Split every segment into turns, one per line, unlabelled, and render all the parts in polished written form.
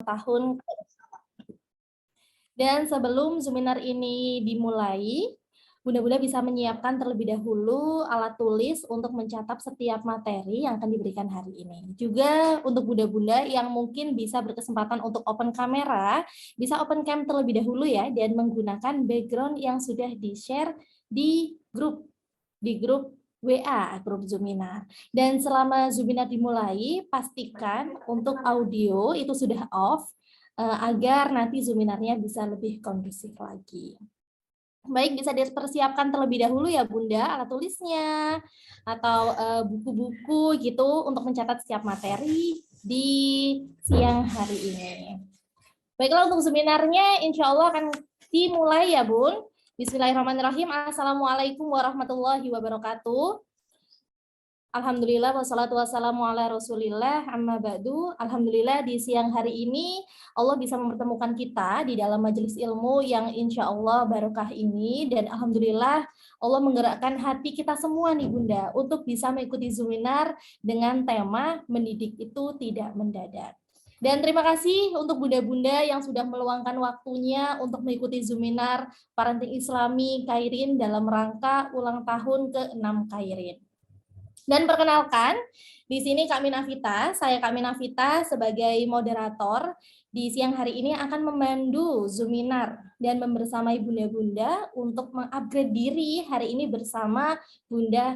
tahun. Dan sebelum seminar ini dimulai, Bunda-Bunda bisa menyiapkan terlebih dahulu alat tulis untuk mencatat setiap materi yang akan diberikan hari ini. Juga untuk Bunda-Bunda yang mungkin bisa berkesempatan untuk open kamera, bisa open cam terlebih dahulu ya, dan menggunakan background yang sudah di-share di grup WA, grup Zoominar. Dan selama Zoominar dimulai, pastikan untuk audio itu sudah off, agar nanti Zoominarnya bisa lebih kondusif lagi. Baik, bisa dipersiapkan terlebih dahulu ya Bunda, alat tulisnya, atau buku-buku gitu untuk mencatat setiap materi di siang hari ini. Baiklah, untuk seminarnya insya Allah akan dimulai ya Bun. Bismillahirrahmanirrahim. Assalamualaikum warahmatullahi wabarakatuh. Alhamdulillah wassalatu wassalamu ala rasulillah amma ba'du. Alhamdulillah di siang hari ini Allah bisa mempertemukan kita di dalam majelis ilmu yang insya Allah barokah ini, dan alhamdulillah Allah menggerakkan hati kita semua nih Bunda untuk bisa mengikuti Zoominar dengan tema mendidik itu tidak mendadak. Dan terima kasih untuk bunda-bunda yang sudah meluangkan waktunya untuk mengikuti Zoominar Parenting Islami Kairin dalam rangka ulang tahun ke-6 Kairin. Dan perkenalkan, di sini Kak Minavita, saya Kak Minavita sebagai moderator di siang hari ini akan memandu Zoominar dan membersamai bunda-bunda untuk mengupgrade diri hari ini bersama Bunda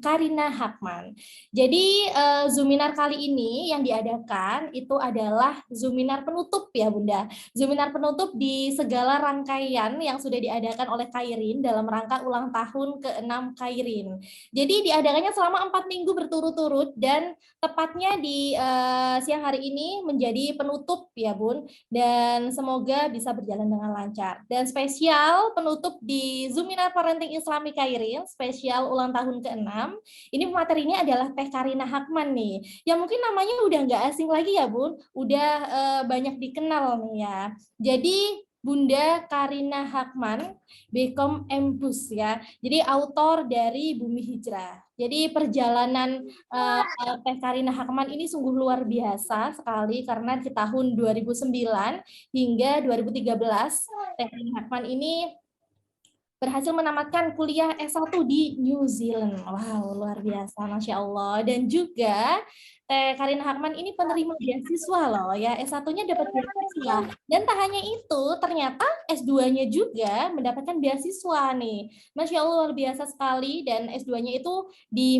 Karina Hakman. Jadi Zoominar kali ini yang diadakan itu adalah Zoominar penutup ya Bunda. Zoominar penutup di segala rangkaian yang sudah diadakan oleh Kairin dalam rangka ulang tahun ke-6 Kairin. Jadi diadakannya selama 4 minggu berturut-turut dan tepatnya di siang hari ini menjadi penutup ya Bun, dan semoga bisa berjalan dengan lancar. Dan spesial penutup di Zoominar Parenting Islami Kairin, spesial ulang tahun ke-6, ini materinya adalah Teh Karina Hakman nih, yang mungkin namanya udah nggak asing lagi ya Bun, udah banyak dikenal nih ya. Jadi Bunda Karina Hakman, Bekom Empus ya. Jadi autor dari Bumi Hijrah. Jadi perjalanan Teh Karina Hakman ini sungguh luar biasa sekali karena di tahun 2009 hingga 2013 Teh Karina Hakman ini berhasil menamatkan kuliah S1 di New Zealand. Wow, luar biasa, Masya Allah. Dan juga Teh Karina Hakman ini penerima beasiswa loh ya, S1-nya dapat beasiswa. Dan tak hanya itu, ternyata S2-nya juga mendapatkan beasiswa nih. Masya Allah, luar biasa sekali. Dan S2-nya itu di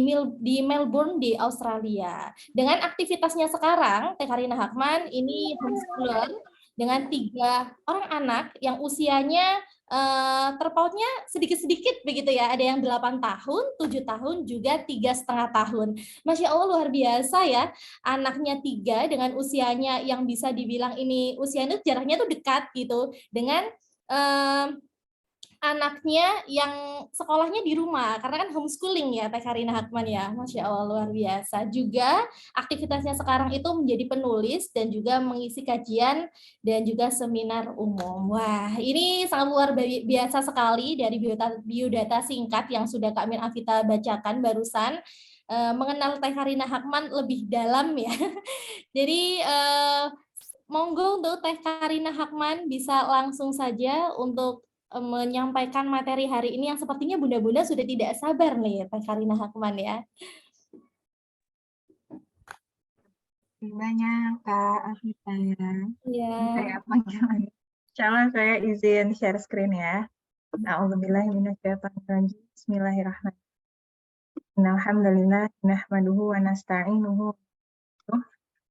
Melbourne di Australia. Dengan aktivitasnya sekarang, Teh Karina Hakman ini homeschooler dengan 3 orang anak yang usianya terpautnya sedikit-sedikit begitu ya, ada yang 8 tahun, 7 tahun, juga 3,5 tahun. Masya Allah luar biasa ya, anaknya 3 dengan usianya yang bisa dibilang ini usianya jaraknya tuh dekat gitu, dengan anaknya yang sekolahnya di rumah, karena kan homeschooling ya Teh Karina Hakman ya, Masya Allah luar biasa. Juga aktivitasnya sekarang itu menjadi penulis dan juga mengisi kajian dan juga seminar umum. Wah, ini sangat luar biasa sekali dari biodata singkat yang sudah Kak Min Afita bacakan barusan, mengenal Teh Karina Hakman lebih dalam ya. Jadi monggo untuk Teh Karina Hakman bisa langsung saja untuk menyampaikan materi hari ini yang sepertinya bunda-bunda sudah tidak sabar nih Teh Karina Hakman ya.
Banyak Kak Afita.
Iya.
Saya panggil lagi. Insyaallah saya izin share screen ya. A'udzubillahi minasyaitonirrajim. Bismillahirrahmanirrahim. Alhamdulillah nahmaduhu wa nasta'inuhu wa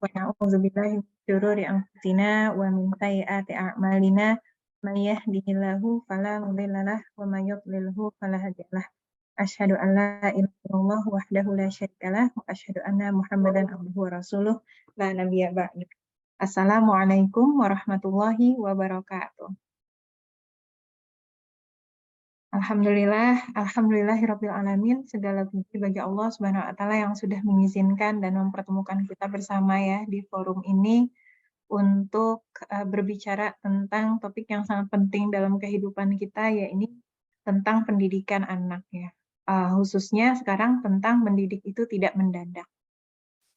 na'udzubillahi min syururi anfusina wa min sayyiati a'malina. May yahdihillahu fala mudilla lahu wa may yudlilhu fala hadiya lahu. Asyhadu an la ilaha illallah wahdahu la syarikalah wa asyhadu anna Muhammadan abduhu wa rasuluh la nabiyya ba'du. Assalamualaikum warahmatullahi wabarakatuh. Alhamdulillahirabbil alamin, segala puji bagi Allah Subhanahu wa taala yang sudah mengizinkan dan mempertemukan kita bersama ya di forum ini untuk berbicara tentang topik yang sangat penting dalam kehidupan kita, yaitu tentang pendidikan anak ya. Khususnya sekarang tentang mendidik itu tidak mendadak.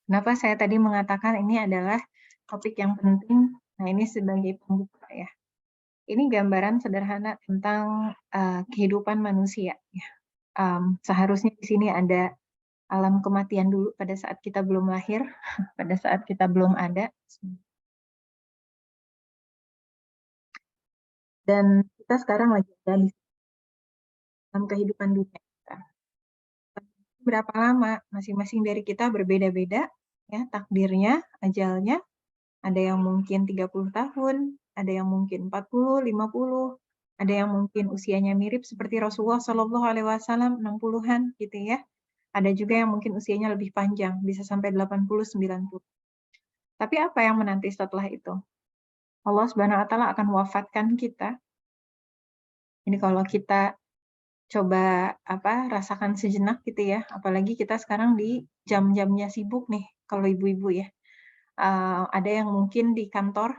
Kenapa saya tadi mengatakan ini adalah topik yang penting Nah, ini sebagai pembuka ya. Ini gambaran sederhana tentang kehidupan manusia ya. Seharusnya di sini ada alam kematian dulu pada saat kita belum lahir, pada saat kita belum ada. Dan kita sekarang lagi ada di dalam kehidupan dunia kita. Berapa lama masing-masing dari kita berbeda-beda ya takdirnya, ajalnya. Ada yang mungkin 30 tahun, ada yang mungkin 40, 50, ada yang mungkin usianya mirip seperti Rasulullah Shallallahu alaihi wasallam 60-an gitu ya. Ada juga yang mungkin usianya lebih panjang, bisa sampai 80, 90. Tapi apa yang menanti setelah itu? Allah Subhanahu wa taala akan wafatkan kita. Ini kalau kita coba rasakan sejenak gitu ya, apalagi kita sekarang di jam-jamnya sibuk nih kalau ibu-ibu ya. Ada yang mungkin di kantor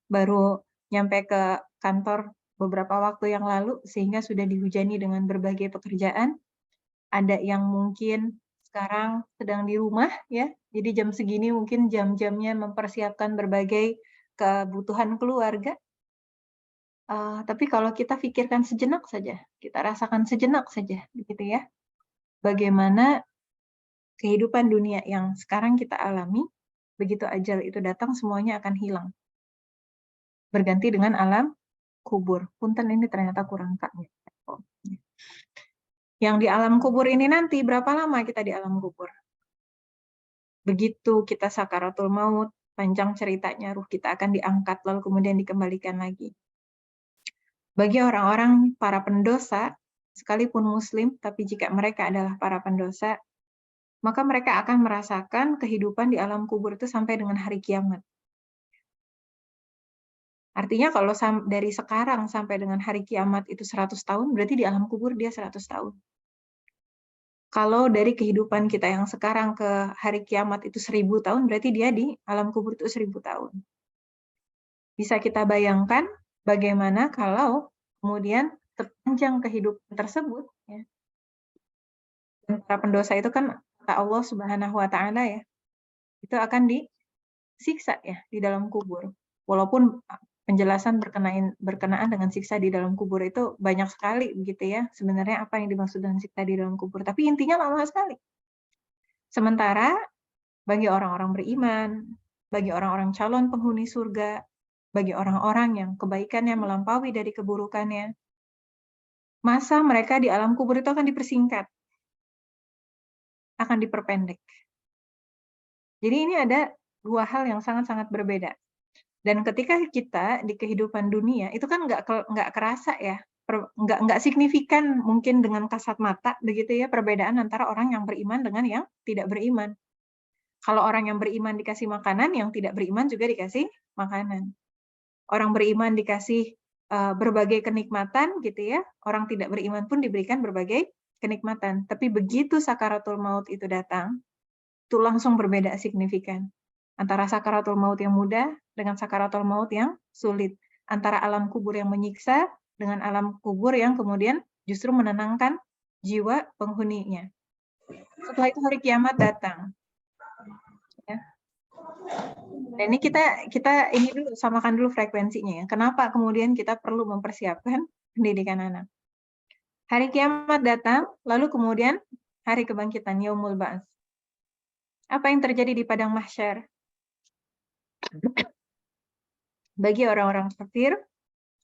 baru nyampe ke kantor beberapa waktu yang lalu sehingga sudah dihujani dengan berbagai pekerjaan. Ada yang mungkin sekarang sedang di rumah ya. Jadi jam segini mungkin jam-jamnya mempersiapkan berbagai kebutuhan keluarga. Tapi kalau kita pikirkan sejenak saja, kita rasakan sejenak saja, begitu ya. Bagaimana kehidupan dunia yang sekarang kita alami, begitu ajal itu datang semuanya akan hilang. Berganti dengan alam kubur. Punten ini ternyata kurang kaknya. Yang di alam kubur ini nanti berapa lama kita di alam kubur? Begitu kita sakaratul maut, panjang ceritanya ruh kita akan diangkat lalu kemudian dikembalikan lagi. Bagi orang-orang para pendosa, sekalipun muslim, tapi jika mereka adalah para pendosa, maka mereka akan merasakan kehidupan di alam kubur itu sampai dengan hari kiamat. Artinya kalau dari sekarang sampai dengan hari kiamat itu 100 tahun, berarti di alam kubur dia 100 tahun. Kalau dari kehidupan kita yang sekarang ke hari kiamat itu 1000 tahun, berarti dia di alam kubur itu 1000 tahun. Bisa kita bayangkan bagaimana kalau kemudian sepanjang kehidupan tersebut, ya, dan para pendosa itu kan kata Allah Subhanahu wa taala ya, itu akan disiksa ya di dalam kubur. Walaupun penjelasan berkenaan dengan siksa di dalam kubur itu banyak sekali begitu ya. Sebenarnya apa yang dimaksud dengan siksa di dalam kubur, tapi intinya lama sekali. Sementara bagi orang-orang beriman, bagi orang-orang calon penghuni surga, bagi orang-orang yang kebaikannya melampaui dari keburukannya, masa mereka di alam kubur itu akan dipersingkat, akan diperpendek. Jadi ini ada dua hal yang sangat-sangat berbeda. Dan ketika kita di kehidupan dunia itu kan nggak kerasa ya, nggak signifikan mungkin dengan kasat mata begitu ya perbedaan antara orang yang beriman dengan yang tidak beriman. Kalau orang yang beriman dikasih makanan, yang tidak beriman juga dikasih makanan. Orang beriman dikasih berbagai kenikmatan gitu ya, orang tidak beriman pun diberikan berbagai kenikmatan. Tapi begitu sakaratul maut itu datang, itu langsung berbeda signifikan. Antara sakaratul maut yang mudah dengan sakaratul maut yang sulit. Antara alam kubur yang menyiksa dengan alam kubur yang kemudian justru menenangkan jiwa penghuninya. Setelah itu hari kiamat datang. Ya. Dan ini kita ini dulu samakan dulu frekuensinya ya. Kenapa kemudian kita perlu mempersiapkan pendidikan anak? Hari kiamat datang, lalu kemudian hari kebangkitan Yaumul Ba'ats. Apa yang terjadi di padang mahsyar? Bagi orang-orang kafir,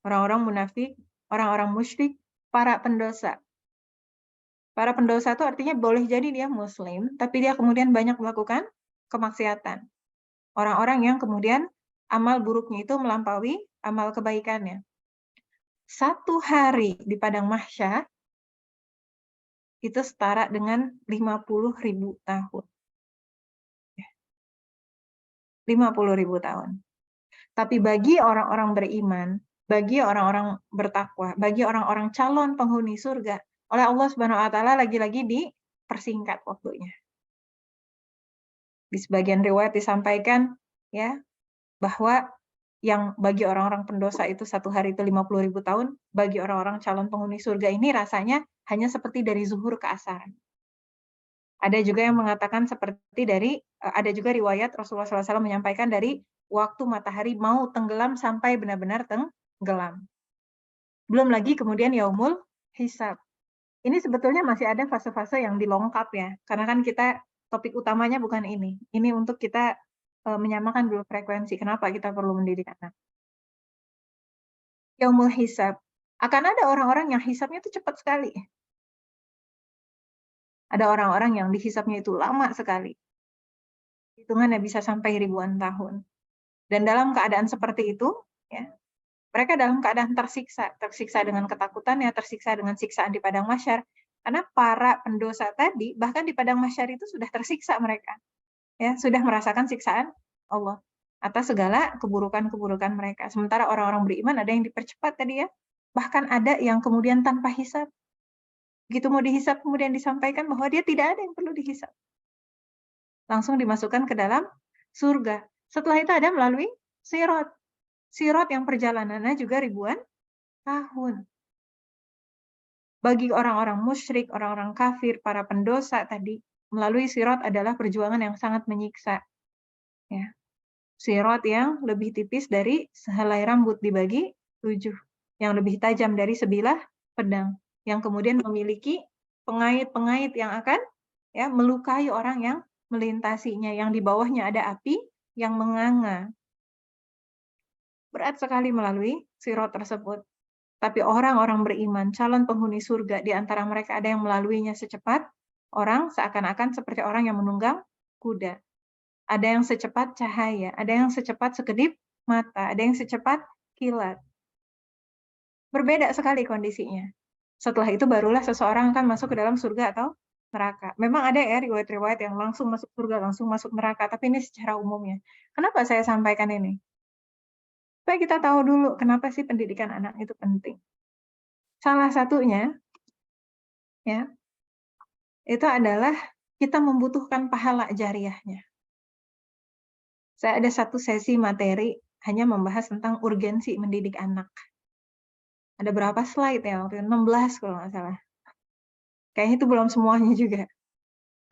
orang-orang munafik, orang-orang musyrik, para pendosa. Para pendosa itu artinya boleh jadi dia muslim, tapi dia kemudian banyak melakukan kemaksiatan. Orang-orang yang kemudian amal buruknya itu melampaui amal kebaikannya. Satu hari di padang mahsyar itu setara dengan 50.000 tahun. 50.000 tahun. Tapi bagi orang-orang beriman, bagi orang-orang bertakwa, bagi orang-orang calon penghuni surga, oleh Allah Subhanahu wa taala lagi-lagi dipersingkat waktunya. Di sebagian riwayat disampaikan ya bahwa yang bagi orang-orang pendosa itu satu hari itu 50.000 tahun, bagi orang-orang calon penghuni surga ini rasanya hanya seperti dari zuhur ke asar. Ada juga yang mengatakan seperti ada juga riwayat Rasulullah SAW menyampaikan dari waktu matahari mau tenggelam sampai benar-benar tenggelam. Belum lagi kemudian yaumul hisab. Ini sebetulnya masih ada fase-fase yang dilengkap ya, karena kan kita topik utamanya bukan ini. Ini untuk kita menyamakan dulu frekuensi, kenapa kita perlu mendidik anak. Yaumul hisab. Akan ada orang-orang yang hisabnya itu cepat sekali. Ada orang-orang yang dihisabnya itu lama sekali. Hitungannya bisa sampai ribuan tahun. Dan dalam keadaan seperti itu, ya, mereka dalam keadaan tersiksa dengan ketakutan, ya, tersiksa dengan siksaan di padang mahsyar. Karena para pendosa tadi, bahkan di padang mahsyar itu sudah tersiksa mereka. Ya, sudah merasakan siksaan Allah atas segala keburukan-keburukan mereka. Sementara orang-orang beriman ada yang dipercepat tadi ya. Bahkan ada yang kemudian tanpa hisab. Begitu mau dihisab kemudian disampaikan bahwa dia tidak ada yang perlu dihisab. Langsung dimasukkan ke dalam surga. Setelah itu ada melalui sirat. Sirat yang perjalanannya juga ribuan tahun. Bagi orang-orang musyrik, orang-orang kafir, para pendosa tadi, melalui sirat adalah perjuangan yang sangat menyiksa. Ya. Sirat yang lebih tipis dari sehelai rambut dibagi 7, yang lebih tajam dari sebilah pedang, yang kemudian memiliki pengait-pengait yang akan ya melukai orang yang melintasinya, yang di bawahnya ada api yang menganga. Berat sekali melalui sirat tersebut. Tapi orang-orang beriman, calon penghuni surga, di antara mereka ada yang melaluinya secepat orang, seakan-akan seperti orang yang menunggang kuda. Ada yang secepat cahaya, ada yang secepat sekedip mata, ada yang secepat kilat. Berbeda sekali kondisinya. Setelah itu barulah seseorang akan masuk ke dalam surga atau neraka. Memang ada ya riwayat-riwayat yang langsung masuk surga, langsung masuk neraka, tapi ini secara umumnya. Kenapa saya sampaikan ini? Supaya kita tahu dulu kenapa sih pendidikan anak itu penting. Salah satunya, ya, itu adalah kita membutuhkan pahala jariahnya. Saya ada satu sesi materi hanya membahas tentang urgensi mendidik anak. Ada berapa slide ya waktu itu? 16 kalau nggak salah. Kayaknya itu belum semuanya juga.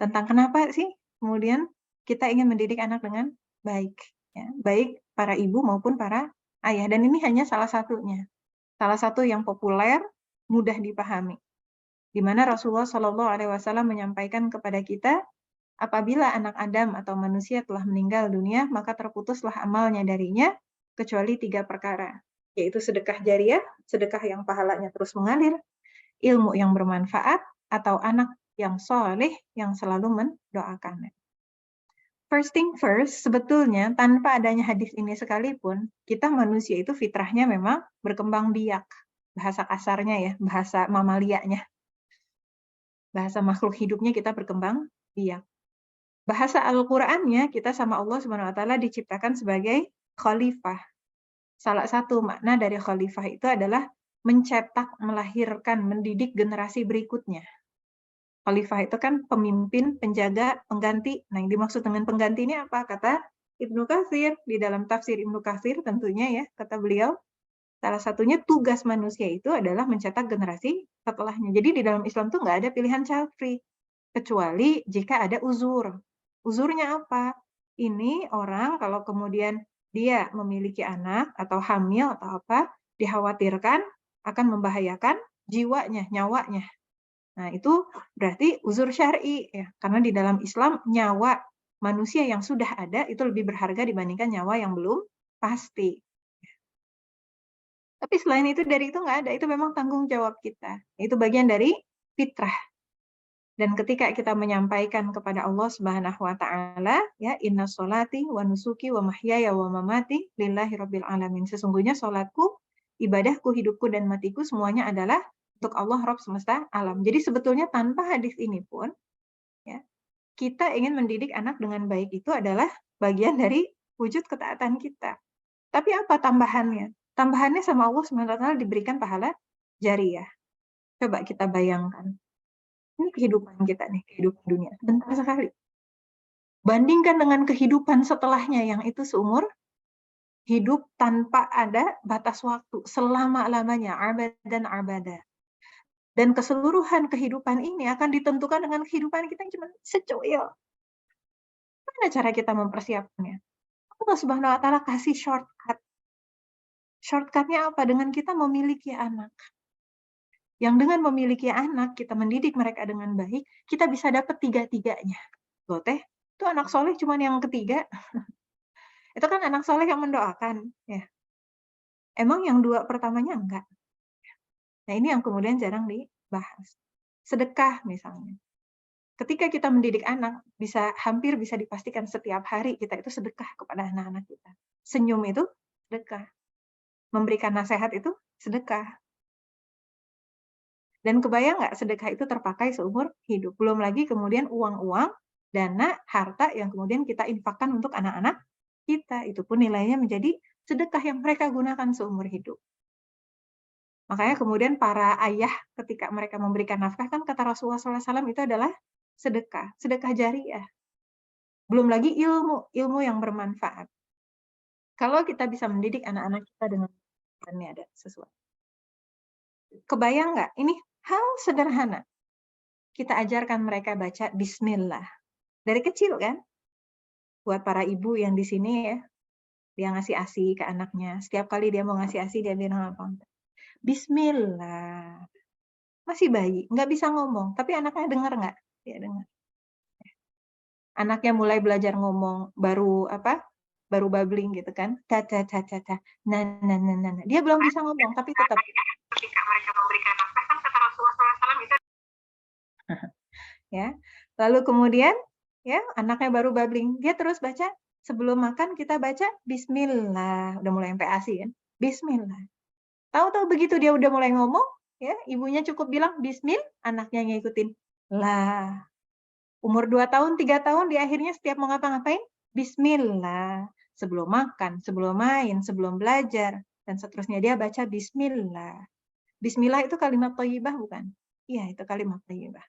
Tentang kenapa sih kemudian kita ingin mendidik anak dengan baik. Ya, baik para ibu maupun para ayah. Dan ini hanya salah satunya. Salah satu yang populer, mudah dipahami. Di mana Rasulullah SAW menyampaikan kepada kita, apabila anak Adam atau manusia telah meninggal dunia, maka terputuslah amalnya darinya, kecuali 3 perkara. Yaitu sedekah jariah, sedekah yang pahalanya terus mengalir, ilmu yang bermanfaat, atau anak yang soleh yang selalu mendoakannya. First thing first, sebetulnya tanpa adanya hadis ini sekalipun, kita manusia itu fitrahnya memang berkembang biak. Bahasa kasarnya ya, bahasa mamalianya. Bahasa makhluk hidupnya kita berkembang biak. Bahasa Al-Qur'annya kita sama Allah SWT diciptakan sebagai khalifah. Salah satu makna dari khalifah itu adalah mencetak, melahirkan, mendidik generasi berikutnya. Khalifah itu kan pemimpin, penjaga, pengganti. Nah, yang dimaksud dengan pengganti ini apa? Kata Ibnu Katsir, di dalam tafsir Ibnu Katsir tentunya ya, kata beliau, salah satunya tugas manusia itu adalah mencetak generasi setelahnya. Jadi di dalam Islam tuh nggak ada pilihan child free, kecuali jika ada uzur. Uzurnya apa? Ini orang kalau kemudian dia memiliki anak atau hamil atau apa, dikhawatirkan akan membahayakan jiwanya, nyawanya. Nah, itu berarti uzur syar'i ya, karena di dalam Islam nyawa manusia yang sudah ada itu lebih berharga dibandingkan nyawa yang belum pasti. Tapi selain itu dari itu nggak ada, itu memang tanggung jawab kita. Itu bagian dari fitrah. Dan ketika kita menyampaikan kepada Allah Subhanahu wa taala, ya inna sholati wa nusuki wa mahyaya wa mamati lillahi rabbil alamin. Sesungguhnya salatku, ibadahku, hidupku dan matiku semuanya adalah untuk Allah Rabb semesta alam. Jadi sebetulnya tanpa hadis ini pun, ya, kita ingin mendidik anak dengan baik itu adalah bagian dari wujud ketaatan kita. Tapi apa tambahannya? Tambahannya sama Allah SWT diberikan pahala jariah. Coba kita bayangkan. Ini kehidupan kita nih, kehidupan dunia. Sebentar sekali. Bandingkan dengan kehidupan setelahnya yang itu seumur hidup tanpa ada batas waktu. Selama-lamanya, abadan abada. Dan keseluruhan kehidupan ini akan ditentukan dengan kehidupan kita yang cuma secuil. Mana cara kita mempersiapkannya? Allah Subhanahu wa taala kasih shortcut. Shortcut-nya apa? Dengan kita memiliki anak. Yang dengan memiliki anak, kita mendidik mereka dengan baik, kita bisa dapat tiga-tiganya. Loh teh, itu anak soleh cuma yang ketiga. Itu kan anak soleh yang mendoakan. Ya. Emang yang dua pertamanya enggak? Nah ini yang kemudian jarang dibahas. Sedekah misalnya. Ketika kita mendidik anak, hampir bisa dipastikan setiap hari kita itu sedekah kepada anak-anak kita. Senyum itu sedekah. Memberikan nasihat itu sedekah. Dan kebayang nggak sedekah itu terpakai seumur hidup. Belum lagi kemudian uang-uang, dana, harta yang kemudian kita infakkan untuk anak-anak kita. Itu pun nilainya menjadi sedekah yang mereka gunakan seumur hidup. Makanya kemudian para ayah ketika mereka memberikan nafkah, kan kata Rasulullah SAW itu adalah sedekah. Sedekah jariah. Belum lagi ilmu yang bermanfaat. Kalau kita bisa mendidik anak-anak kita dengan ini ada sesuatu. Kebayang nggak? Ini hal sederhana. Kita ajarkan mereka baca Bismillah. Dari kecil kan? Buat para ibu yang di sini ya, dia ngasih ASI ke anaknya. Setiap kali dia mau ngasih ASI, dia bilang apa? Bismillah. Masih bayi, nggak bisa ngomong. Tapi anaknya dengar nggak? Dia dengar. Anaknya mulai belajar ngomong, baru babbling gitu kan. Nah. Dia belum bisa ngomong, tapi tetap. Ketika mereka memberikan nafkah, kan kata Rasulullah SAW itu. Ya. Lalu kemudian, ya anaknya baru babbling, dia terus baca. Sebelum makan kita baca Bismillah. Udah mulai MPASI kan? Bismillah. Tahu-tahu begitu dia udah mulai ngomong, ya ibunya cukup bilang Bismillah, anaknya ngikutin. Lah. Umur 2 tahun, 3 tahun, di akhirnya setiap mau ngapa-ngapain, Bismillah. Sebelum makan, sebelum main, sebelum belajar, dan seterusnya dia baca Bismillah. Bismillah itu kalimat thayyibah bukan? Iya, itu kalimat thayyibah.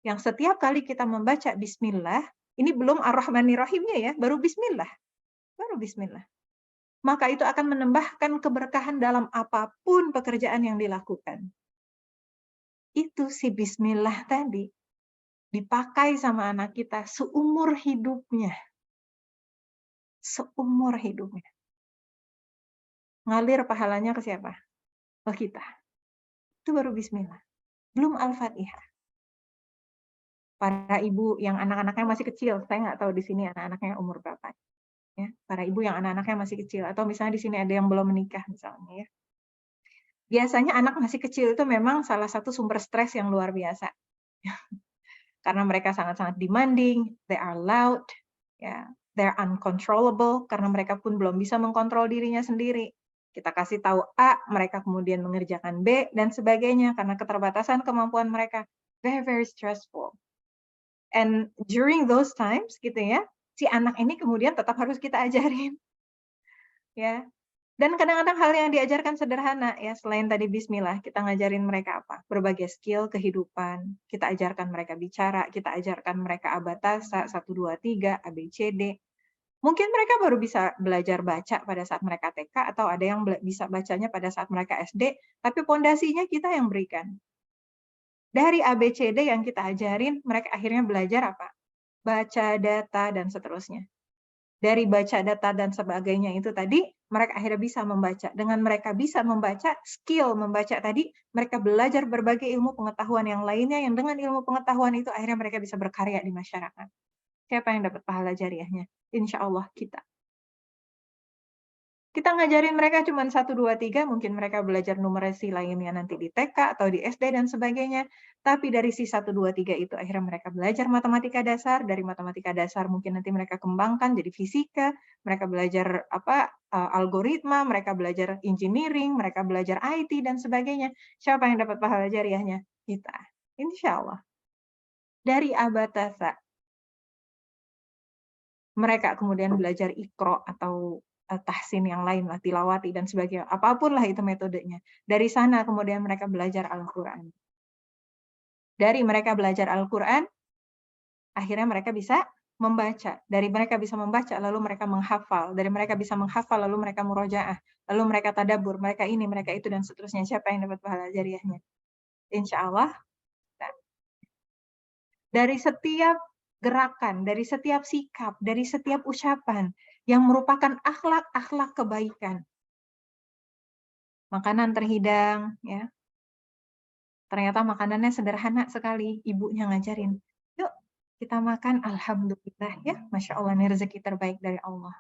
Yang setiap kali kita membaca Bismillah, ini belum Ar-Rahmanir-Rahimnya ya, baru Bismillah. Baru Bismillah. Maka itu akan menambahkan keberkahan dalam apapun pekerjaan yang dilakukan. Itu si Bismillah tadi. Dipakai sama anak kita seumur hidupnya. Seumur hidupnya. Ngalir pahalanya ke siapa? Ke kita. Itu baru Bismillah. Belum Al-Fatihah. Para ibu yang anak-anaknya masih kecil, saya nggak tahu di sini anak-anaknya umur berapa. Ya, para ibu yang anak-anaknya masih kecil, atau misalnya di sini ada yang belum menikah misalnya ya. Biasanya anak masih kecil itu memang salah satu sumber stres yang luar biasa. Karena mereka sangat-sangat demanding, they are loud, ya, they're uncontrollable, karena mereka pun belum bisa mengkontrol dirinya sendiri. Kita kasih tahu A, mereka kemudian mengerjakan B, dan sebagainya, karena keterbatasan kemampuan mereka. Very, very stressful. And during those times, gitu ya, si anak ini kemudian tetap harus kita ajarin. Ya. Dan kadang-kadang hal yang diajarkan sederhana, ya selain tadi Bismillah, kita ngajarin mereka apa? Berbagai skill kehidupan. Kita ajarkan mereka bicara, kita ajarkan mereka abatasa, 1, 2, 3, ABCD. Mungkin mereka baru bisa belajar baca pada saat mereka TK, atau ada yang bisa bacanya pada saat mereka SD, tapi pondasinya kita yang berikan. Dari ABCD yang kita ajarin, mereka akhirnya belajar apa? Baca, data, dan seterusnya. Dari baca data dan sebagainya itu tadi, mereka akhirnya bisa membaca. Dengan mereka bisa membaca, skill membaca tadi, mereka belajar berbagai ilmu pengetahuan yang lainnya, yang dengan ilmu pengetahuan itu akhirnya mereka bisa berkarya di masyarakat. Siapa yang dapat pahala jariahnya? Insya Allah kita. Kita ngajarin mereka cuma 1, 2, 3, mungkin mereka belajar numerasi lainnya nanti di TK atau di SD dan sebagainya. Tapi dari si 1, 2, 3 itu akhirnya mereka belajar matematika dasar. Dari matematika dasar mungkin nanti mereka kembangkan jadi fisika, mereka belajar algoritma, mereka belajar engineering, mereka belajar IT dan sebagainya. Siapa yang dapat pahala jariahnya? Kita. Insya Allah. Dari abatasa. Mereka kemudian belajar Iqra atau tahsin yang lain lah, tilawati dan sebagainya. Apapun lah itu metodenya. Dari sana kemudian mereka belajar Al-Quran. Dari mereka belajar Al-Quran, akhirnya mereka bisa membaca. Dari mereka bisa membaca, lalu mereka menghafal. Dari mereka bisa menghafal, lalu mereka murojaah. Lalu mereka tadabbur, mereka ini, mereka itu, dan seterusnya. Siapa yang dapat pahala jariahnya? Insya Allah. Dari setiap gerakan, dari setiap sikap, dari setiap ucapan, yang merupakan akhlak-akhlak kebaikan. Makanan terhidang, ya. Ternyata makanannya sederhana sekali, ibunya ngajarin. Yuk, kita makan, alhamdulillah ya, Masya Allah, ini rezeki terbaik dari Allah.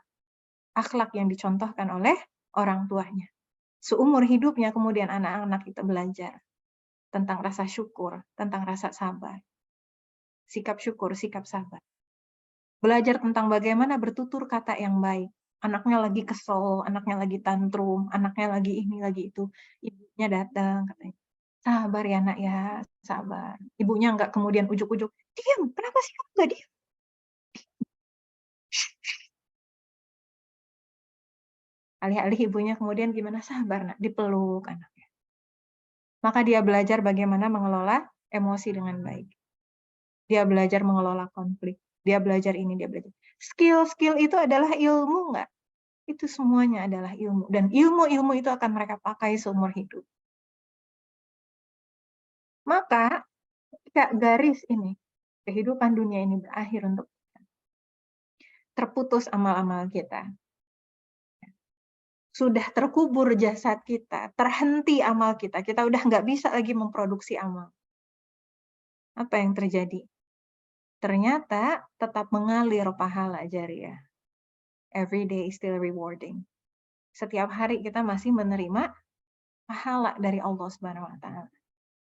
Akhlak yang dicontohkan oleh orang tuanya. Seumur hidupnya kemudian anak-anak kita belajar tentang rasa syukur, tentang rasa sabar. Sikap syukur, sikap sabar. Belajar tentang bagaimana bertutur kata yang baik. Anaknya lagi kesel, anaknya lagi tantrum, anaknya lagi ini, lagi itu. Ibunya datang, katanya, sabar ya nak ya, sabar. Ibunya nggak kemudian ujuk-ujuk, diam, kenapa sih kamu nggak diam? Alih-alih ibunya kemudian gimana, sabar nak, dipeluk anaknya. Maka dia belajar bagaimana mengelola emosi dengan baik. Dia belajar mengelola konflik. Dia belajar ini, dia belajar. Skill-skill itu adalah ilmu nggak? Itu semuanya adalah ilmu. Dan ilmu-ilmu itu akan mereka pakai seumur hidup. Maka ketika garis ini, kehidupan dunia ini berakhir untuk kita, terputus amal-amal kita, sudah terkubur jasad kita, terhenti amal kita udah nggak bisa lagi memproduksi amal. Apa yang terjadi? Ternyata tetap mengalir pahala jariah. Every day is still rewarding. Setiap hari kita masih menerima pahala dari Allah Subhanahu wa taala.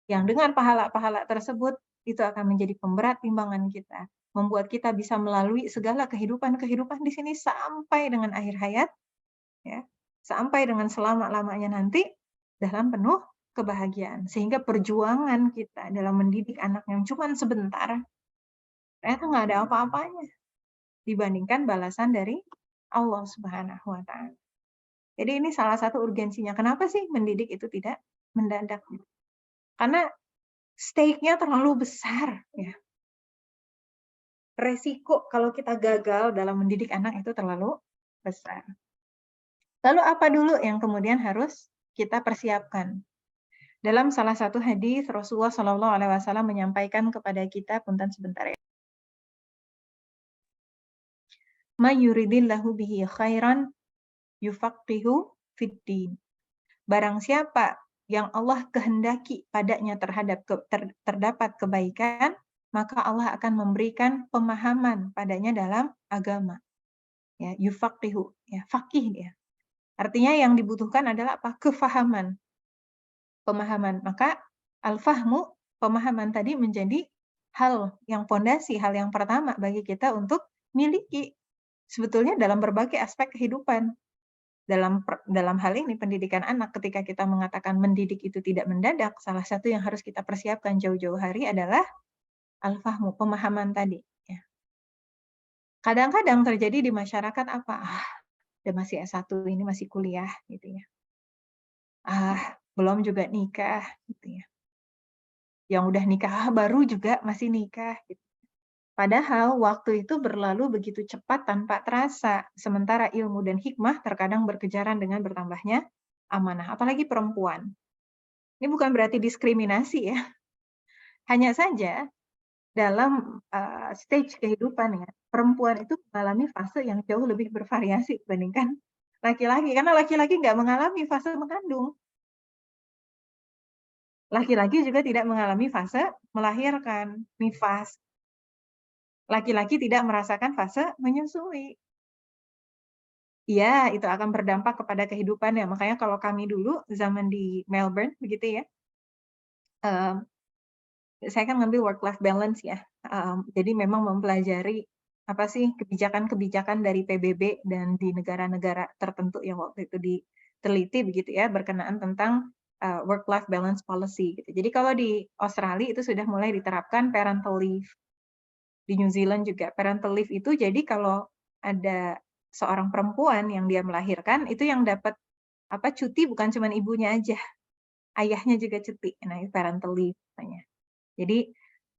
Yang dengan pahala-pahala tersebut itu akan menjadi pemberat timbangan kita, membuat kita bisa melalui segala kehidupan-kehidupan di sini sampai dengan akhir hayat, ya, sampai dengan selama-lamanya nanti dalam penuh kebahagiaan. Sehingga perjuangan kita dalam mendidik anak yang cuma sebentar, ternyata nggak ada apa-apanya dibandingkan balasan dari Allah Subhanahu wa taala. Jadi ini salah satu urgensinya. Kenapa sih mendidik itu tidak mendadak? Karena stake-nya terlalu besar, ya. Resiko kalau kita gagal dalam mendidik anak itu terlalu besar. Lalu apa dulu yang kemudian harus kita persiapkan? Dalam salah satu hadis Rasulullah SAW menyampaikan kepada kita, punten sebentar ya. Ma yuridillahu bihi khairan yufaqihu fiddin. Barang siapa yang Allah kehendaki padanya terdapat kebaikan, maka Allah akan memberikan pemahaman padanya dalam agama. Ya, yufaqihu, ya, faqih dia. Artinya yang dibutuhkan adalah apa? Kefahaman. Pemahaman. Maka al-fahmu, pemahaman tadi menjadi hal yang fondasi, hal yang pertama bagi kita untuk miliki sebetulnya dalam berbagai aspek kehidupan. Dalam hal ini pendidikan anak, ketika kita mengatakan mendidik itu tidak mendadak, salah satu yang harus kita persiapkan jauh-jauh hari adalah al-fahmu, pemahaman tadi. Ya. Kadang-kadang terjadi di masyarakat apa? Udah masih S1, ini masih kuliah, gitu ya. Belum juga nikah, gitu ya. Yang udah nikah, baru juga masih nikah, gitu. Padahal waktu itu berlalu begitu cepat tanpa terasa, sementara ilmu dan hikmah terkadang berkejaran dengan bertambahnya amanah, apalagi perempuan. Ini bukan berarti diskriminasi ya. Hanya saja dalam stage kehidupan ya, perempuan itu mengalami fase yang jauh lebih bervariasi dibandingkan laki-laki, karena laki-laki nggak mengalami fase mengandung. Laki-laki juga tidak mengalami fase melahirkan, nifas. Laki-laki tidak merasakan fase menyusui. Iya, itu akan berdampak kepada kehidupan ya. Makanya kalau kami dulu zaman di Melbourne begitu ya, saya kan ngambil work-life balance ya. Jadi memang mempelajari apa sih kebijakan-kebijakan dari PBB dan di negara-negara tertentu yang waktu itu diteliti begitu ya, berkenaan tentang work-life balance policy gitu. Jadi kalau di Australia itu sudah mulai diterapkan parental leave. Di New Zealand juga parental leave itu jadi kalau ada seorang perempuan yang dia melahirkan itu yang dapat cuti bukan cuma ibunya aja, ayahnya juga cuti. Nah, itu parental leave namanya. Jadi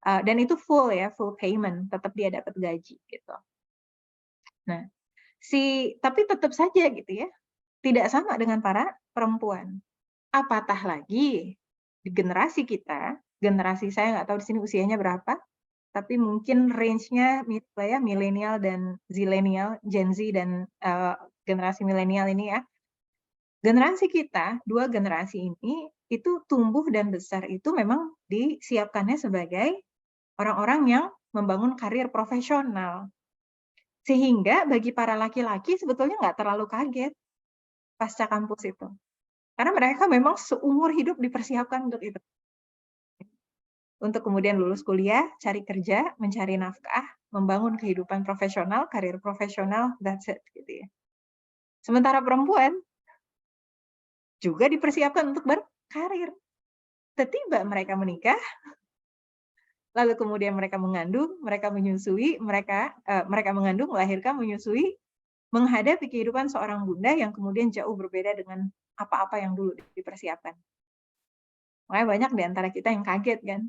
dan itu full ya, full payment, tetap dia dapat gaji gitu. Nah, tapi tetap saja gitu ya, tidak sama dengan para perempuan. Apatah lagi di generasi kita, generasi saya nggak tahu di sini usianya berapa, tapi mungkin range-nya ya milenial dan zilenial, Gen Z dan generasi milenial ini ya. Generasi kita, 2 generasi ini itu tumbuh dan besar itu memang disiapkannya sebagai orang-orang yang membangun karir profesional. Sehingga bagi para laki-laki sebetulnya nggak terlalu kaget pasca kampus itu. Karena mereka memang seumur hidup dipersiapkan untuk itu. Untuk kemudian lulus kuliah, cari kerja, mencari nafkah, membangun kehidupan profesional, karir profesional, that's it gitu ya. Sementara perempuan juga dipersiapkan untuk berkarir. Tiba mereka menikah, lalu kemudian mereka mengandung, mereka menyusui, mereka mengandung, melahirkan, menyusui, menghadapi kehidupan seorang bunda yang kemudian jauh berbeda dengan apa-apa yang dulu dipersiapkan. Makanya banyak di antara kita yang kaget kan.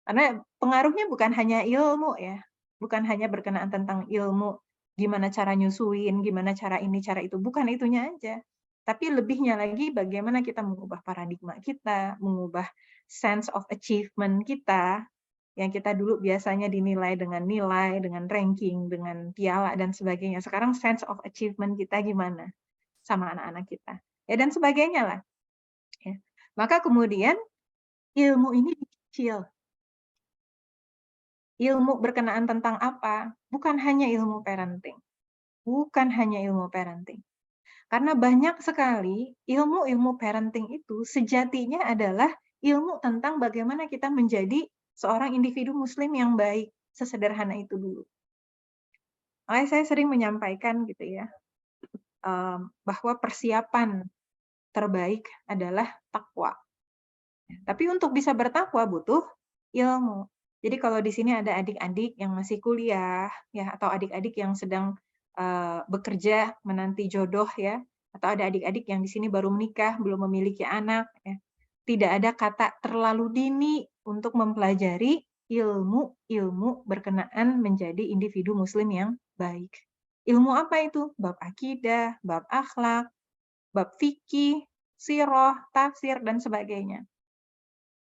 Karena pengaruhnya bukan hanya ilmu ya, bukan hanya berkenaan tentang ilmu, gimana cara nyusuin, gimana cara ini, cara itu, bukan itunya aja. Tapi lebihnya lagi bagaimana kita mengubah paradigma kita, mengubah sense of achievement kita, yang kita dulu biasanya dinilai dengan nilai, dengan ranking, dengan piala dan sebagainya. Sekarang sense of achievement kita gimana sama anak-anak kita. Ya dan sebagainya lah. Ya. Maka kemudian ilmu ini dicicil. Ilmu berkenaan tentang apa? Bukan hanya ilmu parenting. Bukan hanya ilmu parenting. Karena banyak sekali ilmu-ilmu parenting itu sejatinya adalah ilmu tentang bagaimana kita menjadi seorang individu muslim yang baik. Sesederhana itu dulu. Makanya saya sering menyampaikan gitu ya, bahwa persiapan terbaik adalah takwa. Tapi untuk bisa bertakwa butuh ilmu. Jadi kalau di sini ada adik-adik yang masih kuliah ya atau adik-adik yang sedang bekerja menanti jodoh ya, atau ada adik-adik yang di sini baru menikah, belum memiliki anak ya. Tidak ada kata terlalu dini untuk mempelajari ilmu-ilmu berkenaan menjadi individu muslim yang baik. Ilmu apa itu? Bab akidah, bab akhlak, bab fikih, sirah, tafsir dan sebagainya.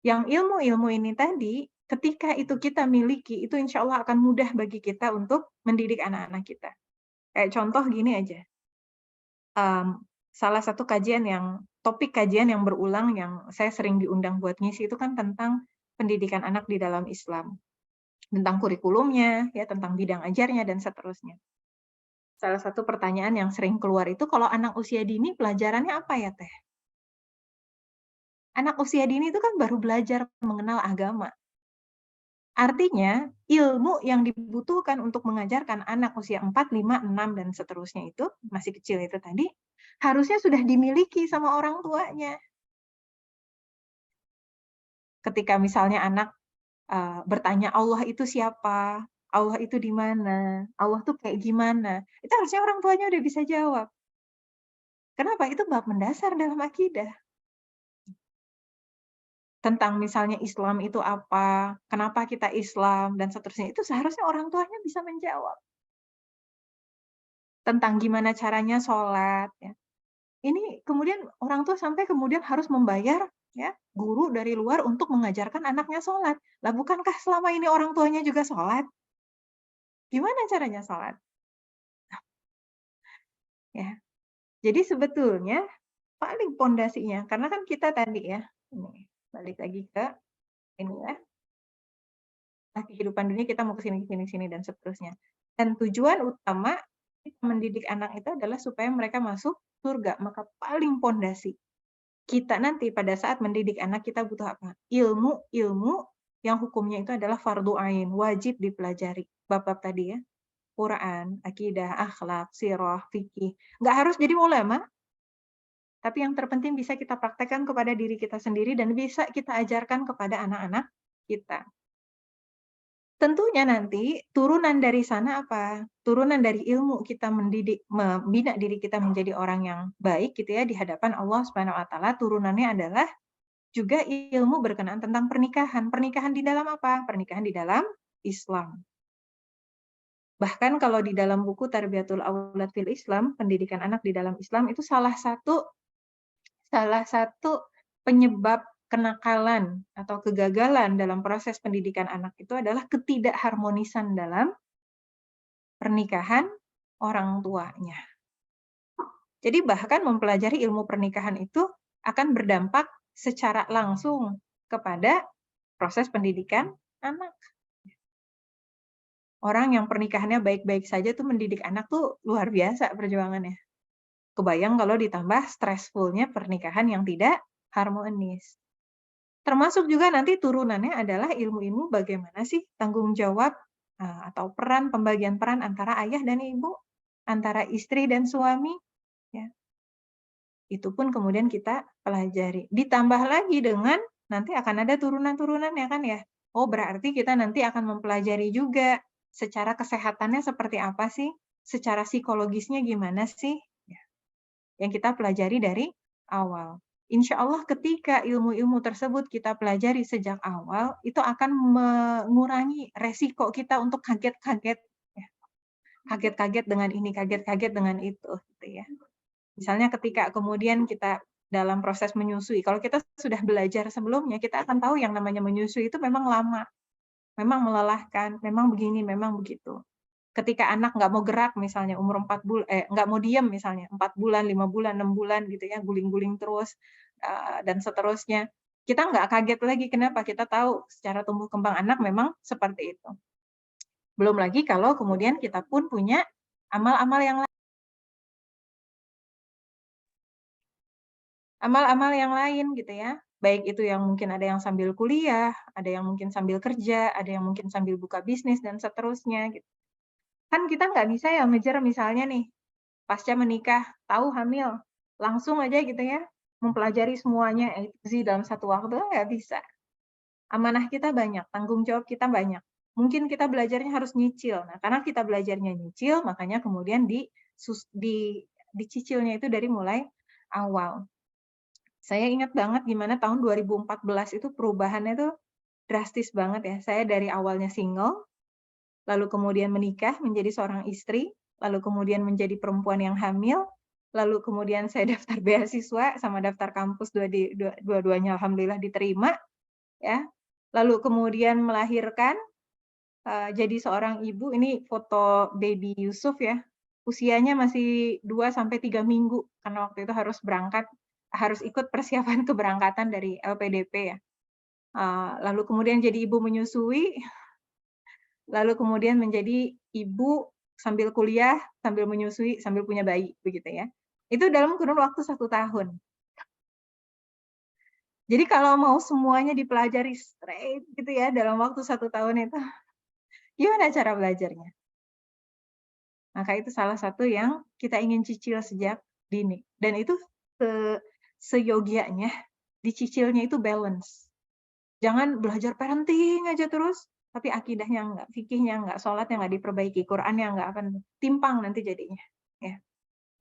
Yang ilmu-ilmu ini tadi, ketika itu kita miliki, itu insya Allah akan mudah bagi kita untuk mendidik anak-anak kita. Kayak contoh gini aja, salah satu topik kajian yang berulang yang saya sering diundang buat ngisi itu kan tentang pendidikan anak di dalam Islam. Tentang kurikulumnya, ya tentang bidang ajarnya, dan seterusnya. Salah satu pertanyaan yang sering keluar itu, kalau anak usia dini pelajarannya apa ya Teh? Anak usia dini itu kan baru belajar mengenal agama. Artinya, ilmu yang dibutuhkan untuk mengajarkan anak usia 4, 5, 6, dan seterusnya itu, masih kecil itu tadi, harusnya sudah dimiliki sama orang tuanya. Ketika misalnya anak bertanya, Allah itu siapa? Allah itu di mana? Allah tuh kayak gimana? Itu harusnya orang tuanya udah bisa jawab. Kenapa? Itu bab mendasar dalam akidah. Tentang misalnya Islam itu apa, kenapa kita Islam, dan seterusnya. Itu seharusnya orang tuanya bisa menjawab. Tentang gimana caranya sholat. Ya. Ini kemudian orang tua sampai kemudian harus membayar ya guru dari luar untuk mengajarkan anaknya sholat. Lah bukankah selama ini orang tuanya juga sholat? Gimana caranya sholat? Ya. Jadi sebetulnya paling pondasinya, karena kan kita tadi ya, ini balik lagi ke ini ya, kehidupan dunia kita mau ke sini, dan seterusnya. Dan tujuan utama kita mendidik anak itu adalah supaya mereka masuk surga. Maka paling pondasi kita nanti pada saat mendidik anak kita butuh apa? Ilmu yang hukumnya itu adalah fardu ain, wajib dipelajari. Bab-bab tadi ya, Quran, akidah, akhlak, sirah, fikih. Nggak harus jadi ulama, tapi yang terpenting bisa kita praktekkan kepada diri kita sendiri dan bisa kita ajarkan kepada anak-anak kita. Tentunya nanti turunan dari sana apa? Turunan dari ilmu kita membina diri kita menjadi orang yang baik gitu ya di hadapan Allah Subhanahu wa taala. Turunannya adalah juga ilmu berkenaan tentang pernikahan. Pernikahan di dalam apa? Pernikahan di dalam Islam. Bahkan kalau di dalam buku Tarbiyatul Aulad fil Islam, pendidikan anak di dalam Islam itu salah satu penyebab kenakalan atau kegagalan dalam proses pendidikan anak itu adalah ketidakharmonisan dalam pernikahan orang tuanya. Jadi bahkan mempelajari ilmu pernikahan itu akan berdampak secara langsung kepada proses pendidikan anak. Orang yang pernikahannya baik-baik saja tuh mendidik anak tuh luar biasa perjuangannya. Kebayang kalau ditambah stressfulnya pernikahan yang tidak harmonis. Termasuk juga nanti turunannya adalah ilmu-ilmu bagaimana sih tanggung jawab atau pembagian peran antara ayah dan ibu, antara istri dan suami, ya. Itu pun kemudian kita pelajari. Ditambah lagi dengan nanti akan ada turunan-turunan ya kan ya. Oh, berarti kita nanti akan mempelajari juga secara kesehatannya seperti apa sih, secara psikologisnya gimana sih, ya. Yang kita pelajari dari awal. Insya Allah ketika ilmu-ilmu tersebut kita pelajari sejak awal, itu akan mengurangi resiko kita untuk kaget-kaget, ya. Kaget-kaget dengan ini, kaget-kaget dengan itu, gitu ya. Misalnya ketika kemudian kita dalam proses menyusui, kalau kita sudah belajar sebelumnya, kita akan tahu yang namanya menyusui itu memang lama, memang melelahkan, memang begini, memang begitu. Ketika anak nggak mau gerak misalnya umur 4 bulan, nggak mau diam misalnya 4 bulan, 5 bulan, 6 bulan gitu ya, guling-guling terus dan seterusnya. Kita nggak kaget lagi, kenapa? Kita tahu secara tumbuh kembang anak memang seperti itu. Belum lagi kalau kemudian kita pun punya amal-amal yang lain gitu ya. Baik itu yang mungkin ada yang sambil kuliah, ada yang mungkin sambil kerja, ada yang mungkin sambil buka bisnis dan seterusnya gitu. Kan kita nggak bisa ya ngejar misalnya nih, pasca menikah, tahu hamil, langsung aja gitu ya, mempelajari semuanya dalam satu waktu, nggak bisa. Amanah kita banyak, tanggung jawab kita banyak. Mungkin kita belajarnya harus nyicil. Nah, karena kita belajarnya nyicil, makanya kemudian dicicilnya itu dari mulai awal. Saya ingat banget gimana tahun 2014 itu perubahannya tuh drastis banget ya. Saya dari awalnya single, lalu kemudian menikah menjadi seorang istri, lalu kemudian menjadi perempuan yang hamil, lalu kemudian saya daftar beasiswa sama daftar kampus dua-duanya alhamdulillah diterima, ya. Lalu kemudian melahirkan, jadi seorang ibu, ini foto baby Yusuf ya, usianya masih 2-3 minggu, karena waktu itu harus ikut persiapan keberangkatan dari LPDP ya. Lalu kemudian jadi ibu menyusui, lalu kemudian menjadi ibu sambil kuliah, sambil menyusui, sambil punya bayi, begitu ya. Itu dalam kurun waktu 1 tahun. Jadi kalau mau semuanya dipelajari straight gitu ya, dalam waktu 1 tahun itu, gimana cara belajarnya? Maka itu salah satu yang kita ingin cicil sejak dini. Dan itu seyogianya, dicicilnya itu balance. Jangan belajar parenting aja terus, tapi akidahnya enggak, fikihnya enggak, sholatnya enggak diperbaiki, Qur'annya enggak akan timpang nanti jadinya. Ya.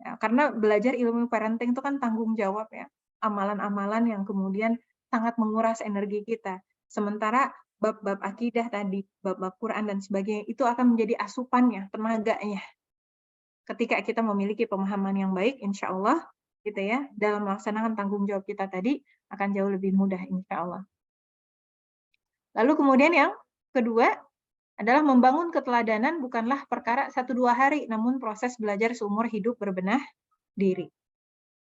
Ya, karena belajar ilmu parenting itu kan tanggung jawab ya, amalan-amalan yang kemudian sangat menguras energi kita. Sementara bab-bab akidah tadi, bab-bab Quran dan sebagainya, itu akan menjadi asupannya, tenaganya. Ketika kita memiliki pemahaman yang baik, insya Allah, gitu ya, dalam melaksanakan tanggung jawab kita tadi akan jauh lebih mudah, insya Allah. Lalu kemudian yang kedua adalah membangun keteladanan bukanlah perkara 1-2 hari, namun proses belajar seumur hidup berbenah diri.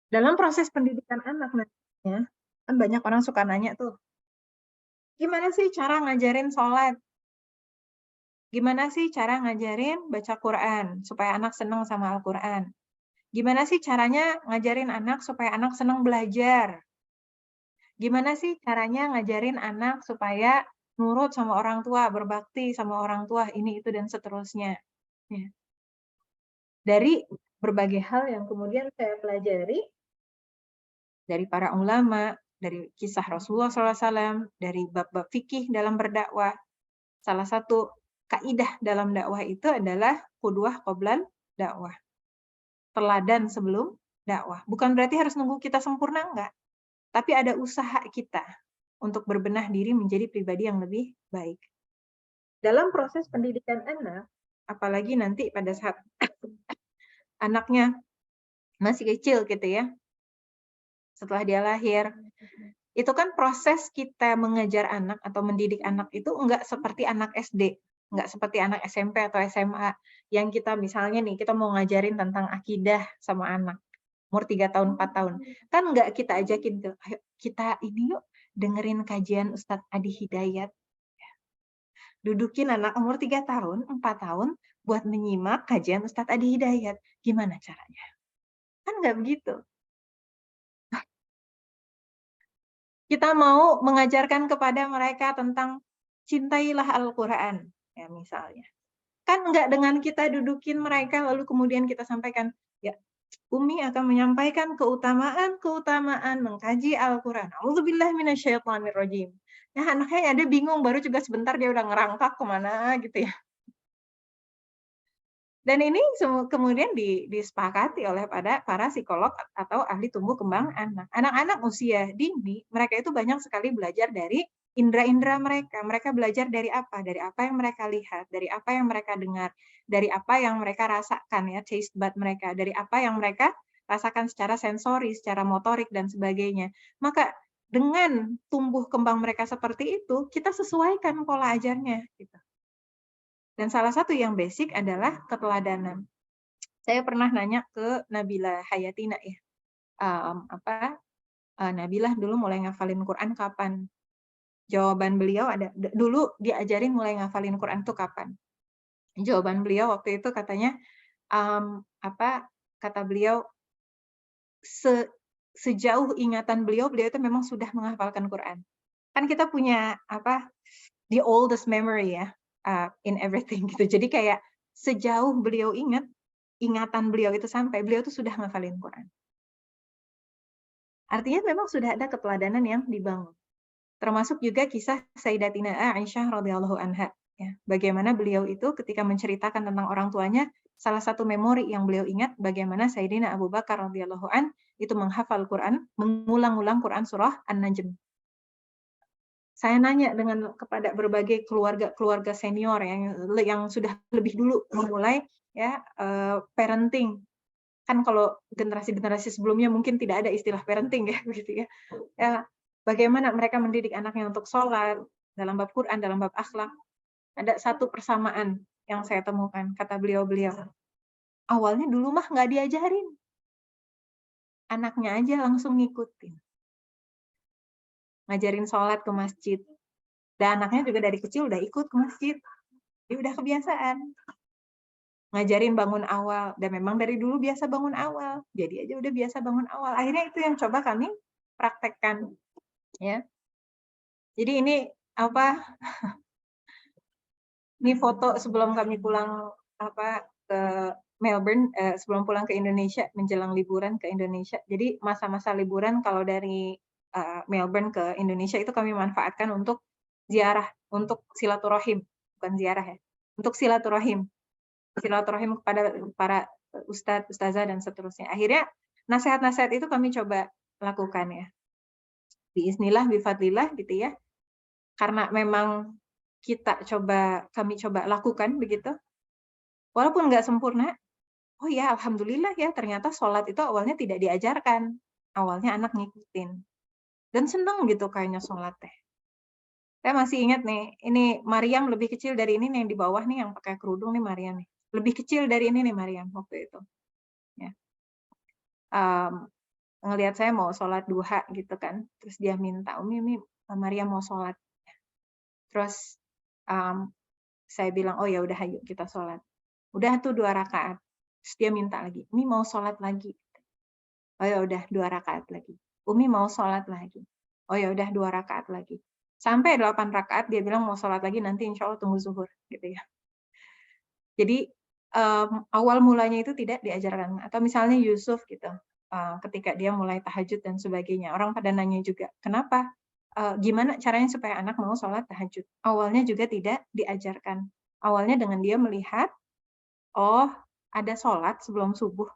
Dalam proses pendidikan anak nantinya, kan banyak orang suka nanya tuh, gimana sih cara ngajarin sholat? Gimana sih cara ngajarin baca Quran supaya anak senang sama Al-Quran? Gimana sih caranya ngajarin anak supaya anak senang belajar? Gimana sih caranya ngajarin anak supaya nurut sama orang tua, berbakti sama orang tua, ini, itu, dan seterusnya. Ya. Dari berbagai hal yang kemudian saya pelajari, dari para ulama, dari kisah Rasulullah SAW, dari bab-bab fikih dalam berdakwah, salah satu kaidah dalam dakwah itu adalah qudwah qoblal dakwah. Teladan sebelum dakwah. Bukan berarti harus nunggu kita sempurna, enggak. Tapi ada usaha kita untuk berbenah diri menjadi pribadi yang lebih baik. Dalam proses pendidikan anak, apalagi nanti pada saat anaknya masih kecil gitu ya, setelah dia lahir, itu kan proses kita mengajar anak atau mendidik anak itu enggak seperti anak SD, enggak seperti anak SMP atau SMA yang kita misalnya nih kita mau ngajarin tentang akidah sama anak umur 3 tahun, 4 tahun. Kan enggak kita ajakin ke, ayo kita ini yuk dengerin kajian Ustadz Adi Hidayat. Dudukin anak umur 3 tahun, 4 tahun buat menyimak kajian Ustadz Adi Hidayat. Gimana caranya? Kan enggak begitu. Kita mau mengajarkan kepada mereka tentang cintailah Al-Quran, ya misalnya. Kan enggak dengan kita dudukin mereka lalu kemudian kita sampaikan, ya Umi akan menyampaikan keutamaan mengkaji Al-Quran. A'udzubillahi minasyaitonirrajim. Nah anaknya ada bingung, baru juga sebentar dia udah ngerangkak kemana gitu ya. Dan ini kemudian disepakati oleh para psikolog atau ahli tumbuh kembang anak. Anak-anak usia dini, mereka itu banyak sekali belajar dari indera-indera mereka. Mereka belajar dari apa? Dari apa yang mereka lihat, dari apa yang mereka dengar, dari apa yang mereka rasakan ya, taste bud mereka, dari apa yang mereka rasakan secara sensori, secara motorik dan sebagainya. Maka dengan tumbuh kembang mereka seperti itu, kita sesuaikan pola ajarnya gitu. Dan salah satu yang basic adalah keteladanan. Saya pernah nanya ke Nabila Hayatina ya, Nabilah dulu mulai ngafalin Quran kapan? Jawaban beliau ada, dulu diajarin mulai ngafalin Quran itu kapan? Jawaban beliau waktu itu katanya, kata beliau, sejauh ingatan beliau itu memang sudah menghafalkan Quran. Kan kita punya the oldest memory ya, in everything gitu. Jadi kayak sejauh beliau ingatan beliau itu sampai, beliau itu sudah ngafalin Quran. Artinya memang sudah ada keteladanan yang dibangun. Termasuk juga kisah Sayyidatina Aisyah radhiyallahu anha. Ya, bagaimana beliau itu ketika menceritakan tentang orang tuanya, salah satu memori yang beliau ingat bagaimana Sayyidina Abu Bakar radhiyallahu an itu menghafal Quran, mengulang-ulang Quran surah An-Najm. Saya nanya kepada berbagai keluarga senior yang sudah lebih dulu memulai ya parenting. Kan kalau generasi sebelumnya mungkin tidak ada istilah parenting ya begitu ya. Ya, bagaimana mereka mendidik anaknya untuk sholat dalam bab Quran, dalam bab akhlak. Ada satu persamaan yang saya temukan, kata beliau-beliau. Awalnya dulu mah nggak diajarin. Anaknya aja langsung ngikutin. Ngajarin sholat ke masjid. Dan anaknya juga dari kecil udah ikut ke masjid. Dia udah kebiasaan. Ngajarin bangun awal. Dan memang dari dulu biasa bangun awal. Jadi aja udah biasa bangun awal. Akhirnya itu yang coba kami praktekkan. Ya. Jadi ini ini foto sebelum kami pulang ke Melbourne, sebelum pulang ke Indonesia, menjelang liburan ke Indonesia. Jadi masa-masa liburan kalau dari Melbourne ke Indonesia itu kami manfaatkan untuk ziarah, untuk silaturahim, bukan ziarah ya, untuk silaturahim kepada para ustadz, ustazah dan seterusnya. Akhirnya nasihat-nasihat itu kami coba lakukan ya. Biiznillah, bifadlillah gitu ya. Karena memang kami coba lakukan begitu. Walaupun nggak sempurna, oh ya alhamdulillah ya ternyata sholat itu awalnya tidak diajarkan. Awalnya anak ngikutin. Dan seneng gitu kayaknya sholat teh. Saya masih ingat nih, ini Maryam lebih kecil dari ini nih yang di bawah nih yang pakai kerudung nih Maryam nih. Lebih kecil dari ini nih Maryam waktu itu. Ya. Ngelihat saya mau sholat duha gitu kan. Terus dia minta, Umi Maryam mau sholat. Terus saya bilang, oh ya udah ayo kita sholat. Udah tuh 2 rakaat. Terus dia minta lagi, Umi mau sholat lagi. Oh ya udah 2 rakaat lagi. Umi mau sholat lagi. Oh ya udah 2 rakaat lagi. Sampai 8 rakaat dia bilang mau sholat lagi nanti insya Allah tunggu zuhur gitu ya. Jadi awal mulanya itu tidak diajarkan. Atau misalnya Yusuf gitu, ketika dia mulai tahajud dan sebagainya. Orang pada nanya juga, kenapa? Gimana caranya supaya anak mau sholat tahajud? Awalnya juga tidak diajarkan. Awalnya dengan dia melihat, oh ada sholat sebelum subuh.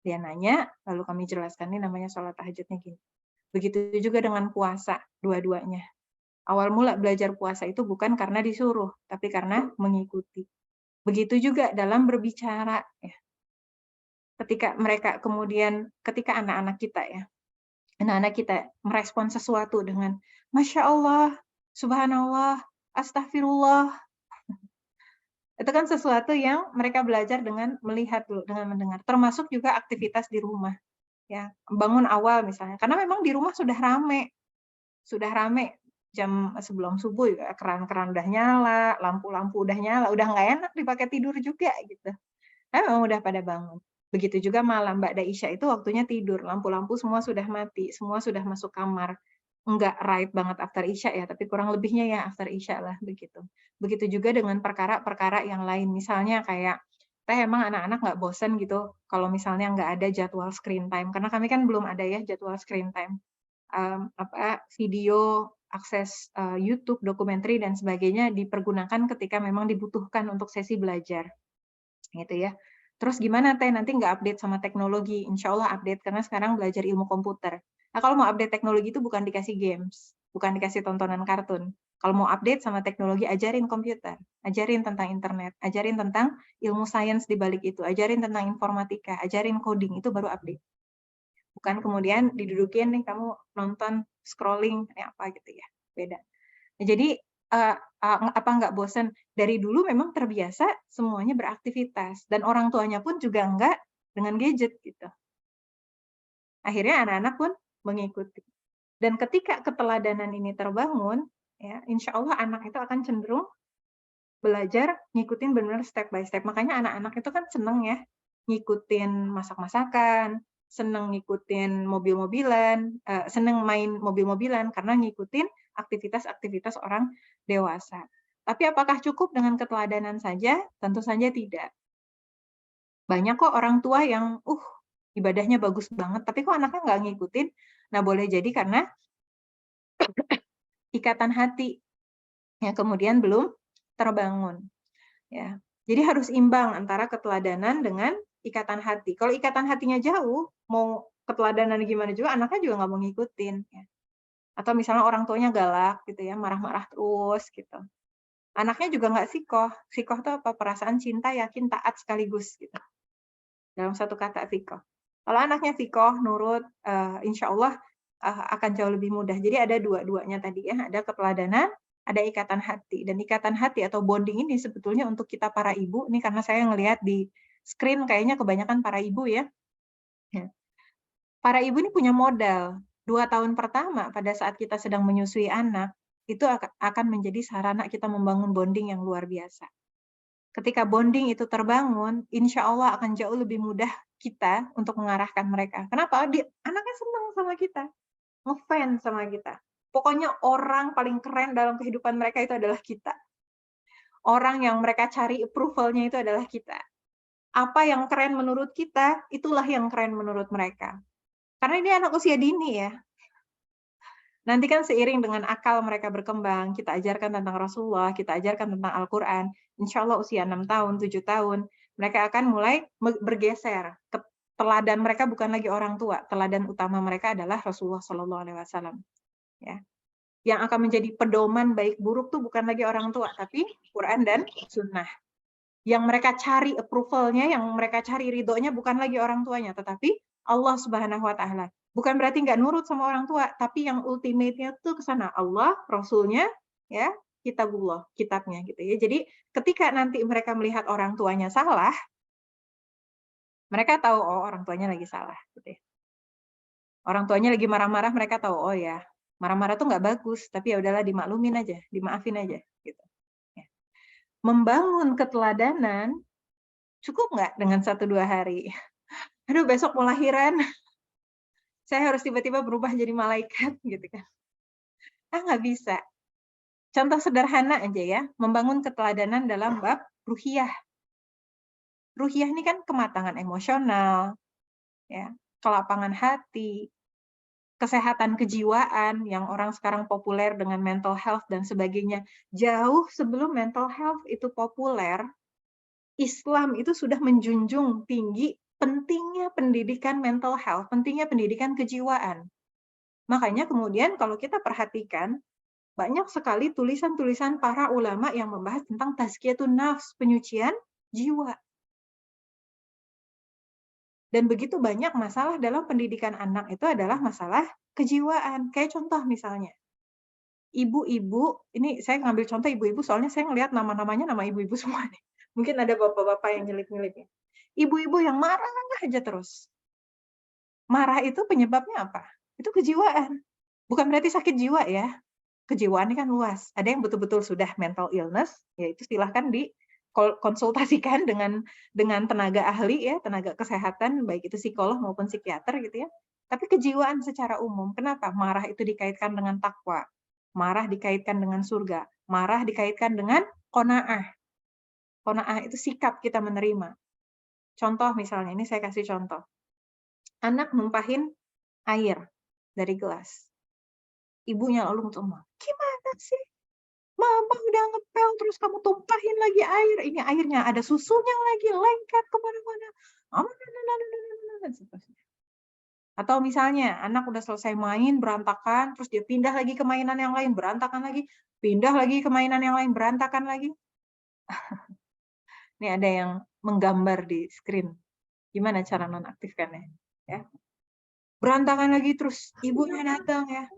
Dia nanya, lalu kami jelaskan ini namanya sholat tahajudnya gini. Begitu juga dengan puasa, dua-duanya. Awal mula belajar puasa itu bukan karena disuruh, tapi karena mengikuti. Begitu juga dalam berbicara. Ya. Ketika anak-anak kita ya, anak-anak kita merespon sesuatu dengan Masya Allah, Subhanallah, Astagfirullah. Itu kan sesuatu yang mereka belajar dengan melihat dulu, dengan mendengar. Termasuk juga aktivitas di rumah. Ya, bangun awal misalnya. Karena memang di rumah sudah rame jam sebelum subuh ya, keran-keran udah nyala, lampu-lampu udah nyala, udah nggak enak dipakai tidur juga gitu. Memang udah pada bangun. Begitu juga malam, Ba'da Isya itu waktunya tidur, lampu-lampu semua sudah mati, semua sudah masuk kamar. Enggak right banget after Isya ya, tapi kurang lebihnya ya after Isya lah begitu. Begitu juga dengan perkara-perkara yang lain, misalnya kayak emang anak-anak nggak bosen gitu kalau misalnya nggak ada jadwal screen time, karena kami kan belum ada ya jadwal screen time. Video, akses YouTube, dokumenter dan sebagainya dipergunakan ketika memang dibutuhkan untuk sesi belajar, gitu ya. Terus gimana Teh, nanti nggak update sama teknologi? Insya Allah update, karena sekarang belajar ilmu komputer. Nah, kalau mau update teknologi itu bukan dikasih games, bukan dikasih tontonan kartun. Kalau mau update sama teknologi, ajarin komputer, ajarin tentang internet, ajarin tentang ilmu sains di balik itu, ajarin tentang informatika, ajarin coding, itu baru update. Bukan kemudian didudukin nih kamu nonton scrolling apa gitu ya, beda. Nah, jadi apa nggak bosan? Dari dulu memang terbiasa semuanya beraktivitas dan orang tuanya pun juga nggak dengan gadget gitu. Akhirnya anak-anak pun mengikuti. Dan ketika keteladanan ini terbangun, ya insya Allah anak itu akan cenderung belajar ngikutin benar step by step. Makanya anak-anak itu kan seneng ya ngikutin masak-masakan, seneng ngikutin mobil-mobilan, seneng main mobil-mobilan karena ngikutin aktivitas-aktivitas orang dewasa. Tapi apakah cukup dengan keteladanan saja? Tentu saja tidak. Banyak kok orang tua yang ibadahnya bagus banget, tapi kok anaknya nggak ngikutin. Nah, boleh jadi karena ikatan hati yang kemudian belum terbangun. Ya. Jadi harus imbang antara keteladanan dengan ikatan hati. Kalau ikatan hatinya jauh, mau keteladanan gimana juga, anaknya juga nggak mau ngikutin. Ya. Atau misalnya orang tuanya galak gitu ya, marah-marah terus gitu. Anaknya juga nggak sikoh. Sikoh itu apa? Perasaan cinta, yakin, taat sekaligus gitu. Dalam satu kata sikoh. Kalau anaknya sikoh, nurut, insya Allah akan jauh lebih mudah. Jadi ada dua-duanya tadi ya, ada keteladanan, ada ikatan hati. Dan ikatan hati atau bonding ini sebetulnya untuk kita para ibu, ini karena saya ngelihat di screen kayaknya kebanyakan para ibu ya. Para ibu ini punya modal. 2 tahun pertama pada saat kita sedang menyusui anak, itu akan menjadi sarana kita membangun bonding yang luar biasa. Ketika bonding itu terbangun, insya Allah akan jauh lebih mudah kita untuk mengarahkan mereka. Kenapa? Anaknya senang sama kita, ngefans sama kita. Pokoknya orang paling keren dalam kehidupan mereka itu adalah kita. Orang yang mereka cari approval-nya itu adalah kita. Apa yang keren menurut kita, itulah yang keren menurut mereka. Karena ini anak usia dini ya. Nanti kan seiring dengan akal mereka berkembang, kita ajarkan tentang Rasulullah, kita ajarkan tentang Al-Quran, insya Allah usia 6 tahun, 7 tahun, mereka akan mulai bergeser. Teladan mereka bukan lagi orang tua, teladan utama mereka adalah Rasulullah SAW. Ya. Yang akan menjadi pedoman baik buruk tuh bukan lagi orang tua, tapi Quran dan Sunnah. Yang mereka cari approval-nya, yang mereka cari ridhonya bukan lagi orang tuanya, tetapi Allah Subhanahu wa Ta'ala. Bukan berarti nggak nurut sama orang tua, tapi yang ultimate-nya tuh ke sana Allah, Rasulnya, ya, kitabullah, kitabnya gitu ya. Jadi ketika nanti mereka melihat orang tuanya salah, mereka tahu oh orang tuanya lagi salah gitu ya. Orang tuanya lagi marah-marah, mereka tahu oh ya, marah-marah tuh nggak bagus, tapi ya udahlah dimaklumin aja, dimaafin aja gitu. Ya. Membangun keteladanan cukup nggak dengan 1-2 hari? Aduh besok mau lahiran, saya harus tiba-tiba berubah jadi malaikat gitu kan. Nggak bisa. Contoh sederhana aja ya, membangun keteladanan dalam bab ruhiyah. Ruhiyah ini kan kematangan emosional, ya, kelapangan hati, kesehatan kejiwaan yang orang sekarang populer dengan mental health dan sebagainya. Jauh sebelum mental health itu populer, Islam itu sudah menjunjung tinggi pentingnya pendidikan mental health, pentingnya pendidikan kejiwaan. Makanya kemudian kalau kita perhatikan, banyak sekali tulisan-tulisan para ulama yang membahas tentang tazkiyatun nafs, penyucian jiwa. Dan begitu banyak masalah dalam pendidikan anak itu adalah masalah kejiwaan. Kayak contoh misalnya, ibu-ibu, ini saya ngambil contoh ibu-ibu soalnya saya ngelihat nama-namanya nama ibu-ibu semua nih. Mungkin ada bapak-bapak yang nyelip-nyelip ya. Ibu-ibu yang marah aja terus. Marah itu penyebabnya apa? Itu kejiwaan. Bukan berarti sakit jiwa ya. Kejiwaan ini kan luas. Ada yang betul-betul sudah mental illness, yaitu silahkan dikonsultasikan dengan tenaga ahli ya, tenaga kesehatan, baik itu psikolog maupun psikiater gitu ya. Tapi kejiwaan secara umum, kenapa? Marah itu dikaitkan dengan takwa, marah dikaitkan dengan surga, marah dikaitkan dengan qanaah. Qanaah itu sikap kita menerima. Contoh misalnya, ini saya kasih contoh. Anak numpahin air dari gelas. Ibunya lalu ngomong, gimana sih? Mama udah ngepel terus kamu tumpahin lagi air. Ini airnya ada susunya lagi, lengket kemana-mana. Atau misalnya anak udah selesai main berantakan, terus dia pindah lagi ke mainan yang lain, berantakan lagi. Pindah lagi ke mainan yang lain, berantakan lagi. Ini ada yang menggambar di screen. Gimana cara nonaktifkannya? Ya. Berantakan lagi terus ibunya datang ya.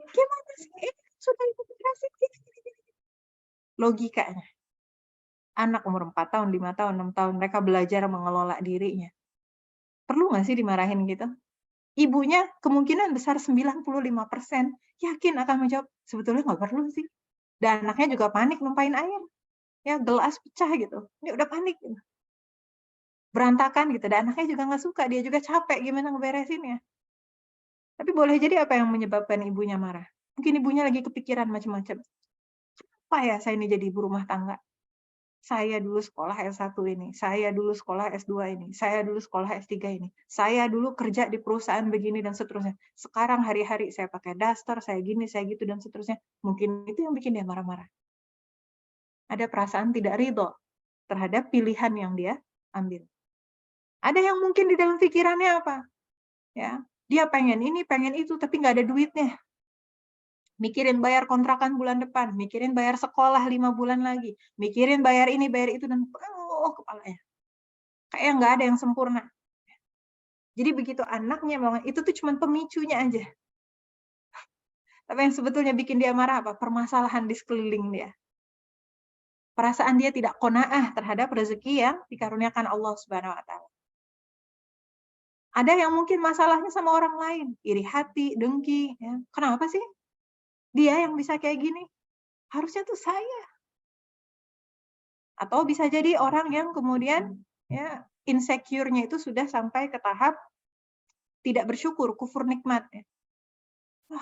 Gimana sih? Sudah ibu jelasin gini. Logikanya. Anak umur 4 tahun, 5 tahun, 6 tahun, mereka belajar mengelola dirinya. Perlu nggak sih dimarahin gitu? Ibunya kemungkinan besar 95% yakin akan menjawab, sebetulnya nggak perlu sih. Dan anaknya juga panik numpahin air. Ya, gelas pecah gitu. Ini udah panik. Gitu. Berantakan gitu. Dan anaknya juga nggak suka, dia juga capek gimana ngeberesinnya. Tapi boleh jadi apa yang menyebabkan ibunya marah? Mungkin ibunya lagi kepikiran macam-macam. Apa ya saya ini jadi ibu rumah tangga? Saya dulu sekolah S1 ini, saya dulu sekolah S2 ini, saya dulu sekolah S3 ini, saya dulu kerja di perusahaan begini dan seterusnya. Sekarang hari-hari saya pakai daster, saya gini, saya gitu dan seterusnya. Mungkin itu yang bikin dia marah-marah. Ada perasaan tidak ridho terhadap pilihan yang dia ambil. Ada yang mungkin di dalam pikirannya apa? Ya, dia pengen ini, pengen itu, tapi nggak ada duitnya. Mikirin bayar kontrakan bulan depan, mikirin bayar sekolah 5 bulan lagi, mikirin bayar ini, bayar itu, dan kepalanya. Kayak nggak ada yang sempurna. Jadi begitu anaknya bilang, itu tuh cuma pemicunya aja. Tapi yang sebetulnya bikin dia marah apa? Permasalahan di sekeliling dia. Perasaan dia tidak qanaah terhadap rezeki yang dikaruniakan Allah Subhanahu wa taala. Ada yang mungkin masalahnya sama orang lain, iri hati, dengki, ya. Kenapa sih? Dia yang bisa kayak gini. Harusnya tuh saya. Atau bisa jadi orang yang kemudian ya insecure-nya itu sudah sampai ke tahap tidak bersyukur, kufur nikmat ya.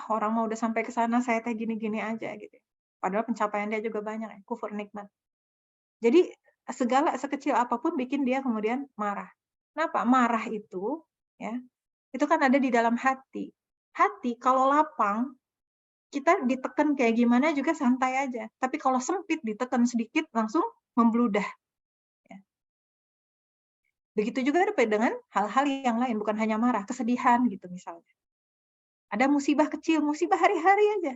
Orang mau udah sampai ke sana saya teh gini-gini aja gitu. Padahal pencapaian dia juga banyak ya, kufur nikmat. Jadi segala sekecil apapun bikin dia kemudian marah. Kenapa? Marah itu ya, itu kan ada di dalam hati. Hati kalau lapang kita ditekan kayak gimana juga santai aja. Tapi kalau sempit ditekan sedikit langsung membludah. Ya. Begitu juga dengan hal-hal yang lain, bukan hanya marah, kesedihan gitu misalnya. Ada musibah kecil, musibah hari-hari aja.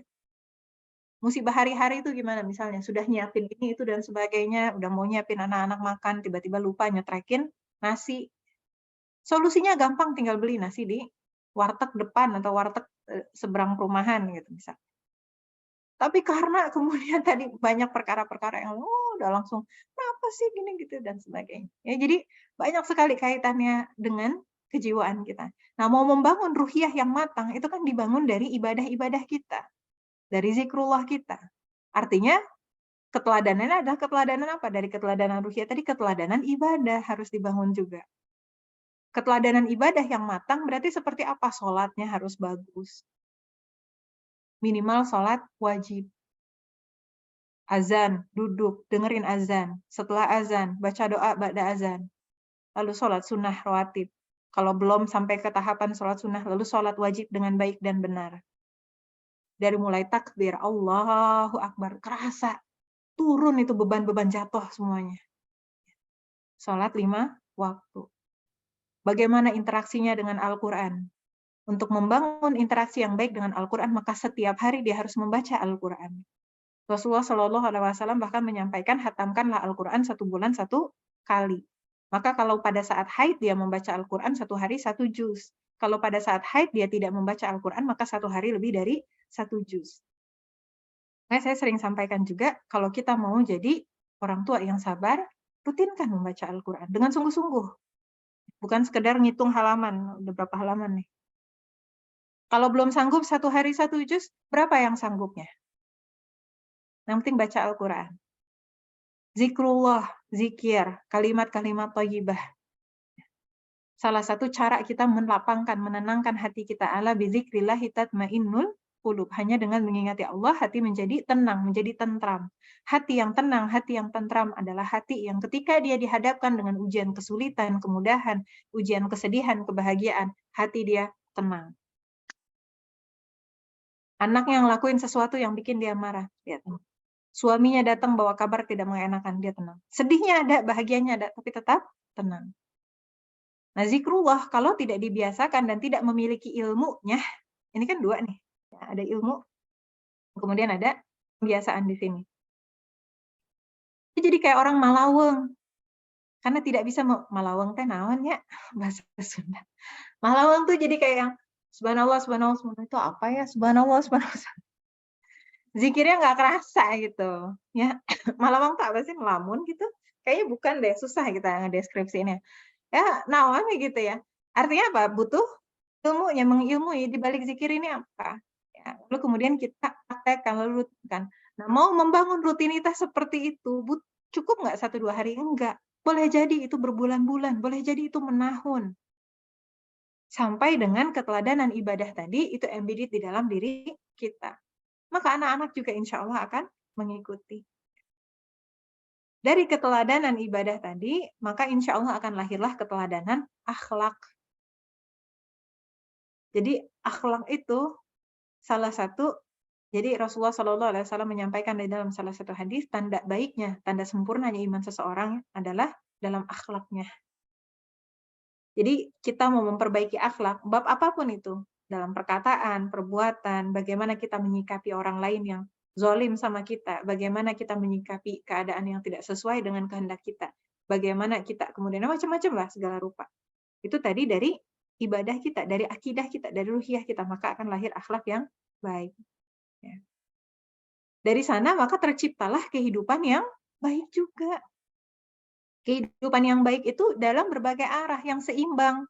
Musibah hari-hari itu gimana misalnya? Sudah nyiapin ini, itu, dan sebagainya, udah mau nyiapin anak-anak makan, tiba-tiba lupa nyetrekin nasi. Solusinya gampang, tinggal beli nasi di warteg depan atau warteg seberang perumahan gitu misalnya. Tapi karena kemudian tadi banyak perkara-perkara yang udah langsung kenapa sih gini gitu dan sebagainya. Ya, jadi banyak sekali kaitannya dengan kejiwaan kita. Nah, mau membangun ruhiyah yang matang itu kan dibangun dari ibadah-ibadah kita. Dari zikrullah kita. Artinya keteladanaannya adalah keteladanan apa? Dari keteladanan ruhiyah tadi keteladanan ibadah harus dibangun juga. Keteladanan ibadah yang matang berarti seperti apa? Sholatnya harus bagus. Minimal sholat wajib. Azan, duduk, dengerin azan. Setelah azan, baca doa ba'da azan. Lalu sholat sunnah rawatib. Kalau belum sampai ke tahapan sholat sunnah, lalu sholat wajib dengan baik dan benar. Dari mulai takbir, Allahu Akbar, kerasa. Turun itu beban-beban jatuh semuanya. Sholat 5 waktu. Bagaimana interaksinya dengan Al-Quran? Untuk membangun interaksi yang baik dengan Al-Quran, maka setiap hari dia harus membaca Al-Quran. Rasulullah SAW bahkan menyampaikan, hatamkanlah Al-Quran 1 bulan 1 kali. Maka kalau pada saat haid dia membaca Al-Quran 1 hari 1 juz. Kalau pada saat haid dia tidak membaca Al-Quran, maka 1 hari lebih dari 1 juz. Nah, saya sering sampaikan juga, kalau kita mau jadi orang tua yang sabar, rutinkan membaca Al-Quran dengan sungguh-sungguh. Bukan sekedar ngitung halaman, udah berapa halaman nih. Kalau belum sanggup 1 hari 1 juz, berapa yang sanggupnya? Yang penting baca Al-Quran. Zikrullah, zikir, kalimat-kalimat thayyibah. Salah satu cara kita melapangkan, menenangkan hati kita, ala bizikrillahi tatmainnul qulub. Hanya dengan mengingati Allah, hati menjadi tenang, menjadi tentram. Hati yang tenang, hati yang tentram adalah hati yang ketika dia dihadapkan dengan ujian kesulitan, kemudahan, ujian kesedihan, kebahagiaan, hati dia tenang. Anak yang ngelakuin sesuatu yang bikin dia marah, dia tenang. Suaminya datang bawa kabar tidak mengenakan, dia tenang. Sedihnya ada, bahagianya ada, tapi tetap tenang. Nah, zikrullah kalau tidak dibiasakan dan tidak memiliki ilmunya, ini kan 2 nih. Ya, ada ilmu, kemudian ada kebiasaan di sini. Jadi kayak orang malaweng. Karena tidak bisa malaweng teh naon ya bahasa Sunda. Malaweng tuh jadi kayak yang subhanallah, subhanallah, subhanallah itu apa ya? Subhanallah, subhanallah. Zikirnya nggak kerasa gitu. Ya, malaweng tuh apa sih? Melamun gitu? Kayaknya bukan deh, susah kita ngedeskripsiinnya. Ya, naon gitu ya. Artinya apa? Butuh ilmunya, mengilmui di balik zikir ini apa. Ya, lalu kemudian kita praktekkan, lalu rutinkan. Nah, mau membangun rutinitas seperti itu, cukup nggak 1-2 hari? Enggak. Boleh jadi itu berbulan-bulan, boleh jadi itu menahun. Sampai dengan keteladanan ibadah tadi, itu embedded di dalam diri kita. Maka anak-anak juga insya Allah akan mengikuti. Dari keteladanan ibadah tadi, maka insya Allah akan lahirlah keteladanan akhlak. Jadi akhlak itu salah satu, jadi Rasulullah SAW menyampaikan di dalam salah satu hadis, tanda baiknya, tanda sempurnanya iman seseorang adalah dalam akhlaknya. Jadi kita mau memperbaiki akhlak, bab apapun itu, dalam perkataan, perbuatan, bagaimana kita menyikapi orang lain yang zalim sama kita, bagaimana kita menyikapi keadaan yang tidak sesuai dengan kehendak kita, bagaimana kita kemudian macam-macam lah segala rupa. Itu tadi dari ibadah kita, dari akidah kita, dari ruhiyah kita, maka akan lahir akhlak yang baik. Ya. Dari sana maka terciptalah kehidupan yang baik juga. Kehidupan yang baik itu dalam berbagai arah yang seimbang.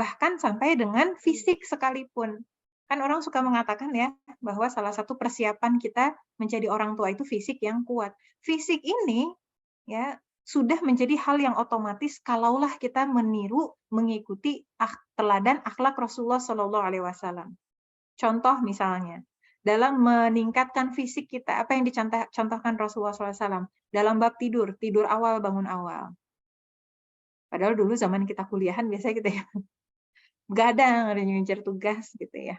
Bahkan sampai dengan fisik sekalipun. Kan orang suka mengatakan ya, bahwa salah satu persiapan kita menjadi orang tua itu fisik yang kuat. Fisik ini ya sudah menjadi hal yang otomatis kalaulah kita meniru, mengikuti teladan akhlak Rasulullah SAW. Contoh misalnya, dalam meningkatkan fisik kita, apa yang dicontohkan Rasulullah SAW? Dalam bab tidur, tidur awal, bangun awal. Padahal dulu zaman kita kuliahan biasanya kita ya begadang, ada ngincer tugas gitu ya.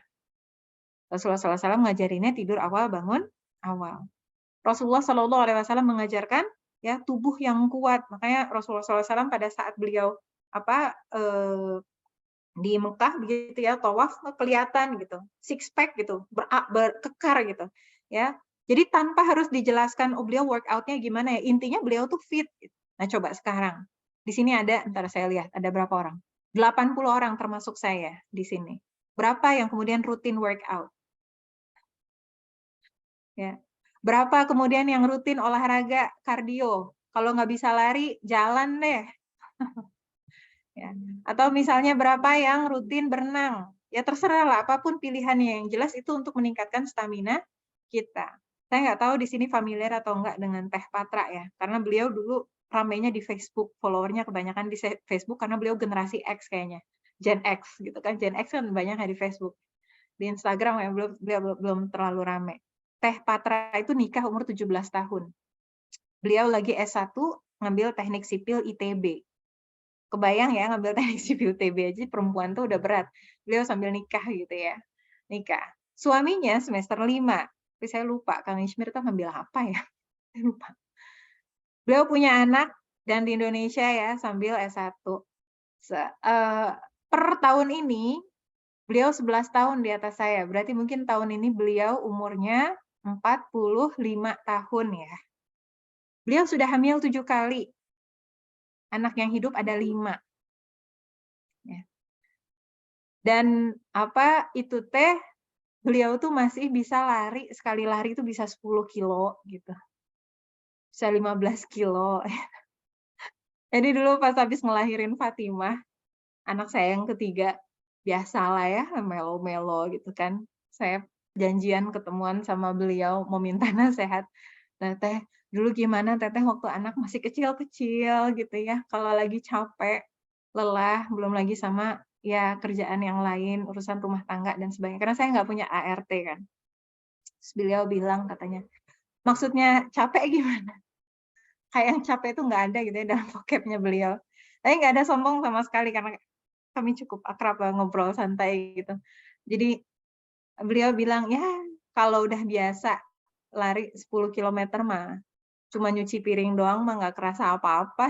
Rasulullah SAW ngajarinnya tidur awal, bangun awal. Rasulullah SAW mengajarkan ya tubuh yang kuat. Makanya Rasulullah SAW pada saat beliau di Mekah begitu ya, tawaf kelihatan gitu, six pack gitu, berkekar gitu, ya. Jadi tanpa harus dijelaskan, oh beliau workout-nya gimana ya, intinya beliau tuh fit. Gitu. Nah coba sekarang, di sini ada, ntar saya lihat, ada berapa orang? 80 orang termasuk saya di sini. Berapa yang kemudian rutin workout? Ya. Berapa kemudian yang rutin olahraga kardio? Kalau nggak bisa lari, jalan deh. Ya. Atau misalnya berapa yang rutin berenang. Ya terserah lah, apapun pilihannya. Yang jelas itu untuk meningkatkan stamina kita. Saya nggak tahu di sini familiar atau enggak dengan Teh Patra ya. Karena beliau dulu ramainya di Facebook. Followernya kebanyakan di Facebook karena beliau generasi X kayaknya. Gen X gitu kan. Gen X kan banyak di Facebook. Di Instagram ya belum terlalu ramai. Teh Patra itu nikah umur 17 tahun. Beliau lagi S1 ngambil teknik sipil ITB. Kebayang ya ngambil teknik sipil ITB aja perempuan tuh udah berat. Beliau sambil nikah gitu ya. Nikah. Suaminya semester 5. Tapi saya lupa Kang Ismir tuh ngambil apa ya? Saya lupa. Beliau punya anak dan di Indonesia ya sambil S1. Per tahun ini beliau 11 tahun di atas saya. Berarti mungkin tahun ini beliau umurnya 45 tahun ya. Beliau sudah hamil 7 kali. Anak yang hidup ada 5. Ya. Dan itu teh beliau tuh masih bisa lari, sekali lari itu bisa 10 kilo gitu. Bisa 15 kilo. Jadi dulu pas habis ngelahirin Fatimah, anak saya yang ketiga, biasalah ya melo-melo gitu kan. Saya janjian ketemuan sama beliau mau minta nasihat. Teteh, dulu gimana Teteh waktu anak masih kecil-kecil gitu ya, kalau lagi capek, lelah, belum lagi sama ya kerjaan yang lain, urusan rumah tangga dan sebagainya. Karena saya nggak punya ART kan. Terus beliau bilang katanya, maksudnya capek gimana? Kayak yang capek itu nggak ada gitu ya dalam vocabnya beliau. Tapi nggak ada sombong sama sekali karena kami cukup akrab lah ngobrol santai gitu. Jadi beliau bilang, ya kalau udah biasa lari 10 kilometer mah cuma nyuci piring doang mah nggak kerasa apa-apa.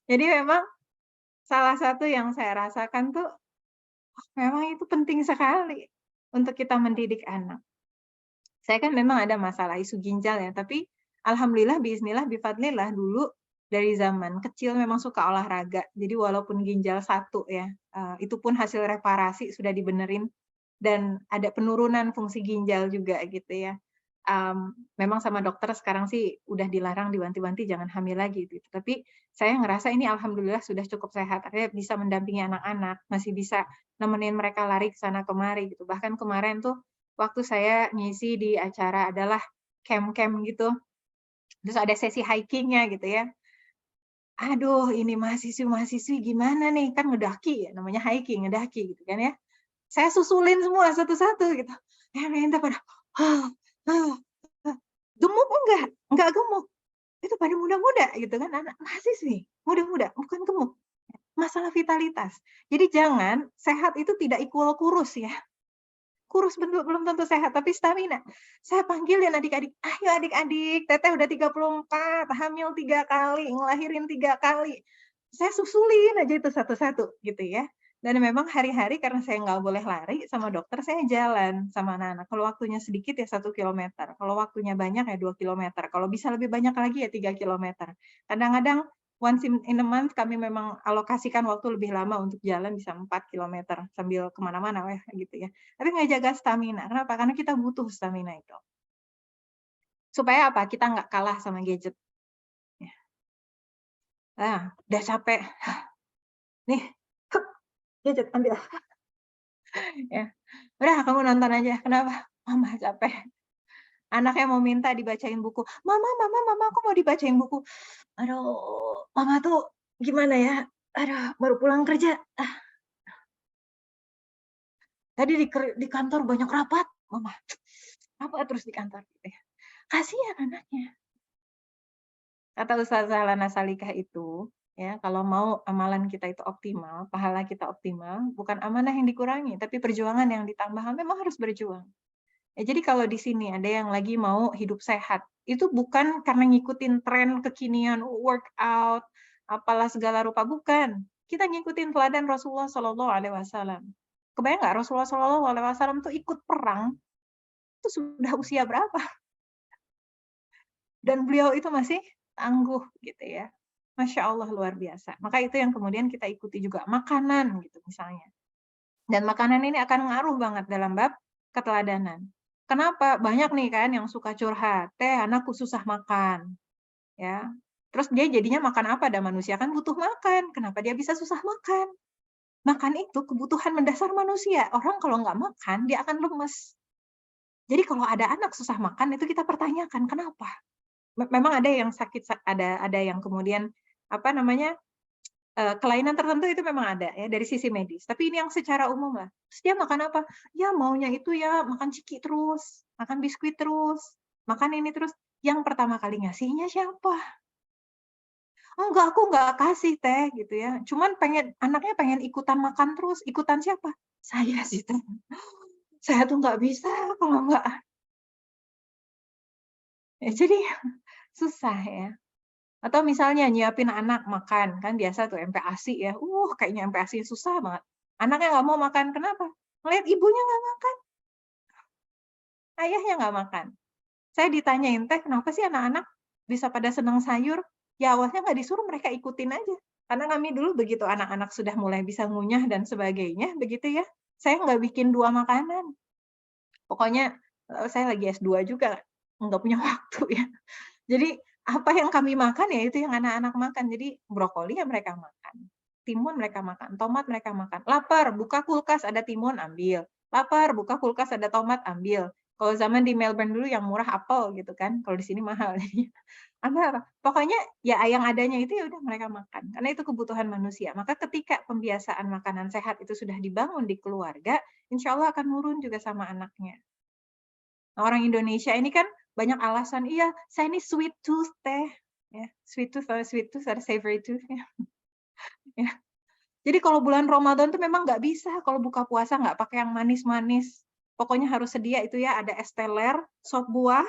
Jadi memang salah satu yang saya rasakan tuh, memang itu penting sekali untuk kita mendidik anak. Saya kan memang ada masalah isu ginjal ya, tapi alhamdulillah biiznillah bifadlillah dulu dari zaman kecil memang suka olahraga. Jadi walaupun ginjal 1 ya, itu pun hasil reparasi sudah dibenerin dan ada penurunan fungsi ginjal juga gitu ya. Memang sama dokter sekarang sih udah dilarang, diwanti-wanti jangan hamil lagi gitu. Tapi saya ngerasa ini alhamdulillah sudah cukup sehat, akhirnya bisa mendampingi anak-anak, masih bisa nemenin mereka lari ke sana kemari gitu. Bahkan kemarin tuh waktu saya ngisi di acara adalah camp-camp gitu, terus ada sesi hiking-nya gitu ya. Aduh ini mahasiswi-mahasiswi gimana nih, kan ngedaki ya, namanya hiking, ngedaki gitu kan ya. Saya susulin semua satu-satu gitu. Yang minta pada, gemuk enggak gemuk. Itu pada muda-muda gitu kan, anak mahasiswi, muda-muda, bukan gemuk. Masalah vitalitas. Jadi jangan sehat itu tidak equal kurus ya. Kurus belum tentu sehat, tapi stamina. Saya panggilin adik-adik, "Ayo adik-adik, Teteh udah 34, hamil 3 kali, ngelahirin 3 kali." Saya susulin aja itu satu-satu gitu ya. Dan memang hari-hari karena saya nggak boleh lari sama dokter, saya jalan sama anak-anak. Kalau waktunya sedikit ya 1 kilometer, kalau waktunya banyak ya 2 kilometer, kalau bisa lebih banyak lagi ya 3 kilometer. Kadang-kadang once in a month kami memang alokasikan waktu lebih lama untuk jalan bisa 4 kilometer sambil kemana-mana ya gitu ya. Tapi ngejaga stamina, kenapa? Karena kita butuh stamina itu. Supaya apa? Kita nggak kalah sama gadget. Ya. Nah, udah capek. Nih, gadget ambil. Ya. Udah kamu nonton aja. Kenapa? Mama capek. Anaknya mau minta dibacain buku. Mama, aku mau dibacain buku. Aduh, mama tuh gimana ya? Aduh, baru pulang kerja. Tadi di kantor banyak rapat, mama. Apa terus di kantor gitu ya. Kasihan anaknya. Kata Ustazah Lana Salikah itu, ya, kalau mau amalan kita itu optimal, pahala kita optimal, bukan amanah yang dikurangi, tapi perjuangan yang ditambahkan, memang harus berjuang. Ya, jadi kalau di sini ada yang lagi mau hidup sehat, itu bukan karena ngikutin tren kekinian, workout, apalah segala rupa, bukan. Kita ngikutin teladan Rasulullah Shallallahu Alaihi Wasallam. Kebayang nggak Rasulullah Shallallahu Alaihi Wasallam tuh ikut perang, itu sudah usia berapa? Dan beliau itu masih tangguh gitu ya. Masya Allah luar biasa. Maka itu yang kemudian kita ikuti juga makanan gitu misalnya. Dan makanan ini akan ngaruh banget dalam bab keteladanan. Kenapa? Banyak nih kan yang suka curhat, "Teh, anakku susah makan." Ya. Terus dia jadinya makan apa? Dan manusia kan butuh makan. Kenapa dia bisa susah makan? Makan itu kebutuhan mendasar manusia. Orang kalau nggak makan, dia akan lemes. Jadi kalau ada anak susah makan, itu kita pertanyakan, kenapa? Memang ada yang sakit, ada yang kemudian, apa namanya, kelainan tertentu itu memang ada ya dari sisi medis, tapi ini yang secara umum lah. Terus dia makan apa? Ya maunya itu ya makan ciki terus, makan biskuit terus, makan ini terus. Yang pertama kali ngasihnya siapa? "Enggak, aku nggak kasih Teh," gitu ya. Cuman anaknya pengen ikutan makan terus, ikutan siapa? Saya sih Teh. Saya tuh nggak bisa kalau nggak ya jadi susah ya. Atau misalnya nyiapin anak makan, kan biasa tuh MPASI ya, kayaknya MPASI susah banget. Anaknya nggak mau makan, kenapa? Ngelihat ibunya nggak makan, ayahnya nggak makan. Saya ditanyain, "Teh, kenapa sih anak-anak bisa pada senang sayur?" Ya awalnya nggak disuruh, mereka ikutin aja. Karena kami dulu begitu anak-anak sudah mulai bisa ngunyah dan sebagainya, begitu ya, saya nggak bikin 2 makanan. Pokoknya, saya lagi S2 juga, nggak punya waktu ya. Jadi, apa yang kami makan, ya itu yang anak-anak makan. Jadi, brokoli ya mereka makan, timun mereka makan, tomat mereka makan. Lapar, buka kulkas ada timun, ambil. Lapar, buka kulkas ada tomat, ambil. Kalau zaman di Melbourne dulu yang murah apel gitu kan, kalau di sini mahal. Jadi, apa, pokoknya ya yang adanya itu ya udah mereka makan, karena itu kebutuhan manusia. Maka ketika pembiasaan makanan sehat itu sudah dibangun di keluarga, insya Allah akan nurun juga sama anaknya. Nah, orang Indonesia ini kan banyak alasan, "Iya, saya ini sweet tooth teh." Ya, sweet tooth ada savory tooth ya. Ya. Jadi kalau bulan Ramadan tuh memang nggak bisa kalau buka puasa nggak pakai yang manis-manis. Pokoknya harus sedia itu ya, ada es teler, sop buah,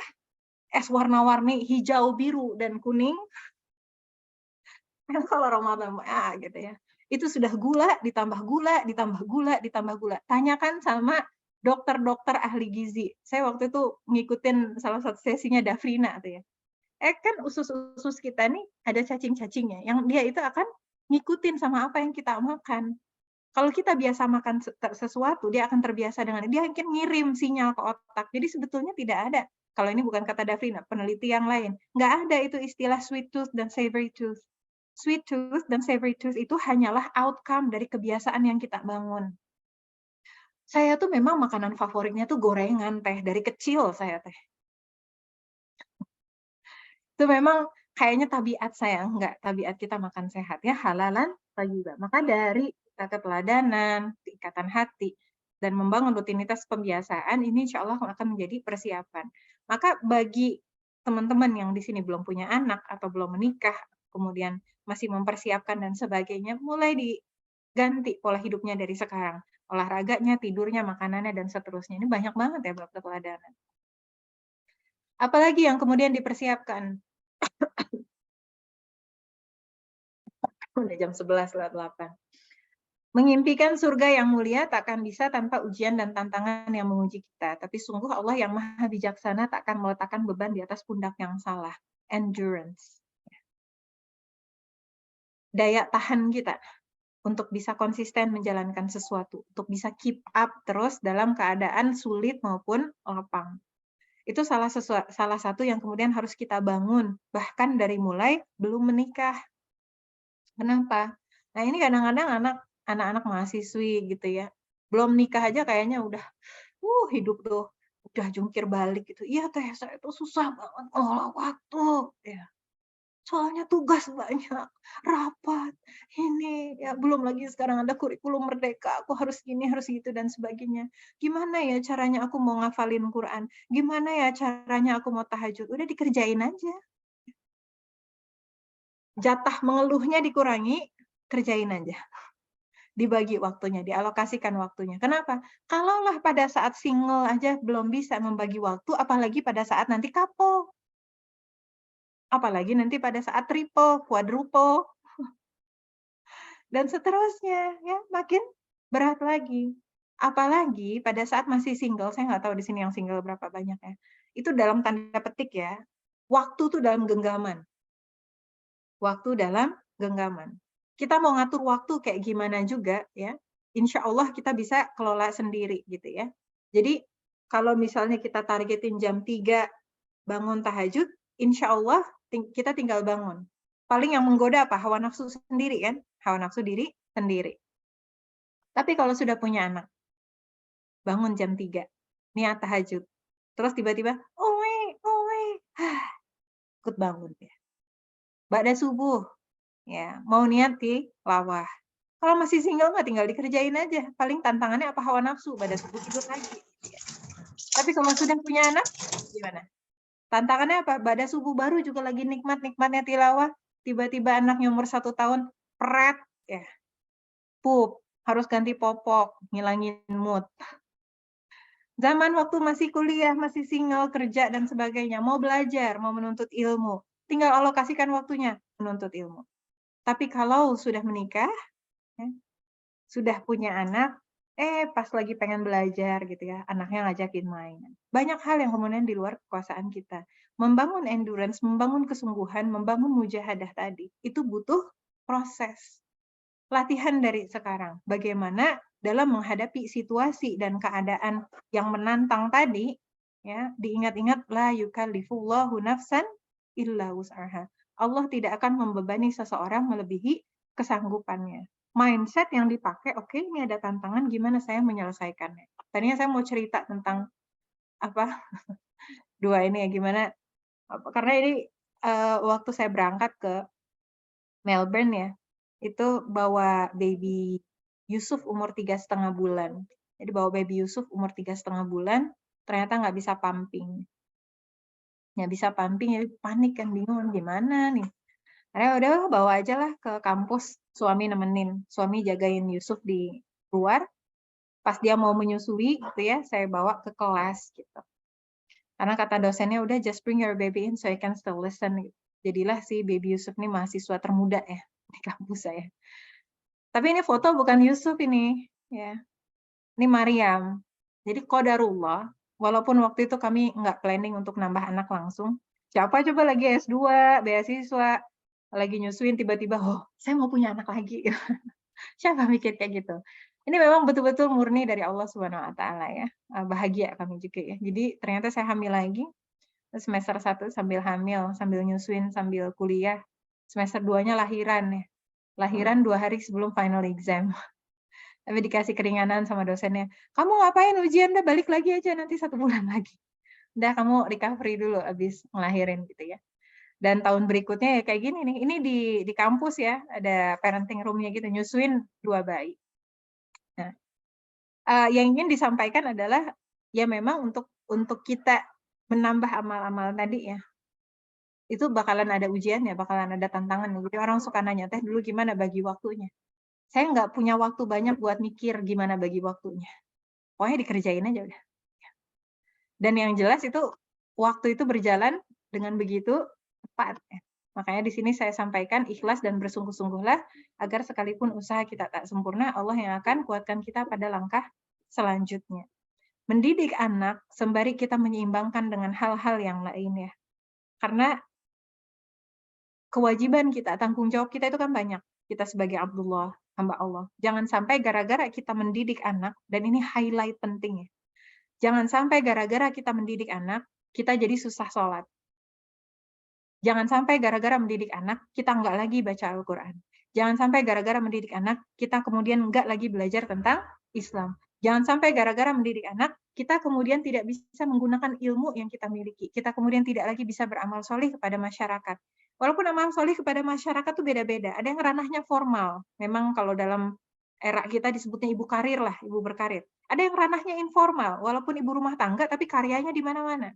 es warna-warni hijau, biru, dan kuning. Kan kalau Ramadan gitu ya. Itu sudah gula, ditambah gula, ditambah gula, ditambah gula. Tanyakan sama dokter-dokter ahli gizi. Saya waktu itu ngikutin salah satu sesinya Dafrina tuh ya. Kan usus-usus kita nih ada cacing-cacingnya, yang dia itu akan ngikutin sama apa yang kita makan. Kalau kita biasa makan sesuatu, dia akan terbiasa dengan dia akan ngirim sinyal ke otak. Jadi sebetulnya tidak ada, kalau ini bukan kata Dafrina, peneliti yang lain, nggak ada itu istilah sweet tooth dan savory tooth. Sweet tooth dan savory tooth itu hanyalah outcome dari kebiasaan yang kita bangun. Saya tuh memang makanan favoritnya tuh gorengan teh, dari kecil saya teh. Itu memang kayaknya tabiat saya, enggak, tabiat kita makan sehat ya, halalan thayyiban. Maka dari keteladanan, ikatan hati, dan membangun rutinitas pembiasaan, ini insya Allah akan menjadi persiapan. Maka bagi teman-teman yang di sini belum punya anak atau belum menikah, kemudian masih mempersiapkan dan sebagainya, mulai diganti pola hidupnya dari sekarang. Olahraganya, tidurnya, makanannya, dan seterusnya. Ini banyak banget ya bab keteladanan. Apalagi yang kemudian dipersiapkan? Udah jam 11:08. Mengimpikan surga yang mulia takkan bisa tanpa ujian dan tantangan yang menguji kita. Tapi sungguh Allah yang maha bijaksana tak akan meletakkan beban di atas pundak yang salah. Endurance. Daya tahan kita untuk bisa konsisten menjalankan sesuatu. Untuk bisa keep up terus dalam keadaan sulit maupun lapang. Itu salah satu yang kemudian harus kita bangun. Bahkan dari mulai belum menikah. Kenapa? Nah, ini kadang-kadang anak-anak mahasiswi gitu ya, belum nikah aja kayaknya udah, hidup tuh udah jungkir balik gitu. Iya teh, saya tuh susah banget ngelola waktu, ya. Soalnya tugas banyak, rapat, ini, ya belum lagi sekarang ada kurikulum merdeka, aku harus gini, harus gitu, dan sebagainya. Gimana ya caranya aku mau ngafalin Quran? Gimana ya caranya aku mau tahajud? Udah dikerjain aja. Jatah mengeluhnya dikurangi, kerjain aja. Dibagi waktunya, dialokasikan waktunya. Kenapa? Kalaulah pada saat single aja belum bisa membagi waktu, apalagi pada saat nanti couple. Apalagi nanti pada saat triple, quadruple, dan seterusnya, ya makin berat lagi. Apalagi pada saat masih single, saya nggak tahu di sini yang single berapa banyak ya. Itu dalam tanda petik ya, waktu tuh dalam genggaman. Waktu dalam genggaman. Kita mau ngatur waktu kayak gimana juga ya, insya Allah kita bisa kelola sendiri gitu ya. Jadi kalau misalnya kita targetin jam 3 bangun tahajud, insya Allah kita tinggal bangun. Paling yang menggoda apa? Hawa nafsu sendiri kan? Hawa nafsu diri sendiri. Tapi kalau sudah punya anak, bangun jam 3, niat tahajud. Terus tiba-tiba, ikut bangun ya. Ba'da subuh, ya mau niat tilawah. Kalau masih single mah tinggal dikerjain aja. Paling tantangannya apa? Hawa nafsu, pada subuh tidur lagi. Tapi kalau sudah punya anak, gimana? Tantangannya apa? Pada subuh baru juga lagi nikmat-nikmatnya tilawah. Tiba-tiba anaknya umur 1 tahun, pret, ya, pup, harus ganti popok, ngilangin mood. Zaman waktu masih kuliah, masih single, kerja, dan sebagainya, mau belajar, mau menuntut ilmu, tinggal alokasikan waktunya menuntut ilmu. Tapi kalau sudah menikah, ya, sudah punya anak, Pas lagi pengen belajar gitu ya, anaknya ngajakin main. Banyak hal yang kemudian di luar kekuasaan kita. Membangun endurance, membangun kesungguhan, membangun mujahadah tadi, itu butuh proses. Latihan dari sekarang. Bagaimana dalam menghadapi situasi dan keadaan yang menantang tadi, ya, diingat-ingat la yukallifullahu nafsan illa wus'aha. Allah tidak akan membebani seseorang melebihi kesanggupannya. Mindset yang dipakai, oke, ini ada tantangan, gimana saya menyelesaikannya. Tadinya saya mau cerita tentang apa dua ini ya, gimana karena ini waktu saya berangkat ke Melbourne ya, itu bawa baby Yusuf umur 3,5 bulan. Jadi bawa baby Yusuf umur 3,5 bulan, ternyata nggak bisa pumping. Nggak bisa pumping, jadi panik kan, bingung gimana nih. Akhirnya udah bawa aja lah ke kampus, suami nemenin. Suami jagain Yusuf di luar, pas dia mau menyusui gitu ya, saya bawa ke kelas gitu. Karena kata dosennya, udah just bring your baby in so I can still listen. Gitu. Jadilah si baby Yusuf ini mahasiswa termuda ya di kampus saya. Tapi ini foto bukan Yusuf ini, ya. Ini Maryam. Jadi qadarullah, walaupun waktu itu kami nggak planning untuk nambah anak langsung. Siapa coba lagi S2, beasiswa, lagi nyusuin tiba-tiba, oh saya mau punya anak lagi. Siapa mikir kayak gitu. Ini memang betul-betul murni dari Allah Subhanahu Wa Taala ya. Bahagia kami juga ya. Jadi ternyata saya hamil lagi, semester 1 sambil hamil, sambil nyusuin, sambil kuliah. Semester 2-nya lahiran ya. Lahiran 2 hari sebelum final exam. Tapi dikasih keringanan sama dosennya, kamu ngapain ujian, udah balik lagi aja nanti 1 bulan lagi. Udah kamu recovery dulu abis ngelahirin gitu ya. Dan tahun berikutnya ya kayak gini nih, ini di kampus ya, ada parenting room-nya gitu, nyusuin 2 bayi. Nah, yang ingin disampaikan adalah ya memang untuk kita menambah amal-amal tadi ya, itu bakalan ada ujiannya, bakalan ada tantangan. Jadi orang suka nanya, teh dulu gimana bagi waktunya? Saya nggak punya waktu banyak buat mikir gimana bagi waktunya. Pokoknya dikerjain aja udah. Dan yang jelas itu waktu itu berjalan dengan begitu cepat. Ya. Makanya di sini saya sampaikan ikhlas dan bersungguh-sungguhlah agar sekalipun usaha kita tak sempurna, Allah yang akan kuatkan kita pada langkah selanjutnya. Mendidik anak sembari kita menyeimbangkan dengan hal-hal yang lain ya. Karena kewajiban kita, tanggung jawab kita itu kan banyak. Kita sebagai Abdullah, hamba Allah. Jangan sampai gara-gara kita mendidik anak, dan ini highlight penting ya. Jangan sampai gara-gara kita mendidik anak, kita jadi susah sholat. Jangan sampai gara-gara mendidik anak, kita nggak lagi baca Al-Quran. Jangan sampai gara-gara mendidik anak, kita kemudian nggak lagi belajar tentang Islam. Jangan sampai gara-gara mendidik anak, kita kemudian tidak bisa menggunakan ilmu yang kita miliki. Kita kemudian tidak lagi bisa beramal solih kepada masyarakat. Walaupun amal solih kepada masyarakat itu beda-beda. Ada yang ranahnya formal. Memang kalau dalam era kita disebutnya ibu karir lah, ibu berkarir. Ada yang ranahnya informal, walaupun ibu rumah tangga, tapi karyanya di mana-mana.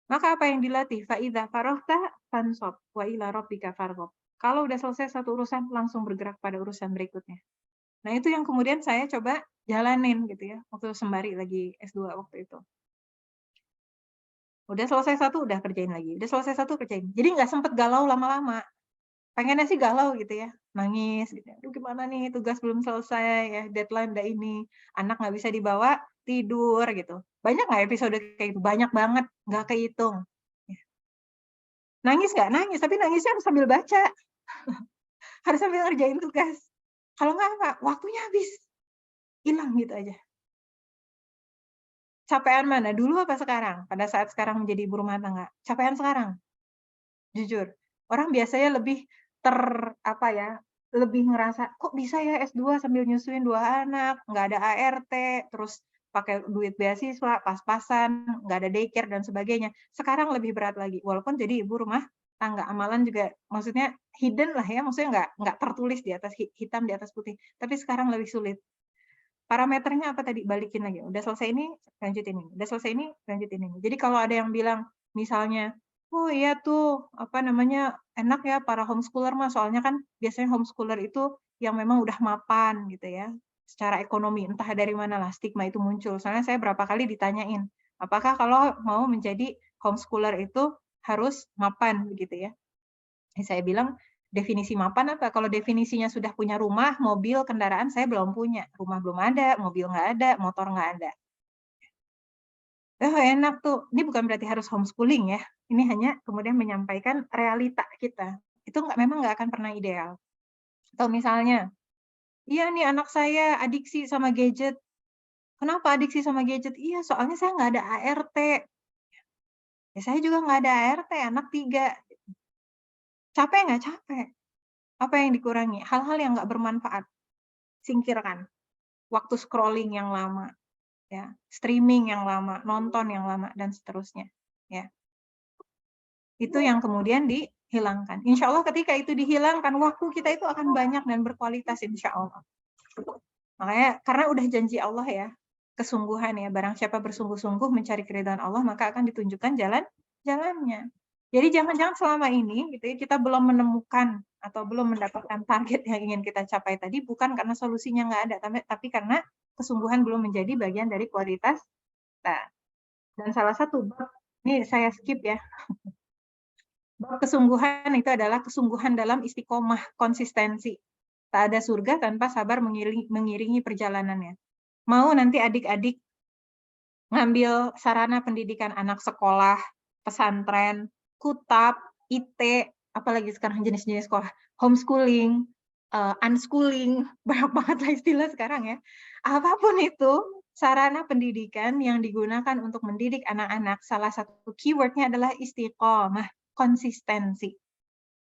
Maka apa yang dilatih? Fa'idha farohta fansob, wa ila rabbika fargob. Kalau udah selesai satu urusan, langsung bergerak pada urusan berikutnya. Nah itu yang kemudian saya coba jalanin gitu ya, waktu sembari lagi S2 waktu itu. Udah selesai satu, udah kerjain lagi. Udah selesai satu, kerjain. Jadi nggak sempet galau lama-lama. Pengennya sih galau gitu ya, nangis gitu. Aduh gimana nih, tugas belum selesai ya, deadline udah ini. Anak nggak bisa dibawa, tidur gitu. Banyak nggak episode kayak gitu? Banyak banget, nggak kehitung. Nangis nggak? Nangis, tapi nangisnya harus sambil baca. Harus sambil ngerjain tugas. Kalau nggak apa? Waktunya habis. Hilang gitu aja. Capean mana? Dulu apa sekarang? Pada saat sekarang menjadi ibu rumah tangga. Capean sekarang. Jujur. Orang biasanya lebih lebih ngerasa, kok bisa ya S2 sambil nyusuin 2 anak, nggak ada ART, terus pakai duit beasiswa, pas-pasan, nggak ada daycare dan sebagainya. Sekarang lebih berat lagi, walaupun jadi ibu rumah tangga, amalan juga maksudnya hidden lah ya, maksudnya nggak tertulis di atas hitam di atas putih, tapi sekarang lebih sulit. Parameternya apa tadi? Balikin lagi, udah selesai ini, lanjutin ini, udah selesai ini, lanjutin ini. Jadi kalau ada yang bilang misalnya, oh iya tuh, enak ya para homeschooler mah, soalnya kan biasanya homeschooler itu yang memang udah mapan gitu ya, secara ekonomi, entah dari mana lah stigma itu muncul. Soalnya saya berapa kali ditanyain, apakah kalau mau menjadi homeschooler itu harus mapan begitu ya? Saya bilang, Definisi mapan apa? Kalau definisinya sudah punya rumah, mobil, kendaraan, saya belum punya. Rumah belum ada, mobil nggak ada, motor nggak ada. Enak tuh. Ini bukan berarti harus homeschooling ya. Ini hanya kemudian menyampaikan realita kita. Itu memang nggak akan pernah ideal. Atau misalnya, iya nih anak saya adiksi sama gadget. Kenapa adiksi sama gadget? Iya, soalnya saya nggak ada ART. Ya, saya juga nggak ada ART, anak 3. Capek nggak? Capek. Apa yang dikurangi? Hal-hal yang nggak bermanfaat. Singkirkan. Waktu scrolling yang lama, ya, streaming yang lama, nonton yang lama, dan seterusnya. Ya. Itu yang kemudian dihilangkan. Insya Allah ketika itu dihilangkan, waktu kita itu akan banyak dan berkualitas insya Allah. Makanya karena udah janji Allah ya, kesungguhan ya, barang siapa bersungguh-sungguh mencari keridhaan Allah, maka akan ditunjukkan jalannya. Jadi jangan-jangan selama ini gitu ya, kita belum menemukan atau belum mendapatkan target yang ingin kita capai tadi, bukan karena solusinya nggak ada, tapi karena kesungguhan belum menjadi bagian dari kualitas. Nah, dan salah satu bab, ini saya skip ya, bab kesungguhan itu adalah kesungguhan dalam istiqomah, konsistensi. Tak ada surga tanpa sabar mengiringi perjalanannya. Mau nanti adik-adik ngambil sarana pendidikan anak sekolah, pesantren, kutab, IT, apalagi sekarang jenis-jenis sekolah, homeschooling, unschooling, banyak banget lah istilah sekarang ya. Apapun itu, sarana pendidikan yang digunakan untuk mendidik anak-anak, salah satu keywordnya adalah istiqomah, konsistensi.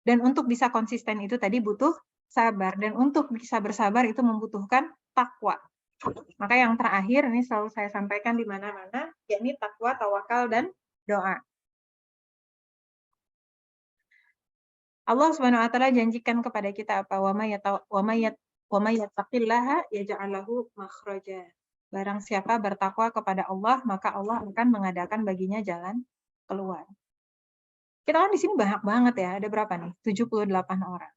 Dan untuk bisa konsisten itu tadi butuh sabar. Dan untuk bisa bersabar itu membutuhkan takwa. Maka yang terakhir ini selalu saya sampaikan di mana-mana, yakni takwa, tawakal, dan doa. Allah Subhanahu wa taala janjikan kepada kita apa? Wa may yattaqillaha yaj'al lahu makhraja. Barang siapa bertakwa kepada Allah, maka Allah akan mengadakan baginya jalan keluar. Kita kan di sini banyak banget ya, ada berapa nih? 78 orang.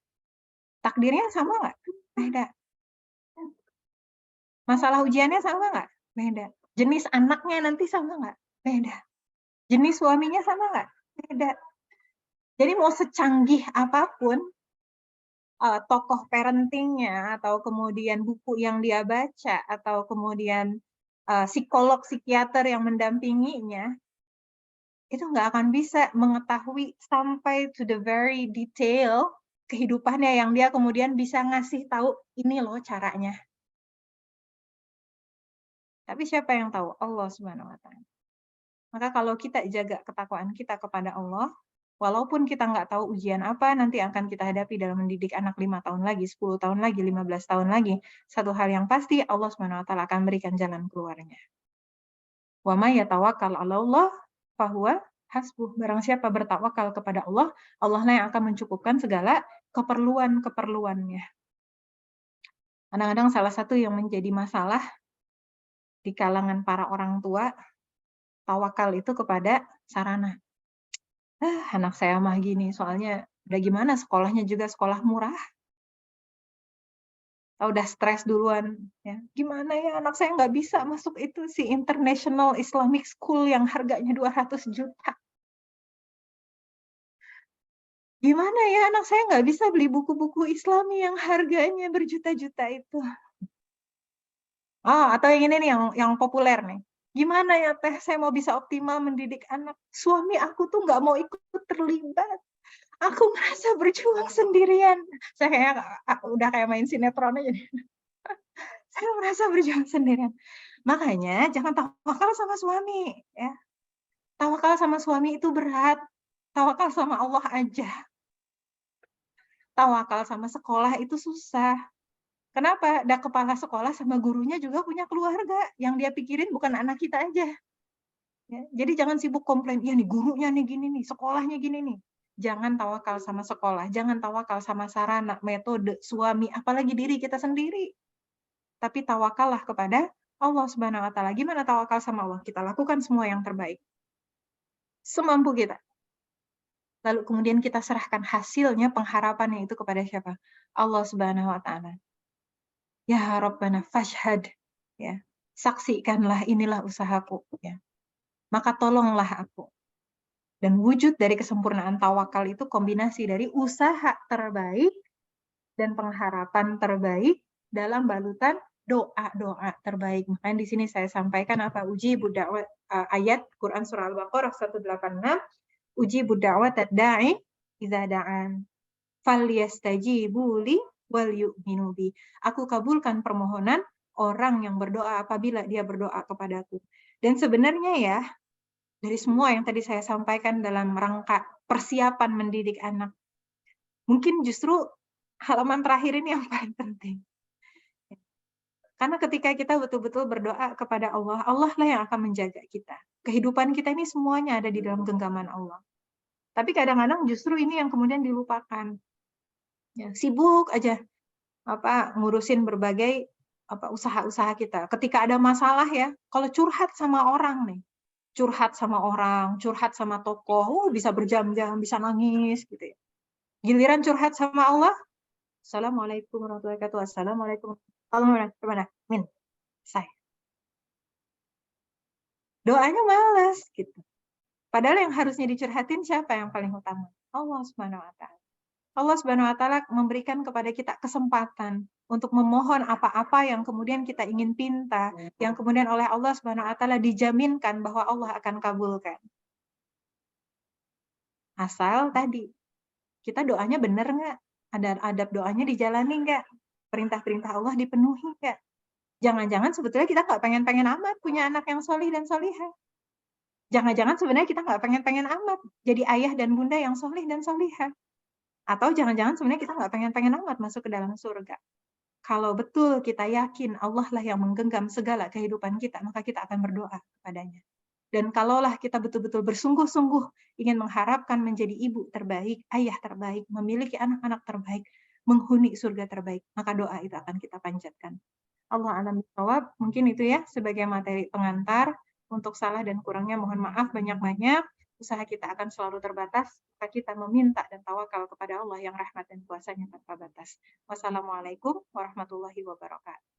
Takdirnya sama nggak? Beda. Masalah ujiannya sama nggak? Beda. Jenis anaknya nanti sama nggak? Beda. Jenis suaminya sama nggak? Beda. Jadi mau secanggih apapun tokoh parentingnya atau kemudian buku yang dia baca atau kemudian psikolog psikiater yang mendampinginya, itu nggak akan bisa mengetahui sampai to the very detail kehidupannya yang dia kemudian bisa ngasih tahu ini loh caranya. Tapi siapa yang tahu? Allah Subhanahu wa taala. Maka kalau kita jaga ketakwaan kita kepada Allah, walaupun kita nggak tahu ujian apa nanti akan kita hadapi dalam mendidik anak 5 tahun lagi, 10 tahun lagi, 15 tahun lagi, satu hal yang pasti Allah Subhanahu wa taala akan berikan jalan keluarnya. Wa may yatawakkal 'ala Allah fahuwa hasbuh. Barang siapa bertawakal kepada Allah, Allah lah yang akan mencukupkan segala keperluan-keperluannya. Kadang-kadang salah satu yang menjadi masalah di kalangan para orang tua, tawakal itu kepada sarana. Anak saya mah gini, soalnya udah gimana sekolahnya juga sekolah murah. Udah stres duluan. Ya. Gimana ya anak saya nggak bisa masuk itu si International Islamic School yang harganya 200 juta. Gimana ya anak saya nggak bisa beli buku-buku Islami yang harganya berjuta-juta itu. Atau yang ini nih yang populer nih. Gimana ya teh saya mau bisa optimal mendidik anak. Suami aku tuh nggak mau ikut terlibat. Aku merasa berjuang sendirian. Saya kayak udah kayak main sinetron aja. Saya merasa berjuang sendirian. Makanya jangan tawakal sama suami. Ya. Tawakal sama suami itu berat. Tawakal sama Allah aja. Tawakal sama sekolah itu susah. Kenapa? Ada kepala sekolah sama gurunya juga punya keluarga. Yang dia pikirin bukan anak kita aja. Ya, jadi jangan sibuk komplain, iya nih gurunya nih gini nih, sekolahnya gini nih. Jangan tawakal sama sekolah, jangan tawakal sama sarana, metode, suami, apalagi diri kita sendiri. Tapi tawakallah kepada Allah Subhanahu wa taala. Gimana tawakal sama Allah? Kita lakukan semua yang terbaik. Semampu kita. Lalu kemudian kita serahkan hasilnya, pengharapannya itu kepada siapa? Allah Subhanahu wa taala. Ya Rabbana fashhad. Ya. Saksikanlah inilah usahaku, ya. Maka tolonglah aku. Dan wujud dari kesempurnaan tawakal itu kombinasi dari usaha terbaik dan pengharapan terbaik dalam balutan doa-doa terbaik. Makanya di sini saya sampaikan apa? Uji budawat ayat Quran surah Al-Baqarah 186, uji budawat ad-da'i idza da'an falyastajibu li wal yu'minu bi. Aku kabulkan permohonan orang yang berdoa apabila dia berdoa kepadaku. Dan sebenarnya ya, dari semua yang tadi saya sampaikan dalam rangka persiapan mendidik anak, mungkin justru halaman terakhir ini yang paling penting. Karena ketika kita betul-betul berdoa kepada Allah, Allah lah yang akan menjaga kita. Kehidupan kita ini semuanya ada di dalam genggaman Allah. Tapi kadang-kadang justru ini yang kemudian dilupakan. Ya, sibuk aja ngurusin berbagai usaha-usaha kita. Ketika ada masalah ya, kalau curhat sama orang nih, curhat sama tokoh, bisa berjam-jam, bisa nangis gitu ya. Giliran curhat sama Allah, Assalamualaikum warahmatullahi wabarakatuh, Assalamualaikum. Kemana? Min, saya. Doanya malas gitu. Padahal yang harusnya dicurhatin siapa yang paling utama? Allah Subhanahu wa taala. Allah Subhanahu wa taala memberikan kepada kita kesempatan untuk memohon apa-apa yang kemudian kita ingin pinta, yang kemudian oleh Allah Subhanahu wa taala dijaminkan bahwa Allah akan kabulkan. Asal tadi kita doanya benar nggak? Ada adab doanya dijalani nggak? Perintah-perintah Allah dipenuhi nggak? Jangan-jangan sebetulnya kita nggak pengen-pengen amat punya anak yang solih dan solihah. Jangan-jangan sebenarnya kita nggak pengen-pengen amat jadi ayah dan bunda yang solih dan solihah. Atau jangan-jangan sebenarnya kita nggak pengen-pengen amat masuk ke dalam surga. Kalau betul kita yakin Allah lah yang menggenggam segala kehidupan kita, maka kita akan berdoa kepadanya. Dan kalaulah kita betul-betul bersungguh-sungguh ingin mengharapkan menjadi ibu terbaik, ayah terbaik, memiliki anak-anak terbaik, menghuni surga terbaik, maka doa itu akan kita panjatkan. Allah a'lam bishawab. Mungkin itu ya sebagai materi pengantar. Untuk salah dan kurangnya mohon maaf banyak-banyak. Usaha kita akan selalu terbatas jika kita meminta dan tawakal kepada Allah yang rahmat dan kuasanya tanpa batas. Wassalamualaikum warahmatullahi wabarakatuh.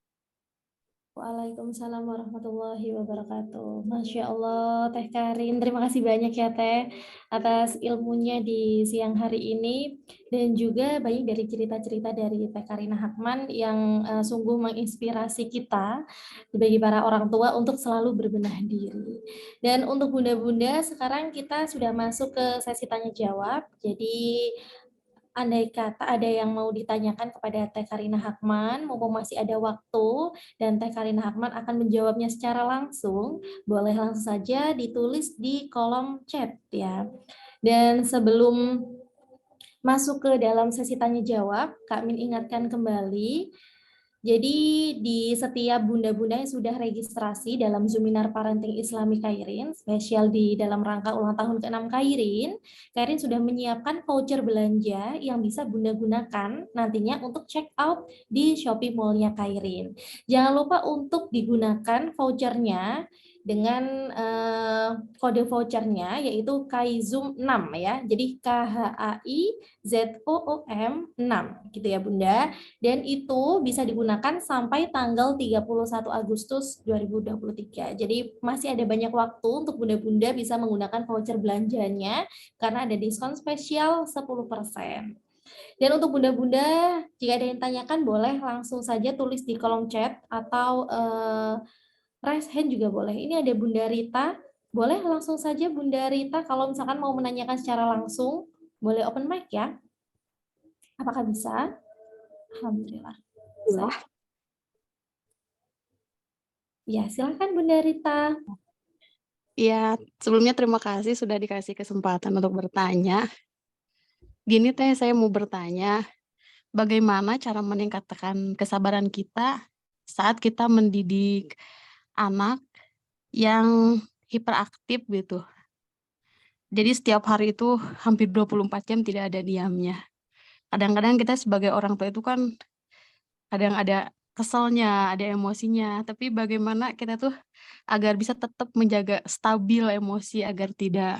Waalaikumsalam warahmatullahi wabarakatuh. Masya Allah, Teh Karin. Terima kasih banyak ya Teh atas ilmunya di siang hari ini. Dan juga banyak dari cerita-cerita dari Teh Karina Hakman yang sungguh menginspirasi kita bagi para orang tua untuk selalu berbenah diri. Dan untuk bunda-bunda, sekarang kita sudah masuk ke sesi tanya jawab. Jadi andai kata ada yang mau ditanyakan kepada Teh Karina Hakman, mumpung masih ada waktu, dan Teh Karina Hakman akan menjawabnya secara langsung, boleh langsung saja ditulis di kolom chat ya. Dan sebelum masuk ke dalam sesi tanya jawab, Kak Min ingatkan kembali, jadi di setiap bunda-bunda yang sudah registrasi dalam Zoominar Parenting Islami Kairin, spesial di dalam rangka ulang tahun ke-6 Kairin, Kairin sudah menyiapkan voucher belanja yang bisa bunda gunakan nantinya untuk check out di Shopee Mall-nya Kairin. Jangan lupa untuk digunakan vouchernya dengan kode vouchernya yaitu KAIZOOM 6 ya. Jadi KHAIZOOM 6 gitu ya Bunda. Dan itu bisa digunakan sampai tanggal 31 Agustus 2023. Jadi masih ada banyak waktu untuk bunda-bunda bisa menggunakan voucher belanjanya karena ada diskon spesial 10%. Dan untuk bunda-bunda, jika ada yang tanyakan boleh langsung saja tulis di kolom chat atau raise hand juga boleh. Ini ada Bunda Rita, boleh langsung saja Bunda Rita kalau misalkan mau menanyakan secara langsung, boleh open mic ya. Apakah bisa? Alhamdulillah. Bisa. Ya, silakan Bunda Rita.
Ya, sebelumnya terima kasih sudah dikasih kesempatan untuk bertanya. Gini Teh, saya mau bertanya, bagaimana cara meningkatkan kesabaran kita saat kita mendidik anak yang hiperaktif gitu. Jadi setiap hari itu hampir 24 jam tidak ada diamnya. Kadang-kadang kita sebagai orang tua itu kan kadang ada keselnya, ada emosinya, tapi bagaimana kita tuh agar bisa tetap menjaga stabil emosi agar tidak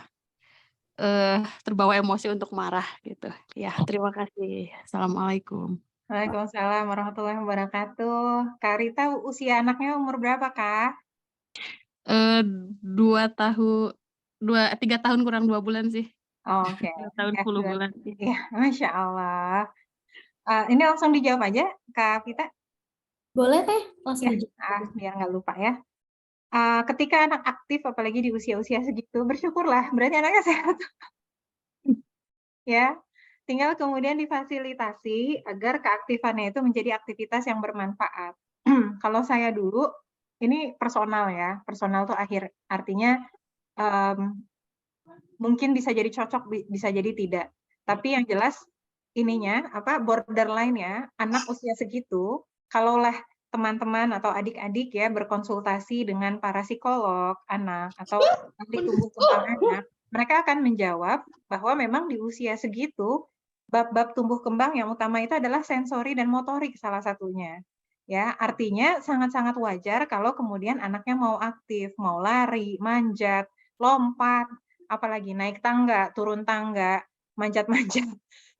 terbawa emosi untuk marah gitu. Ya, terima kasih. Assalamualaikum.
Waalaikumsalam warahmatullahi wabarakatuh. Kak Rita usia anaknya umur berapa, Kak?
2 tahun 3 tahun kurang 2 bulan sih.
Oke.
2 tahun
Ya,
10 bulan.
iya, Masya Allah. Ini langsung dijawab aja, Kak Vita.
Boleh Teh, langsung
Ya,
dijawab.
biar nggak lupa ya. Ketika anak aktif, apalagi di usia-usia segitu, bersyukurlah, berarti anaknya sehat. Ya, tinggal kemudian difasilitasi agar keaktifannya itu menjadi aktivitas yang bermanfaat. Kalau saya dulu, ini personal ya, personal tuh artinya mungkin bisa jadi cocok, bisa jadi tidak. Tapi yang jelas ininya borderline ya, anak usia segitu, kalaulah teman-teman atau adik-adik ya berkonsultasi dengan para psikolog anak atau ahli tumbuh kembang anak, mereka akan menjawab bahwa memang di usia segitu bab-bab tumbuh kembang yang utama itu adalah sensori dan motorik salah satunya. Ya, artinya sangat-sangat wajar kalau kemudian anaknya mau aktif, mau lari, manjat, lompat, apalagi naik tangga, turun tangga, manjat-manjat.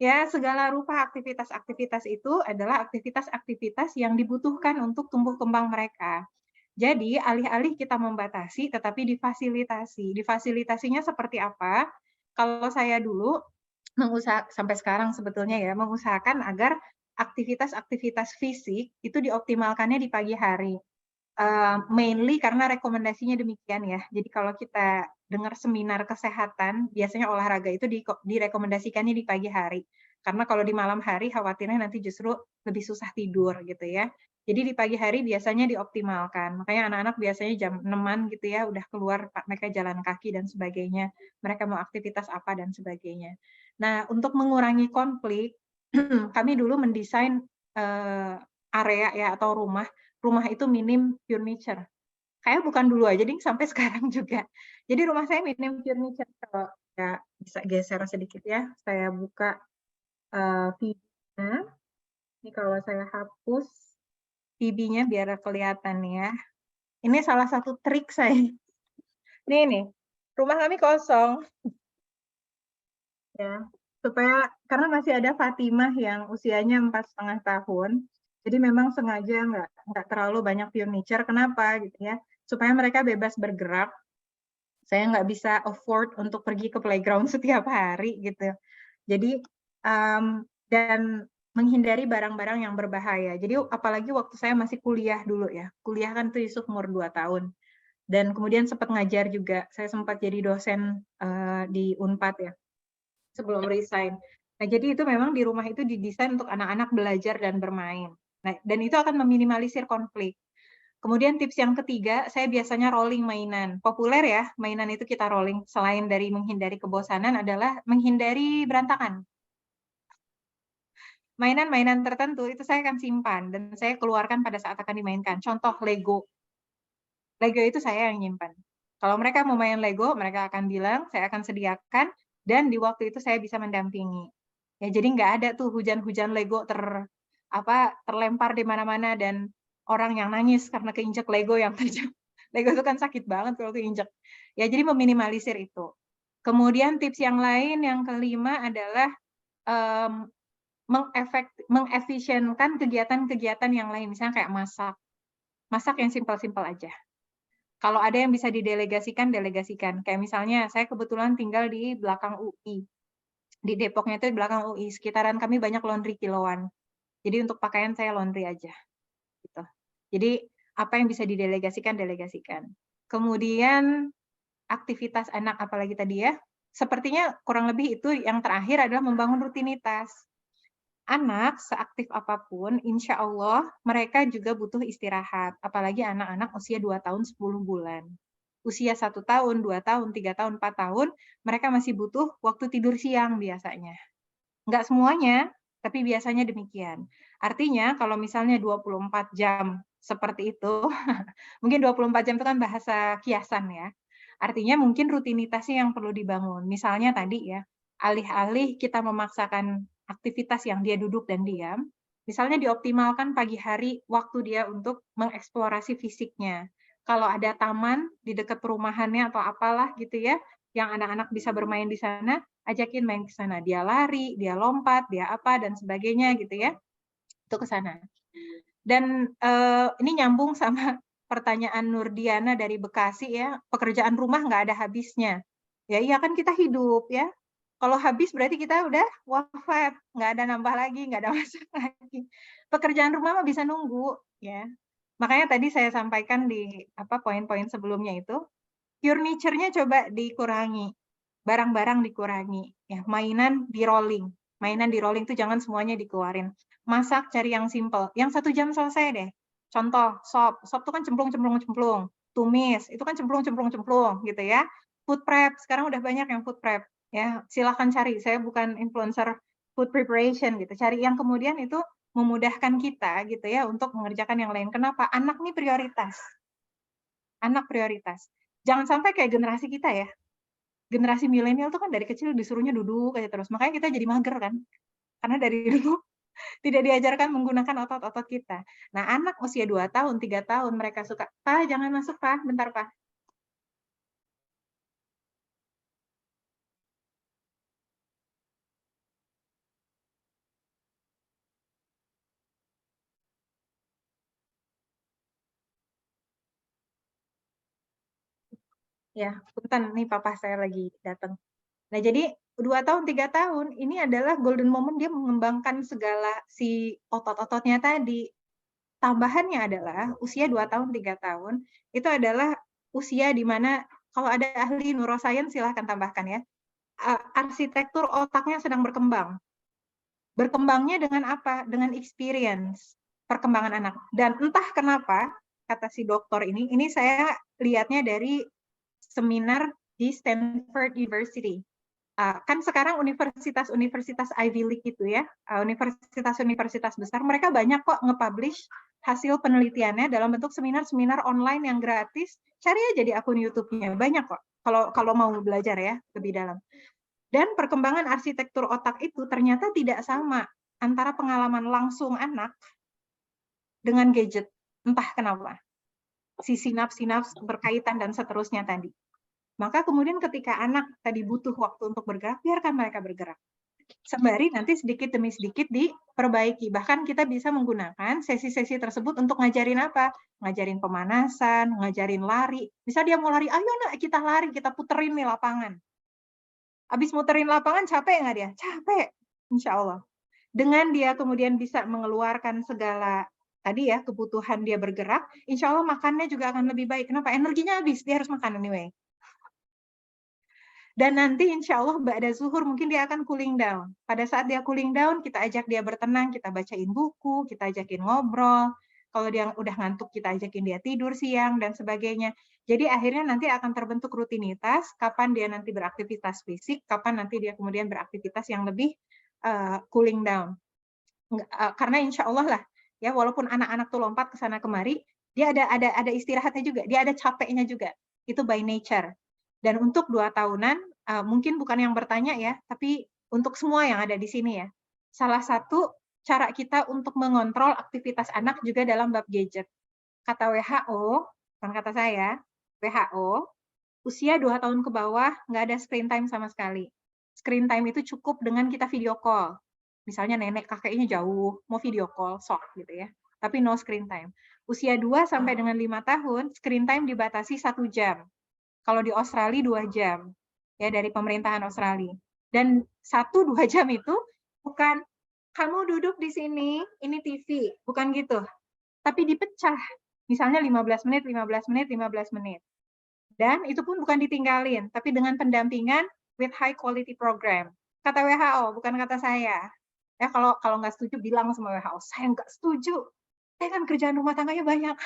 Ya, segala rupa aktivitas-aktivitas itu adalah aktivitas-aktivitas yang dibutuhkan untuk tumbuh kembang mereka. Jadi, alih-alih kita membatasi, tetapi difasilitasi. Difasilitasinya seperti apa? Kalau saya dulu, sampai sekarang sebetulnya ya, mengusahakan agar aktivitas-aktivitas fisik itu dioptimalkannya di pagi hari. Mainly karena rekomendasinya demikian ya. Jadi kalau kita dengar seminar kesehatan, biasanya olahraga itu direkomendasikannya di pagi hari. Karena kalau di malam hari khawatirnya nanti justru lebih susah tidur gitu ya. Jadi di pagi hari biasanya dioptimalkan. Makanya anak-anak biasanya jam 6-an gitu ya udah keluar, mereka jalan kaki dan sebagainya. Mereka mau aktivitas apa dan sebagainya. Nah, untuk mengurangi konflik, kami dulu mendesain area ya atau rumah itu minim furniture. Kayak bukan dulu aja, ding, sampai sekarang juga. Jadi rumah saya minim furniture. Kalau ya bisa geser sedikit ya, saya buka VB-nya. Ini kalau saya hapus VB-nya biar kelihatan ya. Ini salah satu trik saya. Nih, rumah kami kosong. Ya, supaya karena masih ada Fatimah yang usianya 4,5 tahun, jadi memang sengaja nggak terlalu banyak furniture. Kenapa gitu ya? Supaya mereka bebas bergerak. Saya nggak bisa afford untuk pergi ke playground setiap hari gitu. Jadi dan menghindari barang-barang yang berbahaya. Jadi apalagi waktu saya masih kuliah dulu ya. Kuliah kan tuh Yusuf umur 2 tahun. Dan kemudian sempat ngajar juga. Saya sempat jadi dosen di Unpad ya, sebelum resign. Nah, jadi itu memang di rumah itu didesain untuk anak-anak belajar dan bermain. Nah, dan itu akan meminimalisir konflik. Kemudian tips yang ketiga, saya biasanya rolling mainan. Populer ya, mainan itu kita rolling. Selain dari menghindari kebosanan adalah menghindari berantakan. Mainan-mainan tertentu itu saya akan simpan dan saya keluarkan pada saat akan dimainkan. Contoh Lego. Lego itu saya yang nyimpan. Kalau mereka mau main Lego, mereka akan bilang, saya akan sediakan, dan di waktu itu saya bisa mendampingi. Ya, jadi nggak ada tuh hujan-hujan Lego terlempar di mana-mana dan orang yang nangis karena keinjak Lego yang tajam. Lego itu kan sakit banget kalau keinjak. Ya, jadi meminimalisir itu. Kemudian tips yang lain, yang kelima adalah mengefisienkan kegiatan-kegiatan yang lain, misalnya kayak masak. Masak yang simpel-simpel aja. Kalau ada yang bisa didelegasikan, delegasikan. Kayak misalnya, saya kebetulan tinggal di belakang UI. Di Depoknya itu di belakang UI. Sekitaran kami banyak laundry kiloan. Jadi untuk pakaian saya laundry aja. Gitu. Jadi apa yang bisa didelegasikan, delegasikan. Kemudian aktivitas anak, apalagi tadi ya, sepertinya kurang lebih itu yang terakhir adalah membangun rutinitas. Anak seaktif apapun, insya Allah mereka juga butuh istirahat. Apalagi anak-anak usia 2 tahun 10 bulan. Usia 1 tahun, 2 tahun, 3 tahun, 4 tahun, mereka masih butuh waktu tidur siang biasanya. Enggak semuanya, tapi biasanya demikian. Artinya kalau misalnya 24 jam seperti itu, mungkin 24 jam itu kan bahasa kiasan ya. Artinya mungkin rutinitasnya yang perlu dibangun. Misalnya tadi ya, alih-alih kita memaksakan aktivitas yang dia duduk dan diam, misalnya dioptimalkan pagi hari waktu dia untuk mengeksplorasi fisiknya. Kalau ada taman di dekat perumahannya atau apalah gitu ya, yang anak-anak bisa bermain di sana, ajakin main ke sana. Dia lari, dia lompat, dia apa dan sebagainya gitu ya. Itu ke sana. Dan ini nyambung sama pertanyaan Nurdiana dari Bekasi ya, pekerjaan rumah nggak ada habisnya. Ya iya kan kita hidup ya. Kalau habis berarti kita udah wafat, nggak ada nambah lagi, nggak ada masak lagi. Pekerjaan rumah mah bisa nunggu ya. Makanya tadi saya sampaikan di poin-poin sebelumnya itu, furniture-nya coba dikurangi, barang-barang dikurangi, ya mainan di rolling. Mainan di rolling tuh jangan semuanya dikeluarin. Masak cari yang simple, yang 1 jam selesai deh. Contoh, sop tuh kan cemplung. Tumis, itu kan cemplung gitu ya. Food prep, sekarang udah banyak yang food prep. Ya, silahkan cari. Saya bukan influencer food preparation gitu. Cari yang kemudian itu memudahkan kita gitu ya untuk mengerjakan yang lain. Kenapa? Anak nih prioritas. Anak prioritas. Jangan sampai kayak generasi kita ya. Generasi milenial tuh kan dari kecil disuruhnya duduk aja terus. Makanya kita jadi mager kan. Karena dari dulu tidak diajarkan menggunakan otot-otot kita. Nah, anak usia 2 tahun, 3 tahun mereka suka, "Pa, jangan masuk, Pa. Bentar, Pa." Ya, punten nih papa saya lagi datang. Nah, jadi 2 tahun, 3 tahun ini adalah golden moment dia mengembangkan segala si otot-ototnya tadi. Tambahannya adalah usia 2 tahun, 3 tahun itu adalah usia di mana kalau ada ahli neuroscience silahkan tambahkan ya. Arsitektur otaknya sedang berkembang. Berkembangnya dengan apa? Dengan experience perkembangan anak. Dan entah kenapa, kata si dokter ini saya lihatnya dari seminar di Stanford University. Kan sekarang universitas-universitas Ivy League itu ya, universitas-universitas besar, mereka banyak kok nge-publish hasil penelitiannya dalam bentuk seminar-seminar online yang gratis. Cari aja di akun YouTube-nya, banyak kok. Kalau mau belajar ya lebih dalam. Dan perkembangan arsitektur otak itu ternyata tidak sama antara pengalaman langsung anak dengan gadget. Entah kenapa. Si sinaps-sinaps berkaitan dan seterusnya tadi. Maka kemudian ketika anak tadi butuh waktu untuk bergerak, biarkan mereka bergerak. Sembari nanti sedikit demi sedikit diperbaiki. Bahkan kita bisa menggunakan sesi-sesi tersebut untuk ngajarin apa? Ngajarin pemanasan, ngajarin lari. Bisa dia mau lari, ayo nak kita lari, kita puterin nih lapangan. Habis muterin lapangan capek nggak dia? Capek, insya Allah. Dengan dia kemudian bisa mengeluarkan segala tadi ya kebutuhan dia bergerak, insya Allah makannya juga akan lebih baik. Kenapa? Energinya habis, dia harus makan anyway. Dan nanti insya Allah ba'da zuhur mungkin dia akan cooling down. Pada saat dia cooling down, kita ajak dia bertenang, kita bacain buku, kita ajakin ngobrol. Kalau dia udah ngantuk, kita ajakin dia tidur siang, dan sebagainya. Jadi akhirnya nanti akan terbentuk rutinitas, kapan dia nanti beraktivitas fisik, kapan nanti dia kemudian beraktivitas yang lebih cooling down. Karena insya Allah lah, ya walaupun anak-anak tuh lompat ke sana kemari, dia ada istirahatnya juga, dia ada capeknya juga. Itu by nature. Dan untuk 2 tahunan, mungkin bukan yang bertanya ya, tapi untuk semua yang ada di sini ya. Salah satu cara kita untuk mengontrol aktivitas anak juga dalam bab gadget. Kata WHO, bukan kata saya, WHO, usia 2 tahun ke bawah nggak ada screen time sama sekali. Screen time itu cukup dengan kita video call. Misalnya nenek kakeknya jauh, mau video call, sok gitu ya. Tapi no screen time. Usia 2 sampai dengan 5 tahun, screen time dibatasi 1 jam. Kalau di Australia 2 jam, ya dari pemerintahan Australia. Dan 1-2 jam itu bukan kamu duduk di sini, ini TV, bukan gitu. Tapi dipecah, misalnya 15 menit, 15 menit, 15 menit. Dan itu pun bukan ditinggalin, tapi dengan pendampingan with high quality program. Kata WHO, bukan kata saya. Ya kalau nggak setuju bilang sama WHO, saya nggak setuju. Saya kan kerjaan rumah tangganya banyak.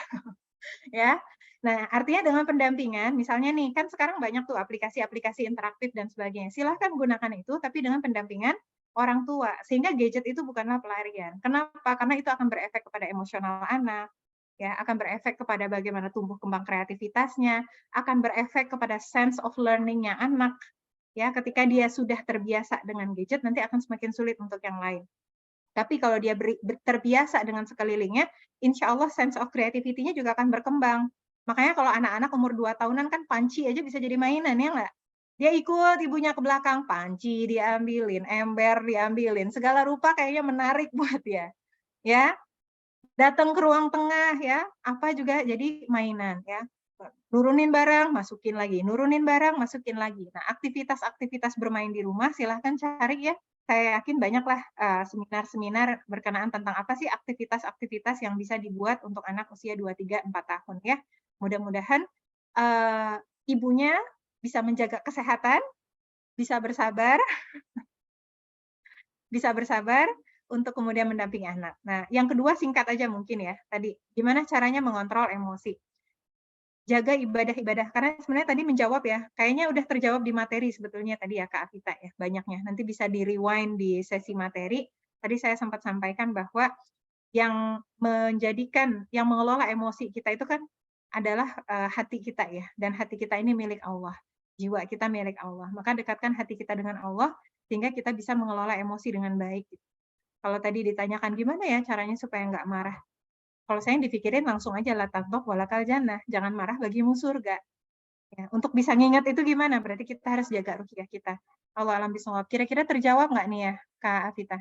Ya. Nah, artinya dengan pendampingan, misalnya nih, kan sekarang banyak tuh aplikasi-aplikasi interaktif dan sebagainya. Silahkan gunakan itu, tapi dengan pendampingan orang tua. Sehingga gadget itu bukanlah pelarian. Kenapa? Karena itu akan berefek kepada emosional anak, ya, akan berefek kepada bagaimana tumbuh kembang kreativitasnya, akan berefek kepada sense of learning-nya anak. Ya, ketika dia sudah terbiasa dengan gadget, nanti akan semakin sulit untuk yang lain. Tapi kalau dia terbiasa dengan sekelilingnya, insya Allah sense of creativity-nya juga akan berkembang. Makanya kalau anak-anak umur 2 tahunan kan panci aja bisa jadi mainan, ya nggak? Dia ikut ibunya ke belakang, panci diambilin, ember diambilin, segala rupa kayaknya menarik buat dia. Ya, datang ke ruang tengah ya, apa juga jadi mainan ya. nurunin barang, masukin lagi, nurunin barang, masukin lagi. Nah, aktivitas-aktivitas bermain di rumah silahkan cari ya. Saya yakin banyaklah seminar-seminar berkenaan tentang apa sih aktivitas-aktivitas yang bisa dibuat untuk anak usia 2, 3, 4 tahun ya. Mudah-mudahan ibunya bisa menjaga kesehatan, bisa bersabar untuk kemudian mendampingi anak. Nah, yang kedua singkat aja mungkin ya. Tadi, gimana caranya mengontrol emosi? Jaga ibadah-ibadah, karena sebenarnya tadi menjawab ya, kayaknya udah terjawab di materi sebetulnya tadi ya Kak Afita ya, banyaknya. Nanti bisa di-rewind di sesi materi. Tadi saya sempat sampaikan bahwa yang mengelola emosi kita itu kan adalah hati kita ya, dan hati kita ini milik Allah. Jiwa kita milik Allah. Maka dekatkan hati kita dengan Allah sehingga kita bisa mengelola emosi dengan baik. Kalau tadi ditanyakan gimana ya caranya supaya nggak marah? Kalau saya yang dipikirin langsung aja la taghdab walakal jannah, jangan marah bagimu surga. Ya, untuk bisa ngingat itu gimana? Berarti kita harus jaga ruqyah kita. Allah alam bisawab. Kira-kira terjawab nggak nih ya, Kak Afita?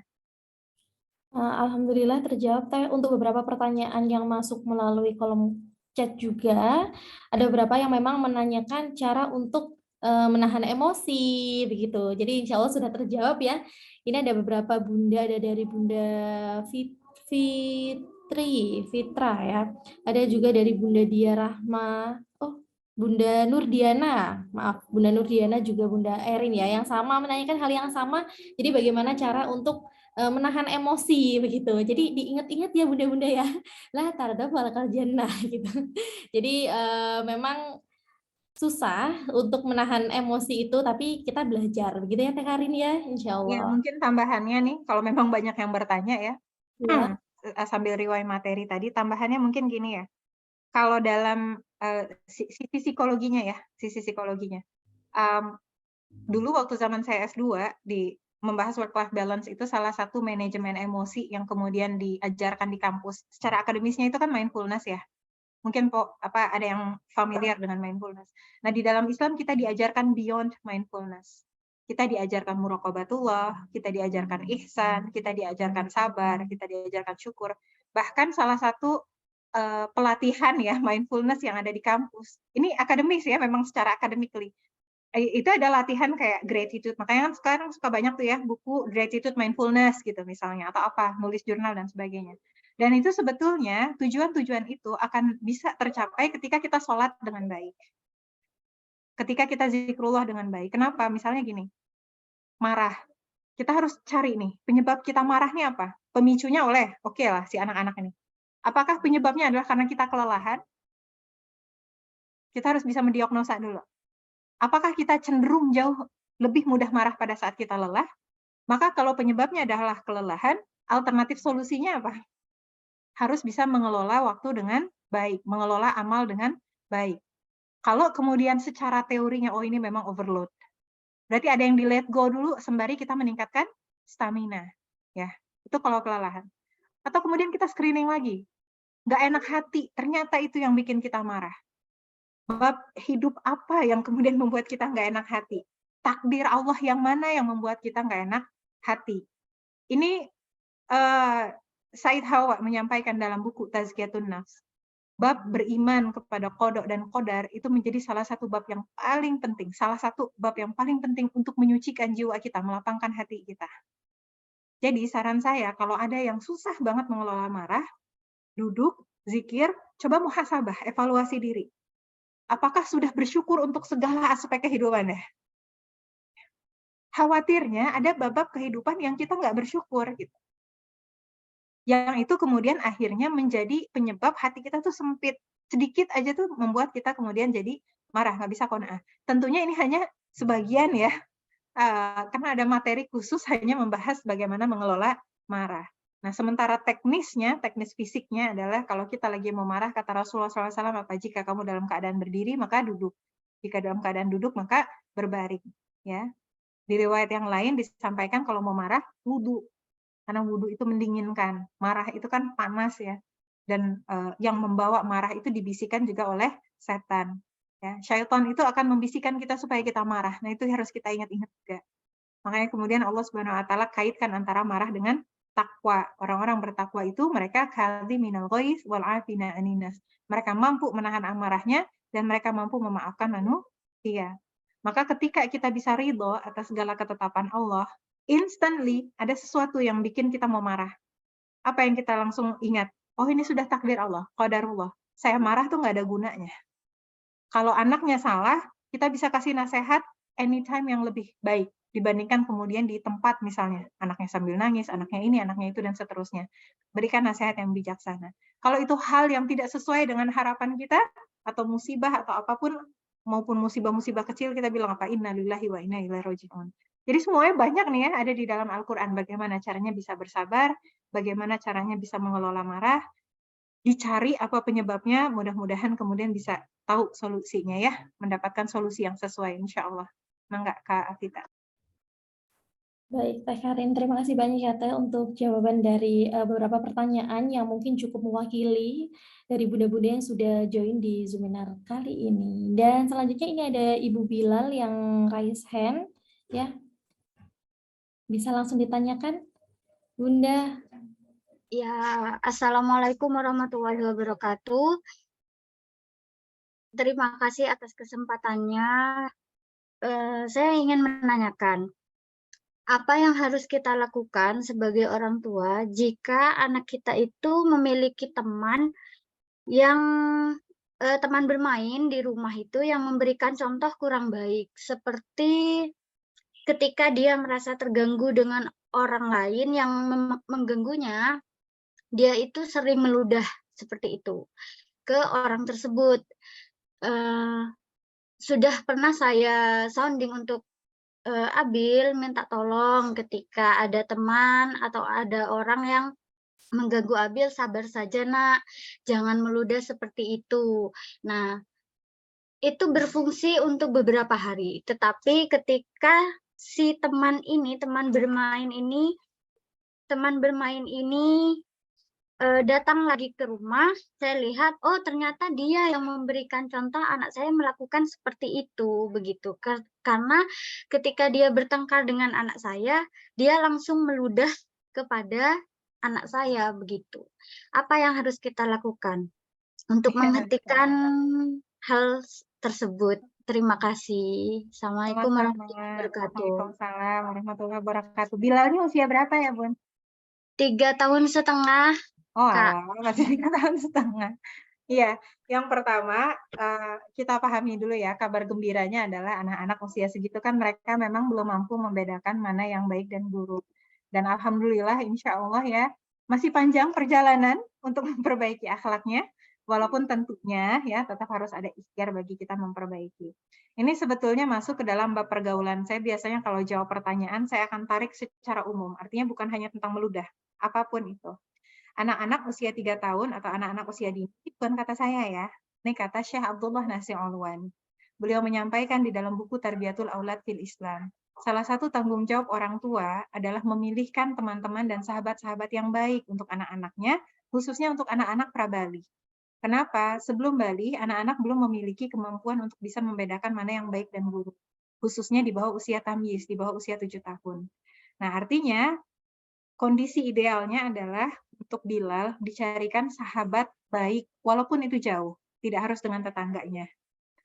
Alhamdulillah terjawab Teh. Untuk beberapa pertanyaan yang masuk melalui kolom chat juga, ada beberapa yang memang menanyakan cara untuk menahan emosi begitu. Jadi insya Allah sudah terjawab ya. Ini ada beberapa bunda, ada dari Bunda Fitra ya. Ada juga dari Bunda Dia Rahma. Oh, Bunda Nurdiana. Maaf, Bunda Nurdiana juga Bunda Erin ya. Yang sama menanyakan hal yang sama. Jadi bagaimana cara untuk menahan emosi begitu. Jadi diingat-ingat ya bunda-bunda ya. Lah tardaf walakal jannah gitu. Jadi memang susah untuk menahan emosi itu, tapi kita belajar begitu ya Teh Karin ya, insya
Ya,
Allah.
mungkin tambahannya nih, kalau memang banyak yang bertanya ya,
Ya.
sambil rewind materi tadi, tambahannya mungkin gini ya. Kalau dalam sisi psikologinya ya, dulu waktu zaman saya S2 di membahas work-life balance itu salah satu manajemen emosi yang kemudian diajarkan di kampus. Secara akademisnya itu kan mindfulness ya. Mungkin ada yang familiar dengan mindfulness. Nah, di dalam Islam kita diajarkan beyond mindfulness. Kita diajarkan muraqabatullah, kita diajarkan ihsan, kita diajarkan sabar, kita diajarkan syukur. Bahkan salah satu pelatihan ya mindfulness yang ada di kampus. Ini akademis ya, memang secara academically. Itu ada latihan kayak gratitude. Makanya kan sekarang suka banyak tuh ya buku gratitude mindfulness gitu misalnya, atau apa, nulis jurnal dan sebagainya. Dan itu sebetulnya tujuan-tujuan itu akan bisa tercapai ketika kita sholat dengan baik. Ketika kita zikrullah dengan baik. Kenapa? Misalnya gini, marah. Kita harus cari nih, penyebab kita marah nih apa? Pemicunya oke lah si anak-anak ini. Apakah penyebabnya adalah karena kita kelelahan? Kita harus bisa mendiagnosa dulu. Apakah kita cenderung jauh lebih mudah marah pada saat kita lelah? Maka kalau penyebabnya adalah kelelahan, alternatif solusinya apa? Harus bisa mengelola waktu dengan baik, mengelola amal dengan baik. Kalau kemudian secara teorinya, ini memang overload. Berarti ada yang di let go dulu, sembari kita meningkatkan stamina. Ya, itu kalau kelelahan. Atau kemudian kita screening lagi. Nggak enak hati, ternyata itu yang bikin kita marah. Bab hidup apa yang kemudian membuat kita nggak enak hati? Takdir Allah yang mana yang membuat kita nggak enak hati? Ini Said Hawa menyampaikan dalam buku Tazkiyatun Nafs. Bab beriman kepada qada dan qadar itu menjadi salah satu bab yang paling penting. Salah satu bab yang paling penting untuk menyucikan jiwa kita, melapangkan hati kita. Jadi saran saya, kalau ada yang susah banget mengelola marah, duduk, zikir, coba muhasabah, evaluasi diri. Apakah sudah bersyukur untuk segala aspek kehidupannya? Khawatirnya ada bab-bab kehidupan yang kita nggak bersyukur. Gitu. Yang itu kemudian akhirnya menjadi penyebab hati kita tuh sempit. Sedikit aja tuh membuat kita kemudian jadi marah, nggak bisa qanaah. Tentunya ini hanya sebagian ya, karena ada materi khusus hanya membahas bagaimana mengelola marah. Nah, sementara teknis fisiknya adalah kalau kita lagi mau marah, kata Rasulullah SAW, apa jika kamu dalam keadaan berdiri, maka duduk. Jika dalam keadaan duduk, maka berbaring. Ya. Di riwayat yang lain disampaikan kalau mau marah, wudu. Karena wudu itu mendinginkan. Marah itu kan panas ya. Dan yang membawa marah itu dibisikkan juga oleh setan. Ya. Syaitan itu akan membisikkan kita supaya kita marah. Nah, itu harus kita ingat-ingat juga. Makanya kemudian Allah Subhanahu wa taala kaitkan antara marah dengan takwa. Orang-orang bertakwa itu mereka kadhiminal ghaiz wal 'afina 'anin nas. Mereka mampu menahan amarahnya dan mereka mampu memaafkan manusia. Maka ketika kita bisa ridho atas segala ketetapan Allah, instantly ada sesuatu yang bikin kita mau marah. Apa yang kita langsung ingat? Oh, ini sudah takdir Allah, qadarullah. Saya marah tuh nggak ada gunanya. Kalau anaknya salah, kita bisa kasih nasihat anytime yang lebih baik dibandingkan kemudian di tempat misalnya anaknya sambil nangis, anaknya ini, anaknya itu, dan seterusnya. Berikan nasihat yang bijaksana. Kalau itu hal yang tidak sesuai dengan harapan kita atau musibah atau apapun, maupun musibah-musibah kecil, kita bilang apa? Innalillahi wa inna ilaihi raji'un. Jadi semuanya banyak nih ya ada di dalam Al-Quran. Bagaimana caranya bisa bersabar, bagaimana caranya bisa mengelola marah, dicari apa penyebabnya, mudah-mudahan kemudian bisa tahu solusinya ya, mendapatkan solusi yang sesuai insya Allah. Enggak Kak Afita?
Baik, Teh Karin, terima kasih banyak ya Teh untuk jawaban dari beberapa pertanyaan yang mungkin cukup mewakili dari bunda-bunda yang sudah join di Zoominar kali ini. Dan selanjutnya ini ada Ibu Bilal yang raise hand, ya. Bisa langsung ditanyakan, Bunda.
Ya, Assalamualaikum warahmatullahi wabarakatuh. Terima kasih atas kesempatannya. Saya ingin menanyakan, apa yang harus kita lakukan sebagai orang tua jika anak kita itu memiliki teman yang teman bermain di rumah itu yang memberikan contoh kurang baik, seperti ketika dia merasa terganggu dengan orang lain yang mengganggunya, dia itu sering meludah seperti itu ke orang tersebut. Sudah pernah saya sounding untuk Abil minta tolong ketika ada teman atau ada orang yang mengganggu Abil, sabar saja nak, jangan meludah seperti itu. Nah, itu berfungsi untuk beberapa hari, tetapi ketika si teman bermain ini datang lagi ke rumah, saya lihat, oh ternyata dia yang memberikan contoh anak saya melakukan seperti itu, begitu. Karena ketika dia bertengkar dengan anak saya, dia langsung meludah kepada anak saya, begitu. Apa yang harus kita lakukan untuk menghentikan hal tersebut? Terima kasih. Assalamualaikum warahmatullahi wabarakatuh.
Waalaikumsalam warahmatullahi wabarakatuh. Bilalnya usia berapa ya, Bun?
3 tahun setengah.
Oh,
Kak.
masih 3 tahun setengah. Iya, yang pertama kita pahami dulu ya, kabar gembiranya adalah anak-anak usia segitu kan mereka memang belum mampu membedakan mana yang baik dan buruk. Dan alhamdulillah insya Allah ya, masih panjang perjalanan untuk memperbaiki akhlaknya, walaupun tentunya ya tetap harus ada ikhtiar bagi kita memperbaiki. Ini sebetulnya masuk ke dalam bab pergaulan. Saya biasanya kalau jawab pertanyaan, saya akan tarik secara umum. Artinya bukan hanya tentang meludah, apapun itu. Anak-anak usia 3 tahun atau anak-anak usia dini, bukan kata saya ya, ini kata Syekh Abdullah Nasir Alwan. Beliau menyampaikan di dalam buku Tarbiyatul Aulad fil Islam, salah satu tanggung jawab orang tua adalah memilihkan teman-teman dan sahabat-sahabat yang baik untuk anak-anaknya, khususnya untuk anak-anak prabali. Kenapa? Sebelum bali, anak-anak belum memiliki kemampuan untuk bisa membedakan mana yang baik dan buruk, khususnya di bawah usia tamyiz, di bawah usia 7 tahun. Nah, artinya kondisi idealnya adalah untuk Bilal dicarikan sahabat baik, walaupun itu jauh, tidak harus dengan tetangganya.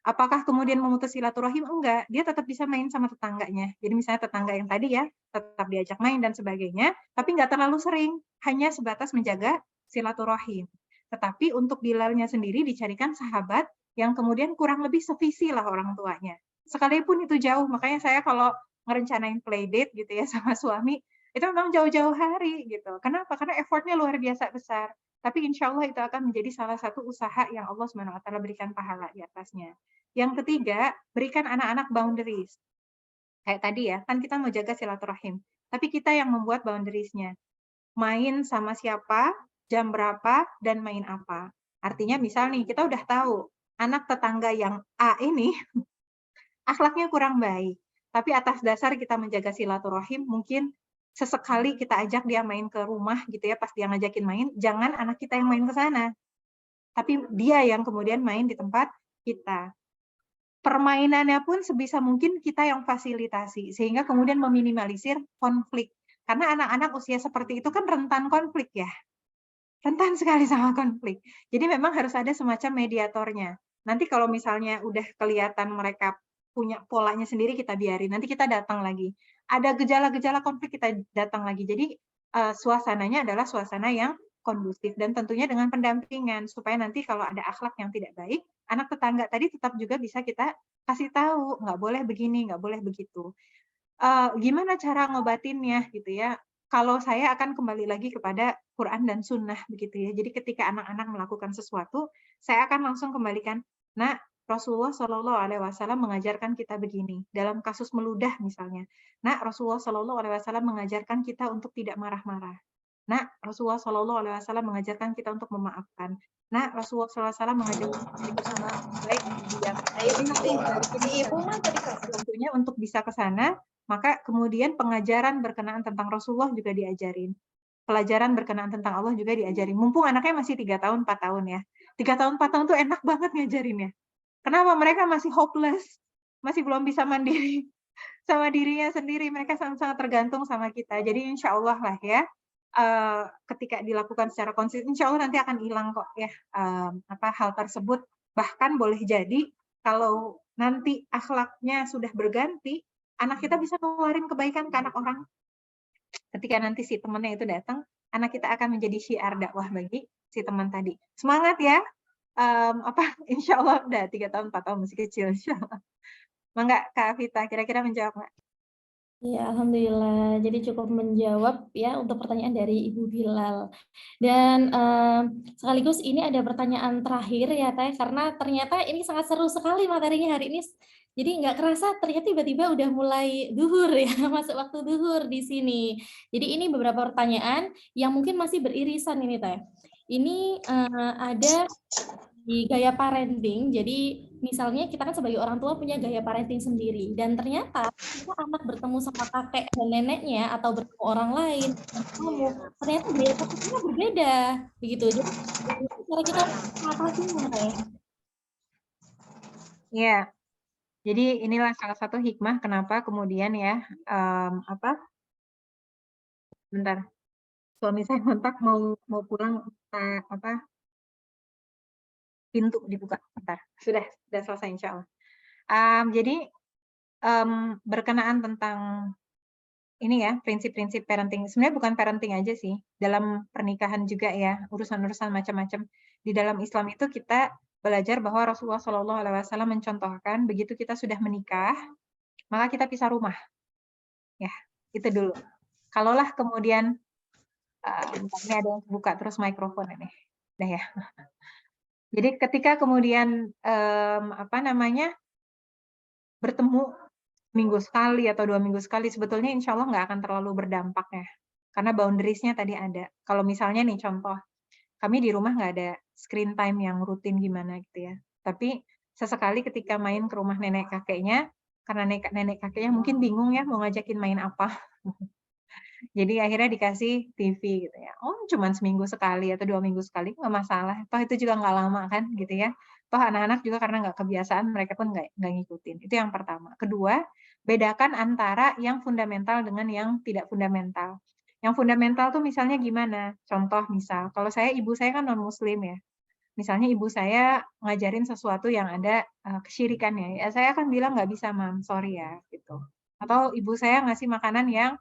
Apakah kemudian memutus silaturahim? Enggak, dia tetap bisa main sama tetangganya. Jadi misalnya tetangga yang tadi ya, tetap diajak main dan sebagainya, tapi nggak terlalu sering, hanya sebatas menjaga silaturahim. Tetapi untuk Bilalnya sendiri dicarikan sahabat yang kemudian kurang lebih sevisi lah orang tuanya. Sekalipun itu jauh, makanya saya kalau ngerencanain playdate gitu ya sama suami, itu memang jauh-jauh hari gitu. Kenapa? Karena effortnya luar biasa besar. Tapi insya Allah itu akan menjadi salah satu usaha yang Allah SWT berikan pahala di atasnya. Yang ketiga, berikan anak-anak boundaries. Kayak tadi ya, kan kita mau jaga silaturahim. Tapi kita yang membuat boundaries-nya. Main sama siapa, jam berapa, dan main apa. Artinya misal nih, kita udah tahu, anak tetangga yang A ini, akhlaknya kurang baik. Tapi atas dasar kita menjaga silaturahim, mungkin sesekali kita ajak dia main ke rumah gitu ya, pas dia ngajakin main, jangan anak kita yang main ke sana. Tapi dia yang kemudian main di tempat kita. Permainannya pun sebisa mungkin kita yang fasilitasi, sehingga kemudian meminimalisir konflik. Karena anak-anak usia seperti itu kan rentan konflik ya. Rentan sekali sama konflik. Jadi memang harus ada semacam mediatornya. Nanti kalau misalnya udah kelihatan mereka punya polanya sendiri, kita biarin. Nanti kita datang lagi. Ada gejala-gejala konflik, kita datang lagi. Jadi suasananya adalah suasana yang kondusif dan tentunya dengan pendampingan supaya nanti kalau ada akhlak yang tidak baik, anak tetangga tadi tetap juga bisa kita kasih tahu, nggak boleh begini, nggak boleh begitu. Gimana cara ngobatinnya gitu ya? Kalau saya akan kembali lagi kepada Quran dan Sunnah begitu ya. Jadi ketika anak-anak melakukan sesuatu, saya akan langsung kembalikan, nah Rasulullah Shallallahu Alaihi Wasallam mengajarkan kita begini. Dalam kasus meludah misalnya, nah Rasulullah Shallallahu Alaihi Wasallam mengajarkan kita untuk tidak marah-marah. Nah Rasulullah Shallallahu Alaihi Wasallam mengajarkan kita untuk memaafkan. Nah Rasulullah SAW mengajarkan kita baik diam. Tentunya untuk bisa ke sana, maka kemudian pengajaran berkenaan tentang Rasulullah juga diajarin. Pelajaran berkenaan tentang Allah juga diajarin. Mumpung anaknya masih 3 tahun, 4 tahun ya. 3 tahun, 4 tahun tuh enak banget ngajarinnya. Kenapa? Mereka masih hopeless. Masih belum bisa mandiri sama dirinya sendiri. Mereka sangat-sangat tergantung sama kita. Jadi insya Allah lah ya, ketika dilakukan secara konsisten, insya Allah nanti akan hilang kok ya hal tersebut. Bahkan boleh jadi kalau nanti akhlaknya sudah berganti, anak kita bisa ngeluarin kebaikan ke anak orang. Ketika nanti si temannya itu datang, anak kita akan menjadi syiar dakwah bagi si teman tadi. Semangat ya. Insya Allah udah 3 tahun, 4 tahun masih kecil insya Allah. Mangga Kak Vita, kira-kira menjawab nggak?
Ya, alhamdulillah. Jadi cukup menjawab ya untuk pertanyaan dari Ibu Bilal. Dan sekaligus ini ada pertanyaan terakhir ya Teh, karena ternyata ini sangat seru sekali materinya hari ini. Jadi nggak kerasa ternyata tiba-tiba udah mulai duhur ya, masuk waktu duhur di sini. Jadi ini beberapa pertanyaan yang mungkin masih beririsan ini Teh. Ini ada di gaya parenting. Jadi misalnya kita kan sebagai orang tua punya gaya parenting sendiri, dan ternyata ketika anak bertemu sama kakek dan neneknya atau bertemu orang lain, ternyata gaya parentingnya berbeda, begitu. Jadi cara kita mengatasi gimana ya?
Iya. Jadi inilah salah satu hikmah kenapa kemudian ya bentar, suami saya kontak mau pulang, pintu dibuka, bentar, sudah selesai insya Allah. Jadi berkenaan tentang ini ya, prinsip-prinsip parenting. Sebenarnya bukan parenting aja sih, dalam pernikahan juga ya, urusan-urusan macam-macam. Di dalam Islam itu kita belajar bahwa Rasulullah Shallallahu Alaihi Wasallam mencontohkan begitu kita sudah menikah, maka kita pisah rumah. Ya, itu dulu. Kalaulah kemudian ini ada yang buka terus mikrofon ini, udah ya. Jadi ketika kemudian bertemu minggu sekali atau 2 minggu sekali, sebetulnya insya Allah nggak akan terlalu berdampak ya. Karena boundariesnya tadi ada. Kalau misalnya nih contoh, kami di rumah nggak ada screen time yang rutin gimana gitu ya. Tapi sesekali ketika main ke rumah nenek kakeknya, karena nenek kakeknya mungkin bingung ya mau ngajakin main apa. Jadi akhirnya dikasih TV gitu ya. Oh, cuman seminggu sekali atau 2 minggu sekali nggak masalah. Toh itu juga nggak lama kan gitu ya. Toh anak-anak juga karena nggak kebiasaan, mereka pun nggak ngikutin. Itu yang pertama. Kedua, bedakan antara yang fundamental dengan yang tidak fundamental. Yang fundamental tuh misalnya gimana? Contoh misal, kalau ibu saya kan non-muslim ya. Misalnya ibu saya ngajarin sesuatu yang ada kesyirikannya. Ya saya akan bilang nggak bisa, Mam, sorry ya gitu. Atau ibu saya ngasih makanan yang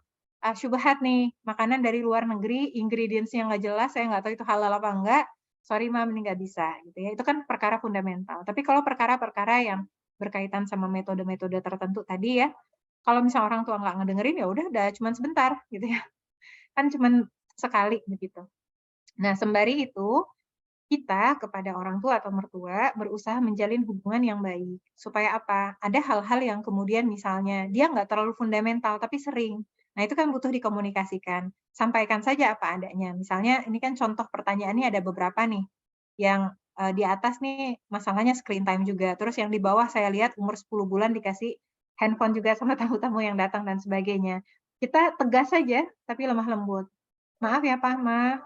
syubhat nih, makanan dari luar negeri, ingredients-nya nggak jelas, saya nggak tahu itu halal apa enggak, sorry Mam, ini nggak bisa. Gitu ya. Itu kan perkara fundamental. Tapi kalau perkara-perkara yang berkaitan sama metode-metode tertentu tadi ya, kalau misalnya orang tua nggak ngedengerin, ya udah cuma sebentar gitu ya. Kan cuma sekali begitu. Nah, sembari itu, kita kepada orang tua atau mertua berusaha menjalin hubungan yang baik. Supaya apa? Ada hal-hal yang kemudian misalnya dia nggak terlalu fundamental, tapi sering. Nah, itu kan butuh dikomunikasikan. Sampaikan saja apa adanya. Misalnya, ini kan contoh pertanyaannya ada beberapa nih. Yang di atas nih masalahnya screen time juga. Terus yang di bawah saya lihat umur 10 bulan dikasih handphone juga sama tamu-tamu yang datang dan sebagainya. Kita tegas saja, tapi lemah lembut. Maaf ya Pak, Ma,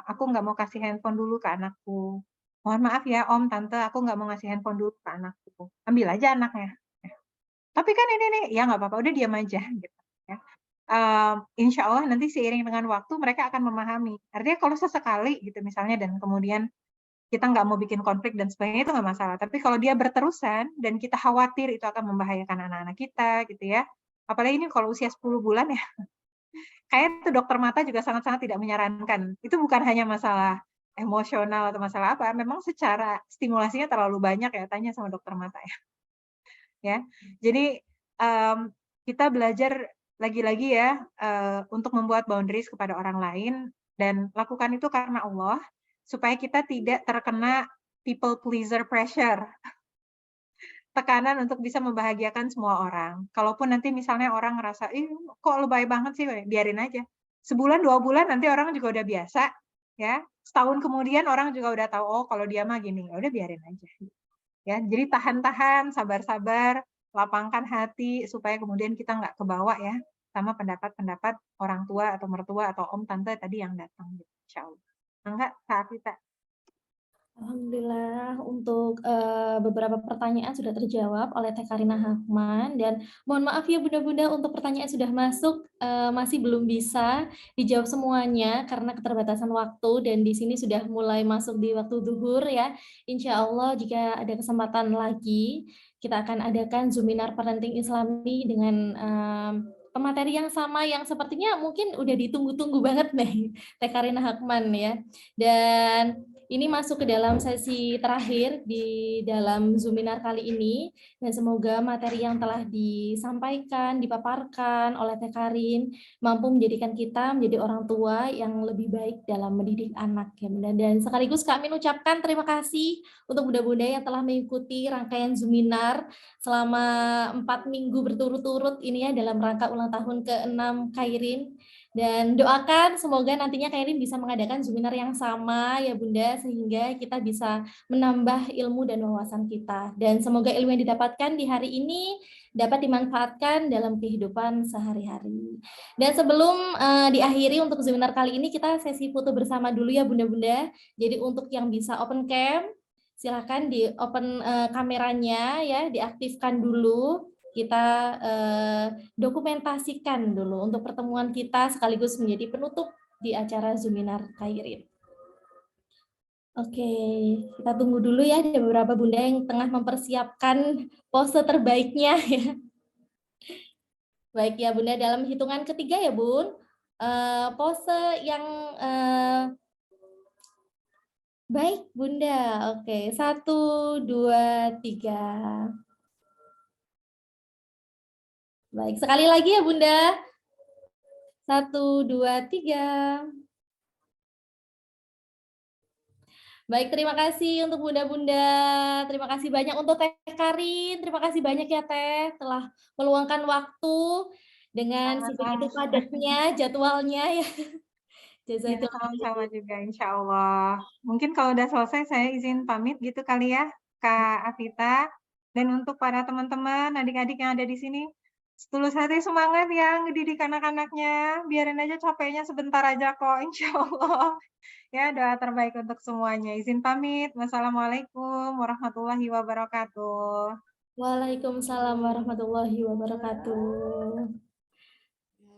aku nggak mau kasih handphone dulu ke anakku. Mohon maaf ya Om, Tante, aku nggak mau ngasih handphone dulu ke anakku. Ambil aja anaknya. Tapi kan ini nih, ya nggak apa-apa, udah diam aja. Gitu, ya. Insya Allah nanti seiring dengan waktu mereka akan memahami. Artinya kalau sesekali gitu misalnya dan kemudian kita nggak mau bikin konflik dan sebagainya, itu nggak masalah. Tapi kalau dia berterusan dan kita khawatir itu akan membahayakan anak-anak kita gitu ya. Apalagi ini kalau usia 10 bulan ya. Kayak itu dokter mata juga sangat-sangat tidak menyarankan. Itu bukan hanya masalah emosional atau masalah apa, memang secara stimulasinya terlalu banyak ya, tanya sama dokter mata ya. Ya. Jadi kita belajar lagi-lagi ya untuk membuat boundaries kepada orang lain dan lakukan itu karena Allah supaya kita tidak terkena people pleaser pressure. Tekanan untuk bisa membahagiakan semua orang. Kalaupun nanti misalnya orang ngerasa, ih kok lebay banget sih, biarin aja. Sebulan, 2 bulan nanti orang juga udah biasa, ya. Setahun kemudian orang juga udah tahu, oh kalau dia mah gini, ya udah biarin aja. Ya, jadi tahan-tahan, sabar-sabar, lapangkan hati supaya kemudian kita nggak kebawa ya sama pendapat-pendapat orang tua atau mertua atau om tante tadi yang datang. Insya Allah. Enggak, saat kita.
Alhamdulillah untuk beberapa pertanyaan sudah terjawab oleh Teh Karina Hakman dan mohon maaf ya Bunda-Bunda untuk pertanyaan sudah masuk masih belum bisa dijawab semuanya karena keterbatasan waktu dan di sini sudah mulai masuk di waktu zuhur ya. Insya Allah jika ada kesempatan lagi kita akan adakan Zoominar Parenting Islami dengan pemateri yang sama yang sepertinya mungkin udah ditunggu-tunggu banget nih Teh Karina Hakman ya. Dan ini masuk ke dalam sesi terakhir di dalam Zoominar kali ini dan semoga materi yang telah disampaikan, dipaparkan oleh Teh Karin mampu menjadikan kita menjadi orang tua yang lebih baik dalam mendidik anak ya Bunda. Dan sekaligus kami ucapkan terima kasih untuk Bunda-Bunda yang telah mengikuti rangkaian Zoominar selama 4 minggu berturut-turut ini ya dalam rangka ulang tahun ke-6 Kairin. Dan doakan semoga nantinya Kairin bisa mengadakan Zoominar yang sama ya Bunda sehingga kita bisa menambah ilmu dan wawasan kita. Dan semoga ilmu yang didapatkan di hari ini dapat dimanfaatkan dalam kehidupan sehari-hari. Dan sebelum diakhiri untuk Zoominar kali ini kita sesi foto bersama dulu ya Bunda-Bunda. Jadi untuk yang bisa open cam silakan di open kameranya ya, diaktifkan dulu. Kita dokumentasikan dulu untuk pertemuan kita sekaligus menjadi penutup di acara Zoominar Kairin. Oke, kita tunggu dulu ya, ada beberapa Bunda yang tengah mempersiapkan pose terbaiknya ya. Baik ya Bunda, dalam hitungan ketiga ya Bun, pose yang baik Bunda, oke 1, 2, 3. Baik, sekali lagi ya Bunda. 1, 2, 3. Baik, terima kasih untuk Bunda-Bunda. Terima kasih banyak untuk Teh Karin. Terima kasih banyak ya Teh telah meluangkan waktu dengan sebegitu padatnya jadwalnya ya.
Ya, sama-sama juga insya Allah. Mungkin kalau udah selesai saya izin pamit gitu kali ya Kak Afita. Dan untuk para teman-teman, adik-adik yang ada di sini, setulus hati semangat ya ngedidik anak-anaknya. Biarin aja capeknya sebentar aja kok, insya Allah. Ya, doa terbaik untuk semuanya. Izin pamit. Wassalamualaikum warahmatullahi wabarakatuh.
Waalaikumsalam warahmatullahi wabarakatuh.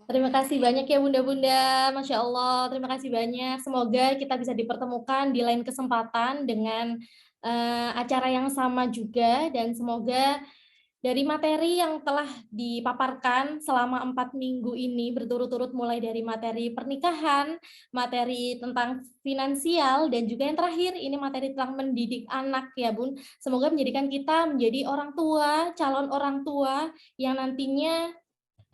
Terima kasih banyak ya Bunda-Bunda, Masya Allah, terima kasih banyak. Semoga kita bisa dipertemukan di lain kesempatan dengan acara yang sama juga dan semoga dari materi yang telah dipaparkan selama 4 minggu ini berturut-turut mulai dari materi pernikahan, materi tentang finansial, dan juga yang terakhir ini materi tentang mendidik anak ya Bun. Semoga menjadikan kita menjadi orang tua, calon orang tua yang nantinya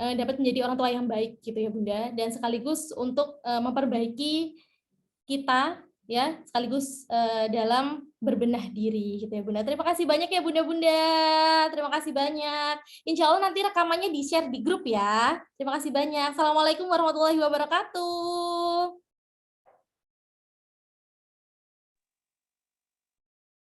dapat menjadi orang tua yang baik gitu ya Bunda. Dan sekaligus untuk memperbaiki kita ya sekaligus dalam berbenah diri gitu ya Bunda. Terima kasih banyak ya Bunda-Bunda. Terima kasih banyak. Insya Allah nanti rekamannya di-share di grup ya. Terima kasih banyak. Assalamualaikum warahmatullahi wabarakatuh.